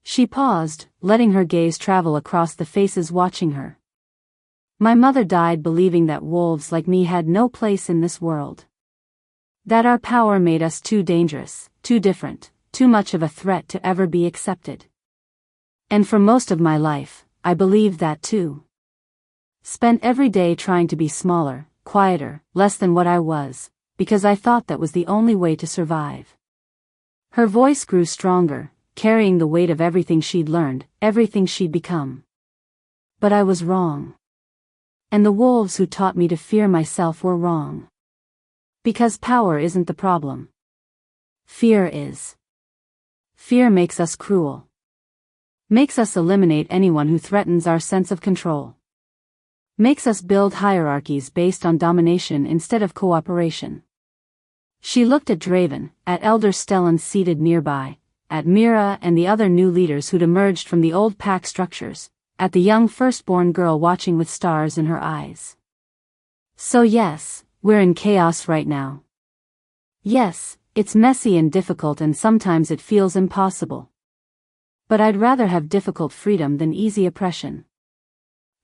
She paused, letting her gaze travel across the faces watching her. My mother died believing that wolves like me had no place in this world. That our power made us too dangerous, too different, too much of a threat to ever be accepted. And for most of my life, I believed that too. Spent every day trying to be smaller, quieter, less than what I was, because I thought that was the only way to survive. Her voice grew stronger, carrying the weight of everything she'd learned, everything she'd become. But I was wrong. And the wolves who taught me to fear myself were wrong. Because power isn't the problem. Fear is. Fear makes us cruel. Makes us eliminate anyone who threatens our sense of control. Makes us build hierarchies based on domination instead of cooperation. She looked at Draven, at Elder Stellan seated nearby, at Mira and the other new leaders who'd emerged from the old pack structures, at the young firstborn girl watching with stars in her eyes. So yes, we're in chaos right now. Yes, it's messy and difficult and sometimes it feels impossible. But I'd rather have difficult freedom than easy oppression.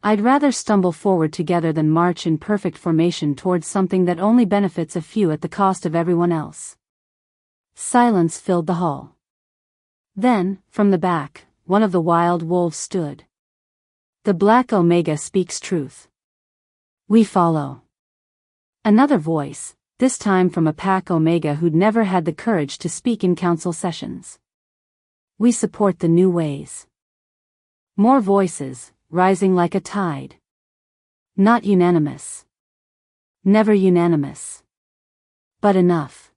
I'd rather stumble forward together than march in perfect formation towards something that only benefits a few at the cost of everyone else. Silence filled the hall. Then, from the back, one of the wild wolves stood. The Black Omega speaks truth. We follow. Another voice, this time from a pack Omega who'd never had the courage to speak in council sessions. We support the new ways. More voices, rising like a tide. Not unanimous. Never unanimous. But enough.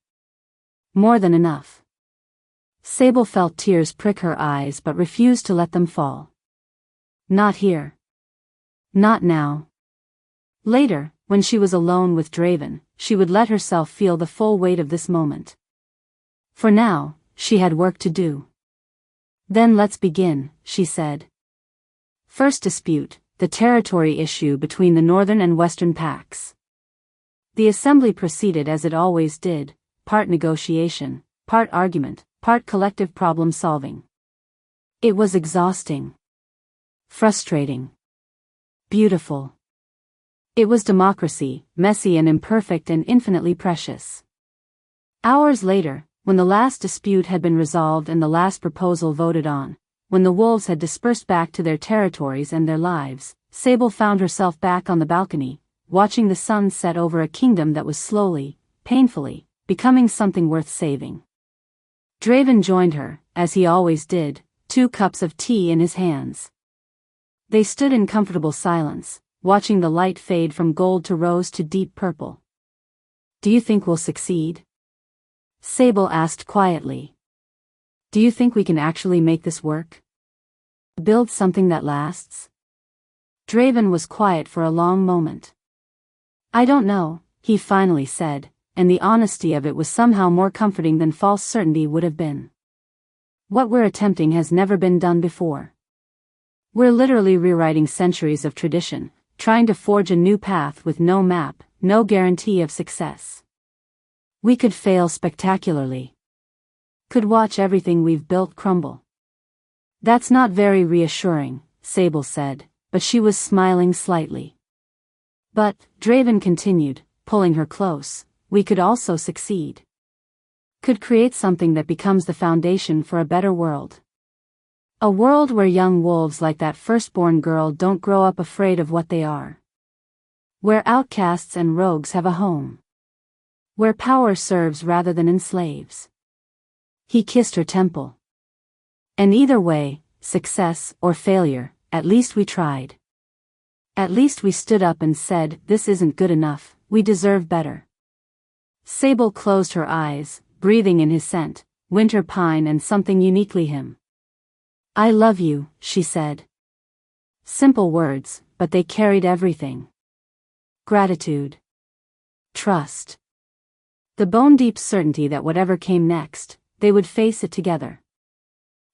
More than enough. Sable felt tears prick her eyes but refused to let them fall. Not here. Not now. Later, when she was alone with Draven, she would let herself feel the full weight of this moment. For now, she had work to do. Then let's begin, she said. First dispute, the territory issue between the northern and western packs. The assembly proceeded as it always did, part negotiation, part argument, part collective problem solving. It was exhausting. Frustrating. Beautiful. It was democracy, messy and imperfect and infinitely precious. Hours later, when the last dispute had been resolved and the last proposal voted on, when the wolves had dispersed back to their territories and their lives, Sable found herself back on the balcony, watching the sun set over a kingdom that was slowly, painfully, becoming something worth saving. Draven joined her, as he always did, 2 cups of tea in his hands. They stood in comfortable silence, watching the light fade from gold to rose to deep purple. Do you think we'll succeed? Sable asked quietly. Do you think we can actually make this work? Build something that lasts? Draven was quiet for a long moment. I don't know, he finally said, and the honesty of it was somehow more comforting than false certainty would have been. What we're attempting has never been done before. We're literally rewriting centuries of tradition, trying to forge a new path with no map, no guarantee of success. We could fail spectacularly. Could watch everything we've built crumble. That's not very reassuring, Sable said, but she was smiling slightly. But, Draven continued, pulling her close, we could also succeed. Could create something that becomes the foundation for a better world. A world where young wolves like that firstborn girl don't grow up afraid of what they are. Where outcasts and rogues have a home. Where power serves rather than enslaves. He kissed her temple. And either way, success or failure, at least we tried. At least we stood up and said, this isn't good enough, we deserve better. Sable closed her eyes, breathing in his scent, winter pine and something uniquely him. I love you, she said. Simple words, but they carried everything. Gratitude. Trust. The bone-deep certainty that whatever came next, they would face it together.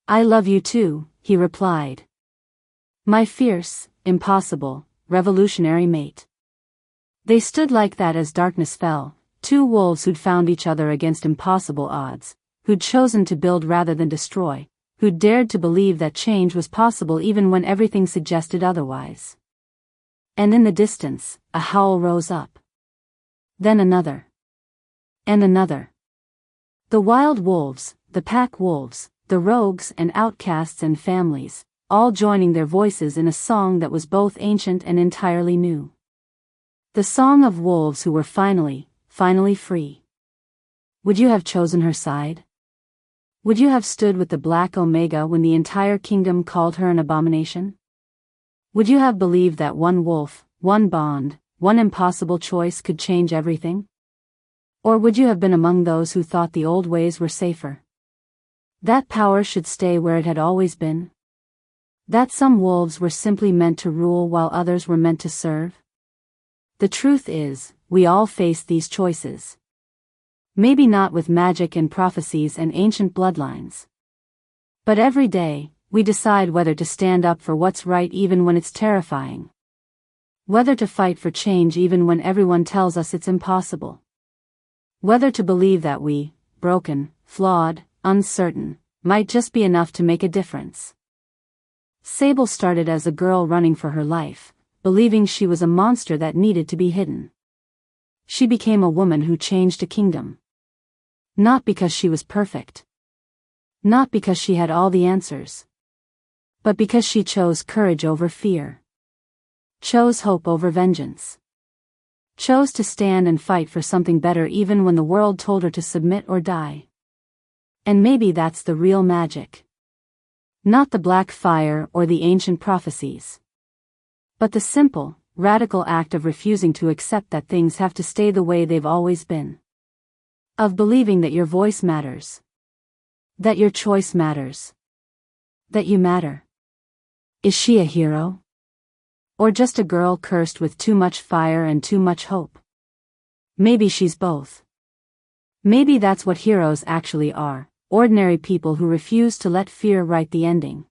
"I love you too," he replied. "My fierce, impossible, revolutionary mate." They stood like that as darkness fell, two wolves who'd found each other against impossible odds, who'd chosen to build rather than destroy, who'd dared to believe that change was possible even when everything suggested otherwise. And in the distance, a howl rose up. Then another. And another. The wild wolves, the pack wolves, the rogues and outcasts and families, all joining their voices in a song that was both ancient and entirely new. The song of wolves who were finally free. Would you have chosen her side? Would you have stood with the Black Omega when the entire kingdom called her an abomination? Would you have believed that one wolf, one bond, one impossible choice could change everything? Or would you have been among those who thought the old ways were safer? That power should stay where it had always been? That some wolves were simply meant to rule while others were meant to serve? The truth is, we all face these choices. Maybe not with magic and prophecies and ancient bloodlines. But every day, we decide whether to stand up for what's right even when it's terrifying. Whether to fight for change even when everyone tells us it's impossible. Whether to believe that we, broken, flawed, uncertain, might just be enough to make a difference. Sable started as a girl running for her life, believing she was a monster that needed to be hidden. She became a woman who changed a kingdom. Not because she was perfect. Not because she had all the answers. But because she chose courage over fear. Chose hope over vengeance. Chose to stand and fight for something better even when the world told her to submit or die. And maybe that's the real magic. Not the black fire or the ancient prophecies. But the simple, radical act of refusing to accept that things have to stay the way they've always been. Of believing that your voice matters. That your choice matters. That you matter. Is she a hero? Or just a girl cursed with too much fire and too much hope? Maybe she's both. Maybe that's what heroes actually are, ordinary people who refuse to let fear write the ending.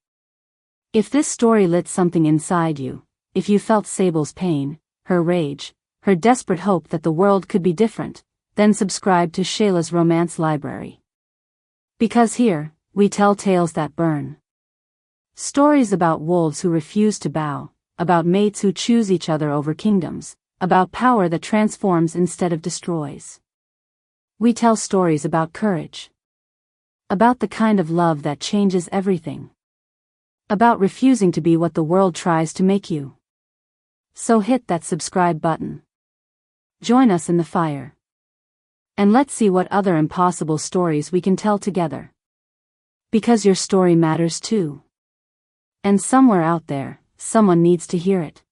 If this story lit something inside you, if you felt Sable's pain, her rage, her desperate hope that the world could be different, then subscribe to Shayla's Romance Library. Because here, we tell tales that burn. Stories about wolves who refuse to bow, about mates who choose each other over kingdoms, about power that transforms instead of destroys. We tell stories about courage. About the kind of love that changes everything. About refusing to be what the world tries to make you. So hit that subscribe button. Join us in the fire. And let's see what other impossible stories we can tell together. Because your story matters too. And somewhere out there, someone needs to hear it.